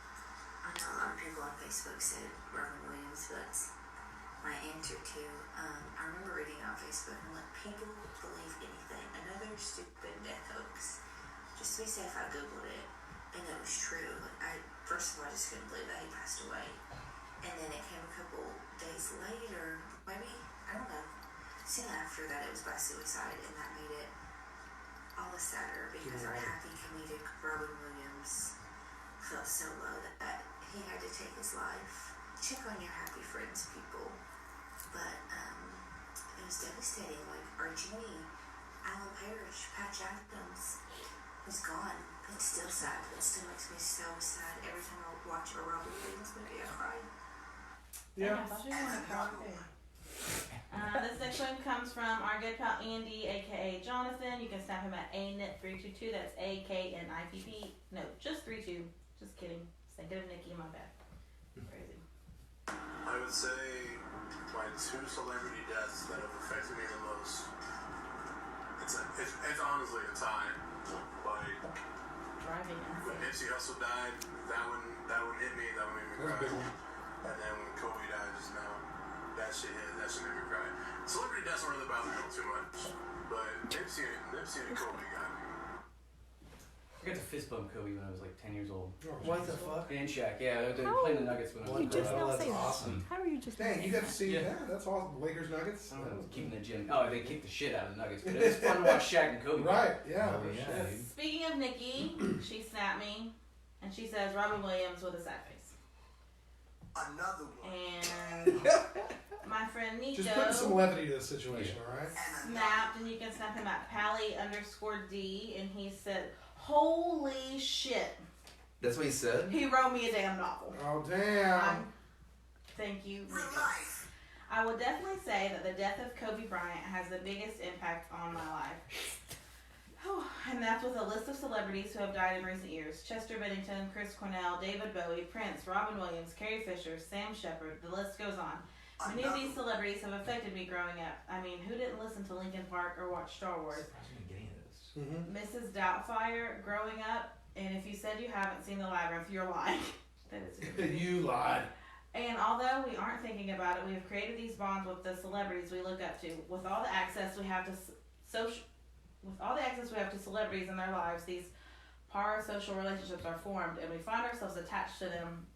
I know a lot of people on Facebook said Robin Williams, but that's my answer too. I remember reading on Facebook and like, people believe anything. Another stupid death hoax. Just to be safe, I googled it, and it was true. First of all, I just couldn't believe that he passed away, and then it came a couple days later, maybe, I don't know, soon after that it was by suicide, and that made it all the sadder because our happy comedic Robin Williams felt so low that he had to take his life. Check on your happy friends, people. But it was devastating. Like our Jimmy, Alan Parrish, Patch Adams was gone. It's still sad. It still makes me so sad. Every time I watch a Robin Williams movie, I cry. Yeah. This next one comes from our good pal Andy, aka Jonathan. You can snap him at AKNIP322. That's AKNIPP. No, just 32. Just kidding. Thinking of Nikki, my bad. Crazy. I would say my two celebrity deaths that have affected me the most. It's honestly a tie. Like Driving. when Nipsey Hussle died, that one hit me. That one made me cry. And then when Kobe died just now, that shit made me cry. Celebrity deaths don't really bother me too much, but Nipsey and Kobe got me. I got to fist bump Kobe when I was like 10 years old. What the fuck? And Shaq, yeah, they were playing the Nuggets when I was You just now that's say awesome. that. How are you just Dang, you got to see Yeah. that? That's awesome. Lakers Nuggets? I was keeping the gym. Oh, they kicked the shit out of the Nuggets, but it was fun to watch Shaq and Kobe. Right, yeah. Oh, yeah, shit. dude. Speaking of Nikki, she snapped me, and she says Robin Williams with a sad face. Another one. And my friend Nico Just putting some levity to the situation, alright? snapped, and you can snap him at Pally_D, and he said, "Holy shit!" That's what he said? He wrote me a damn novel. Oh, damn. Thank you, Nico. I would definitely say that the death of Kobe Bryant has the biggest impact on my life. And that's with a list of celebrities who have died in recent years. Chester Bennington, Chris Cornell, David Bowie, Prince, Robin Williams, Carrie Fisher, Sam Shepard, the list goes on. Many of these celebrities have affected me growing up. I mean, who didn't listen to Linkin Park or watch Star Wars? Mrs. Doubtfire growing up, and if you said you haven't seen The Labyrinth, you're lying. That is a good You lied. And although we aren't thinking about it, we have created these bonds with the celebrities we look up to. With all the access we have to celebrities in their lives, these parasocial relationships are formed, and we find ourselves attached to them.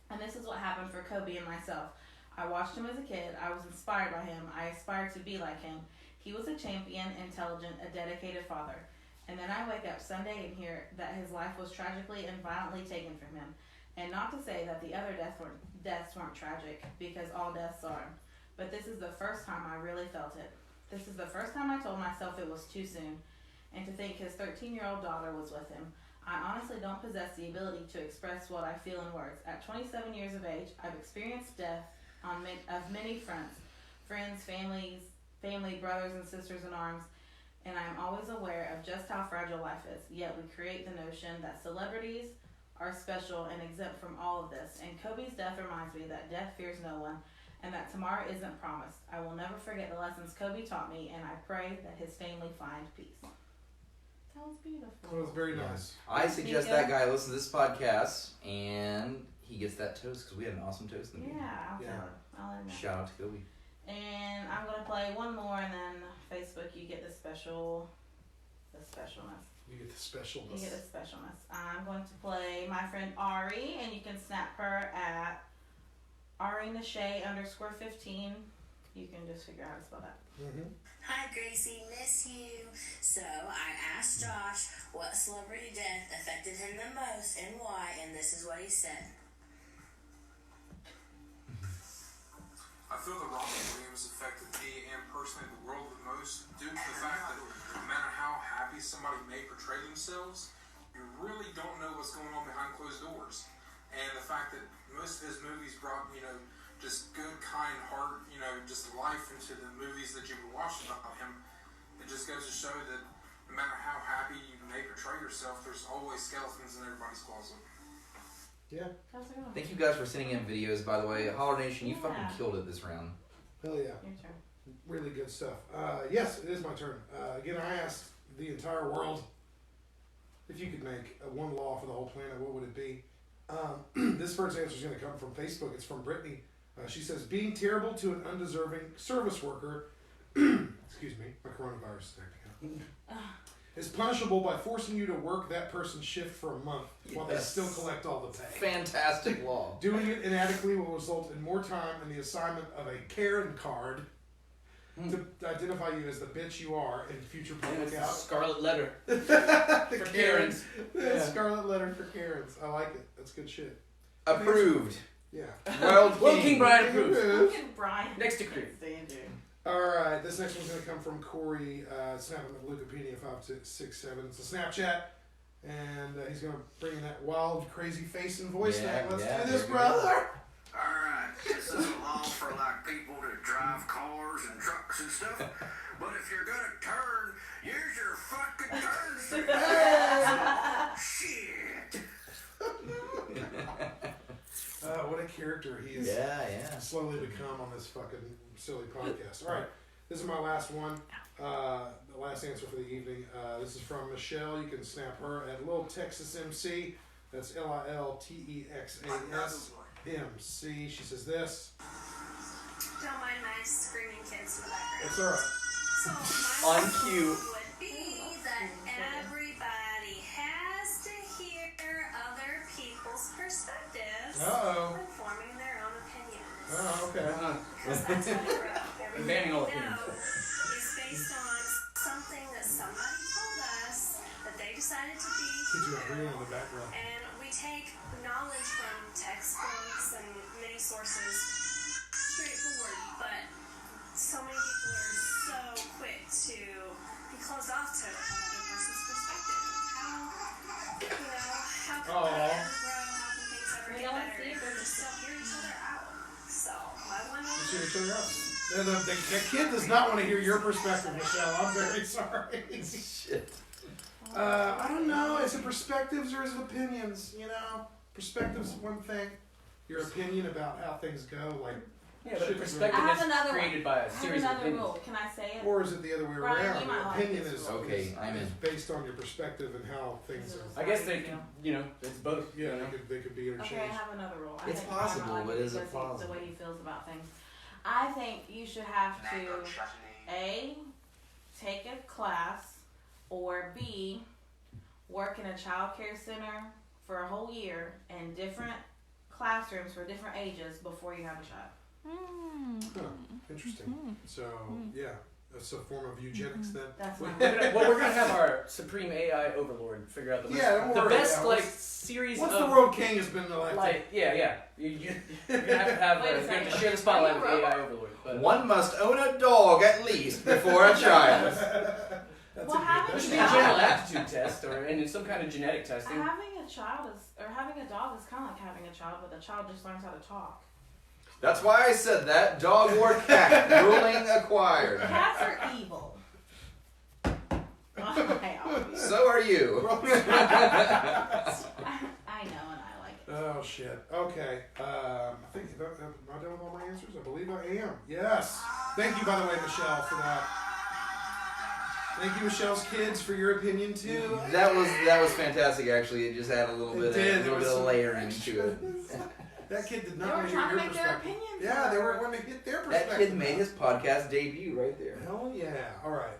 And this is what happened for Kobe and myself. I watched him as a kid. I was inspired by him. I aspired to be like him. He was a champion, intelligent, a dedicated father. And then I wake up Sunday and hear that his life was tragically and violently taken from him. And not to say that the other deaths weren't tragic, because all deaths are. But this is the first time I really felt it. This is the first time I told myself it was too soon. And to think his 13-year-old daughter was with him. I honestly don't possess the ability to express what I feel in words. At 27 years of age, I've experienced death of many fronts. Friends, family, brothers and sisters in arms. And I am always aware of just how fragile life is. Yet we create the notion that celebrities are special and exempt from all of this. And Kobe's death reminds me that death fears no one, and that tomorrow isn't promised. I will never forget the lessons Kobe taught me, and I pray that his family find peace. That was beautiful. That was very nice. I suggest that guy listen to this podcast, and he gets that toast, because we had an awesome toast in the meeting. Yeah, I'll let him know. Shout out to Kobe. And I'm going to play one more, and then Facebook, you get the specialness. You get the specialness. You get the specialness. I'm going to play my friend Ari, and you can snap her at AriNashay_15. You can just figure out how to spell that. Mm-hmm. Hi Gracie, miss you. So I asked Josh what celebrity death affected him the most and why, and this is what he said. I feel the Robin Williams affected me and personally the world the most due to the fact that no matter how happy somebody may portray themselves, you really don't know what's going on behind closed doors. And the fact that most of his movies brought, just good, kind heart, just life into the movies that you were watching about him, it just goes to show that no matter how happy you may portray yourself, there's always skeletons in everybody's closet. Yeah. Thank you guys for sending in videos, by the way. Holler Nation, you fucking killed it this round. Hell yeah. Your turn. Really good stuff. Yes, it is my turn. Again, I asked the entire world if you could make one law for the whole planet, what would it be? This first answer is going to come from Facebook. It's from Brittany. She says, being terrible to an undeserving service worker, excuse me, my coronavirus is acting up, is punishable by forcing you to work that person's shift for a month while they still collect all the pay. Fantastic law. Doing it inadequately will result in more time and the assignment of a Karen card to identify you as the bitch you are in future public out. Scarlet letter. For Karens. Yeah. Scarlet letter for Karens. I like it. That's good shit. Approved. Yeah. World King Brian approves. King Brian. Next decree. Alright, this next one's going to come from Corey, snapping at Wikipedia 5667. It's a Snapchat, and he's going to bring in that wild, crazy face and voice thing. Let's do this, brother! Alright, this is a law for people that drive cars and trucks and stuff. But if you're gonna turn, use your fucking turn signal. Shit! What a character he is slowly become on this fucking silly podcast. Alright, this is my last one. The last answer for the evening. This is from Michelle. You can snap her at Lil Texas MC. That's LILTEXAS MC. She says this. Don't mind my screaming kids in the background. It's alright. So On my cue. would be that everybody has to hear other people's perspectives when forming their own opinions. Oh, okay. Because that's how we grow. Everything Banning all we opinions. know is based on something that somebody told us that they decided to be Kids are true. agreeing in the background. And we take knowledge from textbooks and many sources straightforward, but so many people are so quick to be closed off to another person's perspective. How can we ever grow? How can things ever get better if we just don't hear each other out? So, my one Just hear each other out. The kid does not want to hear your perspective, Michelle. I'm very sorry. Shit. I don't know. Is it perspectives or is it opinions? Perspectives is one thing. Your opinion about how things go, like. Yeah, but shit perspective I have is another created one. by I a have series of another opinions. rule. Can I say it? Or is it the other way Brian, around? you might Your like opinion this is rule. Okay, I'm is in. based on your perspective and how things are. I guess they can, it's both. Yeah, they could be interchanged. Okay, I have another rule. I It's think Brian possible, might like but is it because possible? The way he feels about things. I think you should have to A, take a class, or B, work in a child care center for a whole year in different classrooms for different ages before you have a child. Huh, interesting. So, yeah. It's a form of eugenics then. That's We're not gonna have our supreme AI overlord figure out the best like series Once of the world king has been elected. like you're gonna have Wait a you're gonna have to second. share the spotlight with Are you a AI overlord. But One must own a dog at least before a child. That's Well, a having there good should be a general aptitude test and some kind of genetic testing. having a child having a dog is kind of like having a child, but the child just learns how to talk. That's why I said that. Dog or cat. Ruling acquired. Cats are evil. Okay, So are you. I know, and I like it. Oh shit. Okay. I think am I done with all my answers? I believe I am. Yes. Thank you, by the way, Michelle, for that. Thank you, Michelle's kids, for your opinion too. That was fantastic. Actually, it just had a little bit of layering to it. That kid did They not were want to trying hear to your make their perspective. opinions. Yeah, they were wanting to get their perspective. That kid made his podcast debut right there. Hell yeah. All right.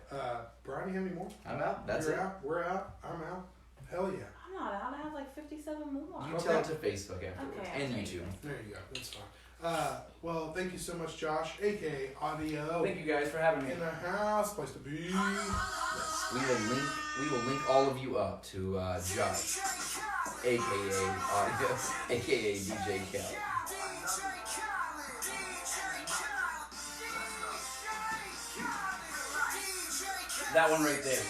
Brian, you have any more? I'm out. That's You're it. out. We're out. I'm out. Hell yeah. I'm not out. I have like 57 more. You tell it to Facebook afterwards Okay, and I'll YouTube. There you go. That's fine. Well, thank you so much, Josh, aka Audio. Thank you guys for having me. In the house, place to be. Yes, we will link all of you up to Josh, aka Audio, aka DJ Kel. That one right there.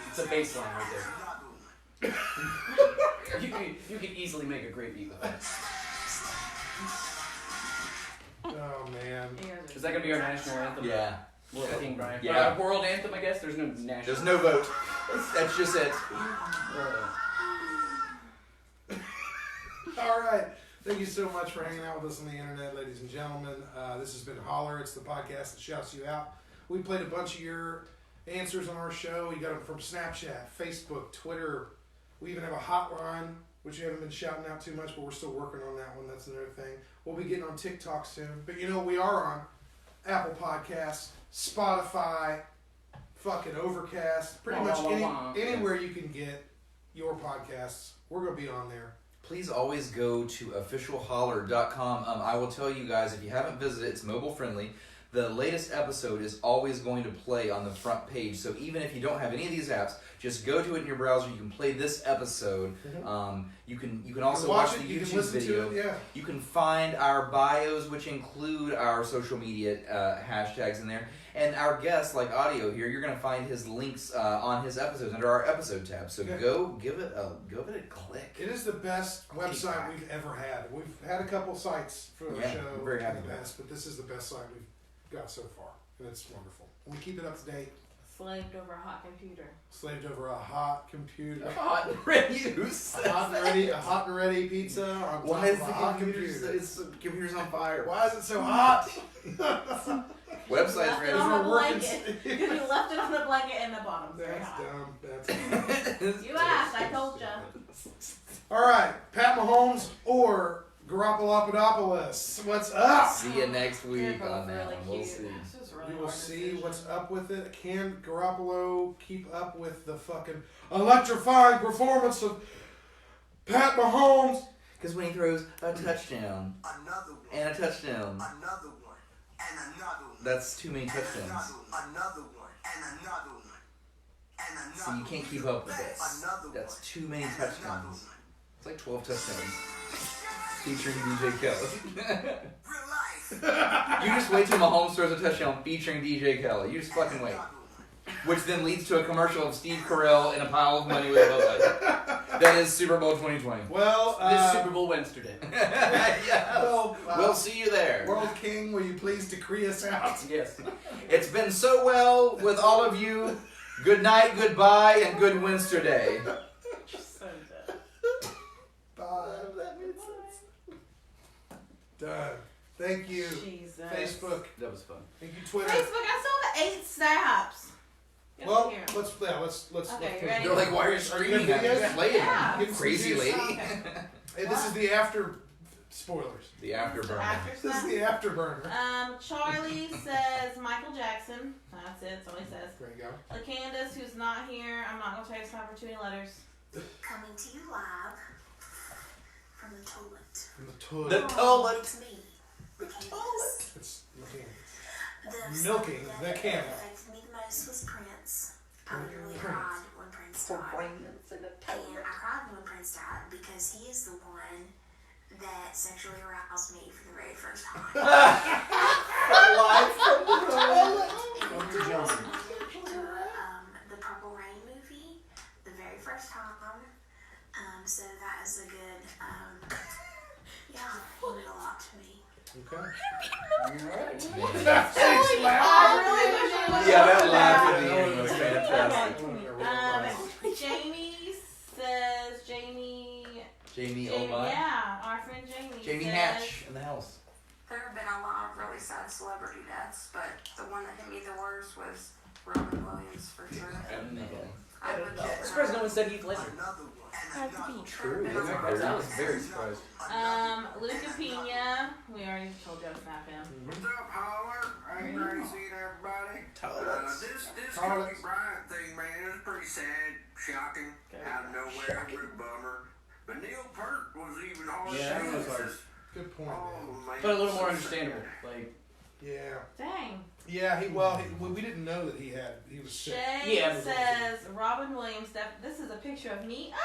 It's a bass line right there. you could easily make a great beat with that. Oh man. Is that gonna be our national anthem? Yeah. King Brian. Yeah. World anthem, I guess. There's no national. There's no vote. That's just it. All right. Thank you so much for hanging out with us on the internet, ladies and gentlemen. This has been Holler. It's the podcast that shouts you out. We played a bunch of your answers on our show. You got them from Snapchat, Facebook, Twitter. We even have a hotline, which you haven't been shouting out too much, but we're still working on that one. That's another thing. We'll be getting on TikTok soon. But you know, we are on Apple Podcasts, Spotify, fucking Overcast, pretty much anywhere you can get your podcasts. We're going to be on there. Please always go to officialholler.com. I will tell you guys, if you haven't visited, it's mobile friendly. The latest episode is always going to play on the front page. So even if you don't have any of these apps, just go to it in your browser. You can play this episode. You can also watch the YouTube video. Yeah. You can find our bios, which include our social media hashtags in there. And our guest, like Audio here, you're going to find his links on his episodes under our episode tab. So go give it a click. It is the best website we've ever had. We've had a couple sites for the show I'm very happy in the with past, but this is the best site we've got so far, and it's wonderful. We keep it up to date. Slaved over a hot computer. Slaved over a hot computer. Hot and ready use. A hot and ready pizza on top Why is of the a hot computer? computer. It's the computer's on fire. Why is it so hot? Website's ready. On the blanket. Because you left it on the blanket and the bottom's very That's hot. dumb. That's dumb. You asked, I told you. All right, Pat Mahomes or Garoppolopoulos. What's up? See you next week They're on both that really one. We'll cute. see. This is really We will hard see decision. what's up with it. Can Garoppolo keep up with the fucking electrifying performance of Pat Mahomes? Because when he throws a touchdown Another one. and a touchdown, Another one. And another one. that's too many touchdowns. Another one. And another one. And another So you can't keep up with that. Another That's one. too many And touchdowns. another one. It's like 12 touchdowns. Featuring DJ Kelly. Real life. You just wait till Mahomes throws a touchdown featuring DJ Kelly. You just fucking wait. Which then leads to a commercial of Steve Carell in a pile of money with a Bud Light. That is Super Bowl 2020. Well, This Super Bowl Wendsterday. Yeah. We'll see you there. World King, will you please decree us out? Yes. It's been so well with all of you. Good night, goodbye, and good Wendsterday. So good. Bye. Done. Thank you. Jesus. Facebook. That was fun. Thank you, Twitter. Facebook, I still have 8 snaps. Get Well, over here. let's. Okay, you ready? They're like, why are you screaming at me? Just play it. Yeah. You crazy lady. Okay. Hey, this is the after spoilers. The afterburner. After This is snap. the afterburner. Charlie says Michael Jackson. That's it. That's all he says. There you go. Candace, who's not here. I'm not gonna tell you it's time for too many letters. Coming to you live from the toilet. From the toilet. The toilet. It's me. The toilet. It's milking. The Milking song the that camel. affected me the most was Prince. I literally cried when Prince died. And I cried when Prince died because he is the one that sexually aroused me for the very first time. Live from the toilet. The Purple Rain movie, the very first time. So that is a good, yeah, it meant a lot to me. Okay. Yeah, that laugh at the end was fantastic. Jamie O'Mine. Yeah, our friend Jamie. Jamie says, Hatch in the house. There have been a lot of really sad celebrity deaths, but the one that hit me the worst was Robin Williams for sure. I would I'm surprised no one said Heath Ledger. Had to be. True. I was very surprised. Luca Pina. We already told you to snap him. What's up, Holler? Hey, great seeing everybody. This Toilets. Kobe Bryant thing, man, is pretty sad, shocking, out of nowhere, real bummer. But Neil Peart was even hard to Yeah, see. that was hard. Good point. Oh, man. But a little more understandable. Like, Yeah. Dang. Yeah, we didn't know that he was sick. Shay Yeah. says Robin Williams. This is a picture of me. Oh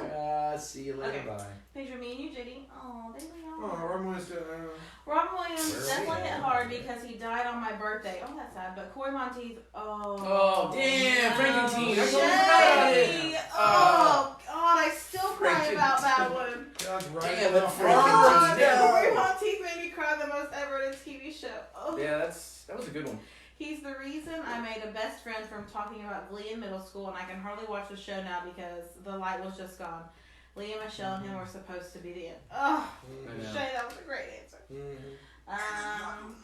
no. See you later. Okay. Bye. Picture of me and you, JD. Oh, there we Oh, are. Robin Williams. Robin Williams Where are definitely we hit at? hard because he died on my birthday. Oh, that's sad. But Corey Monteith. oh damn, Frankenstein. I Shay. totally forgot about it. Oh God, I still cry about that one. God's right. Damn, that's Oh, Frankenstein. Corey Monteith made me cry the most ever in a TV show. Oh. Yeah, that was a good one. He's the reason I made a best friend from talking about Glee in middle school, and I can hardly watch the show now because the light was just gone. Leah, Michelle, and him were supposed to be the end. Oh, I know. Shay, that was a great answer. Mm-hmm.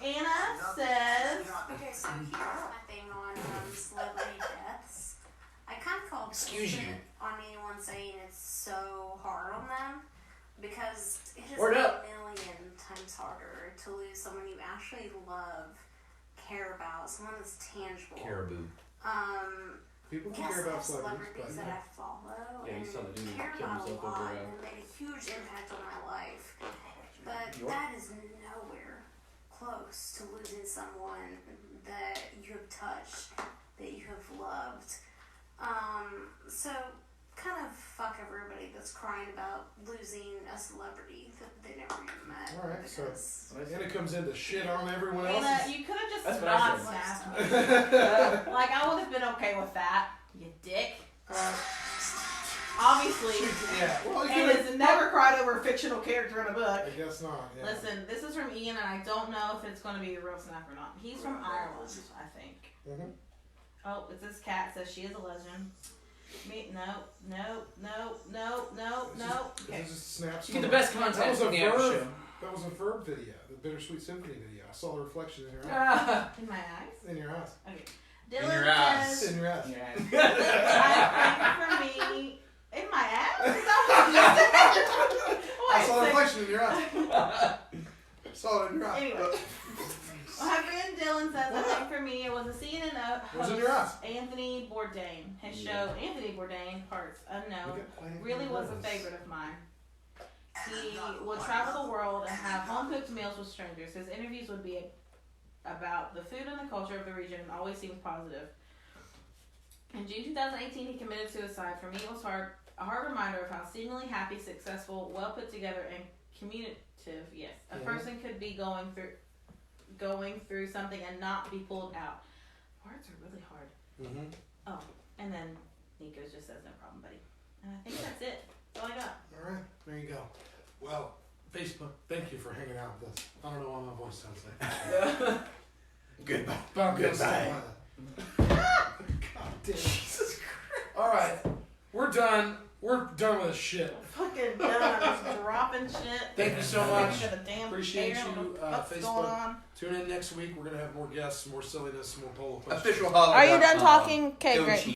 Anna says, Okay, so here's my thing on celebrity deaths. I kind of call Excuse you. bullshit on anyone saying it's so hard on them because it is Word a up. million times harder to lose someone you actually love, care about, someone that's tangible. Caribou. People can Yes, care I about have celebrities celebrities, that I follow Yeah, you and saw the dude care kill about a himself lot over, and made a huge impact on my life. But York? that is nowhere close to losing someone that you have touched, that you have loved. So kind of fuck everybody that's crying about losing a celebrity that they never even met. All right, so because Anna comes in to shit on everyone else. Anna, you could have just That's what I not said. snapped me. Like, I would have been okay with that, you dick. Obviously, Yeah. Well, you Anna's never cried over a fictional character in a book. I guess not. Yeah. Listen, this is from Ian, and I don't know if it's going to be a real snap or not. He's from Ireland, I think. Mhm. Oh, it's this cat says she is a legend. Me, no. Okay. This is snaps. You get the best That content was a from the after Verve. show. That was a Verve video, the Bittersweet Symphony video. I saw the reflection in your eye. Ah. In my eyes? In your eyes. Okay. In Dylan your eyes. says, In your eyes. Yeah. for me, in my ass? Is that what you said? I saw the Wait, reflection in your eyes. Saw it in your eyes. Anyway. My friend Dylan says, I think for me it was a CNN What's in host, your eyes? Anthony Bourdain. His show, Anthony Bourdain, Parts Unknown, really was a favorite of mine. He would travel the world and have home-cooked meals with strangers. His interviews would be about the food and the culture of the region and always seemed positive. In June 2018, he committed suicide. For me, it was a hard reminder of how seemingly happy, successful, well put together, and communicative, a person could be going through something and not be pulled out. Words are really hard. Mm-hmm. Oh, and then Nico just says no problem, buddy. And I think that's it. That's all I got. All right, there you go. Well, Facebook, thank you for hanging out with us. I don't know why my voice sounds like that. Goodbye. Goodbye. God damn. Jesus Christ. All right, we're done. We're done with this shit. Fucking done. I'm just dropping shit. Thank you so much. For the damn Appreciate hair. I don't you, know what's Facebook. going on. Tune in next week. We're gonna have more guests, more silliness, more polo questions. Official Holler. Are you done talking? Okay, great.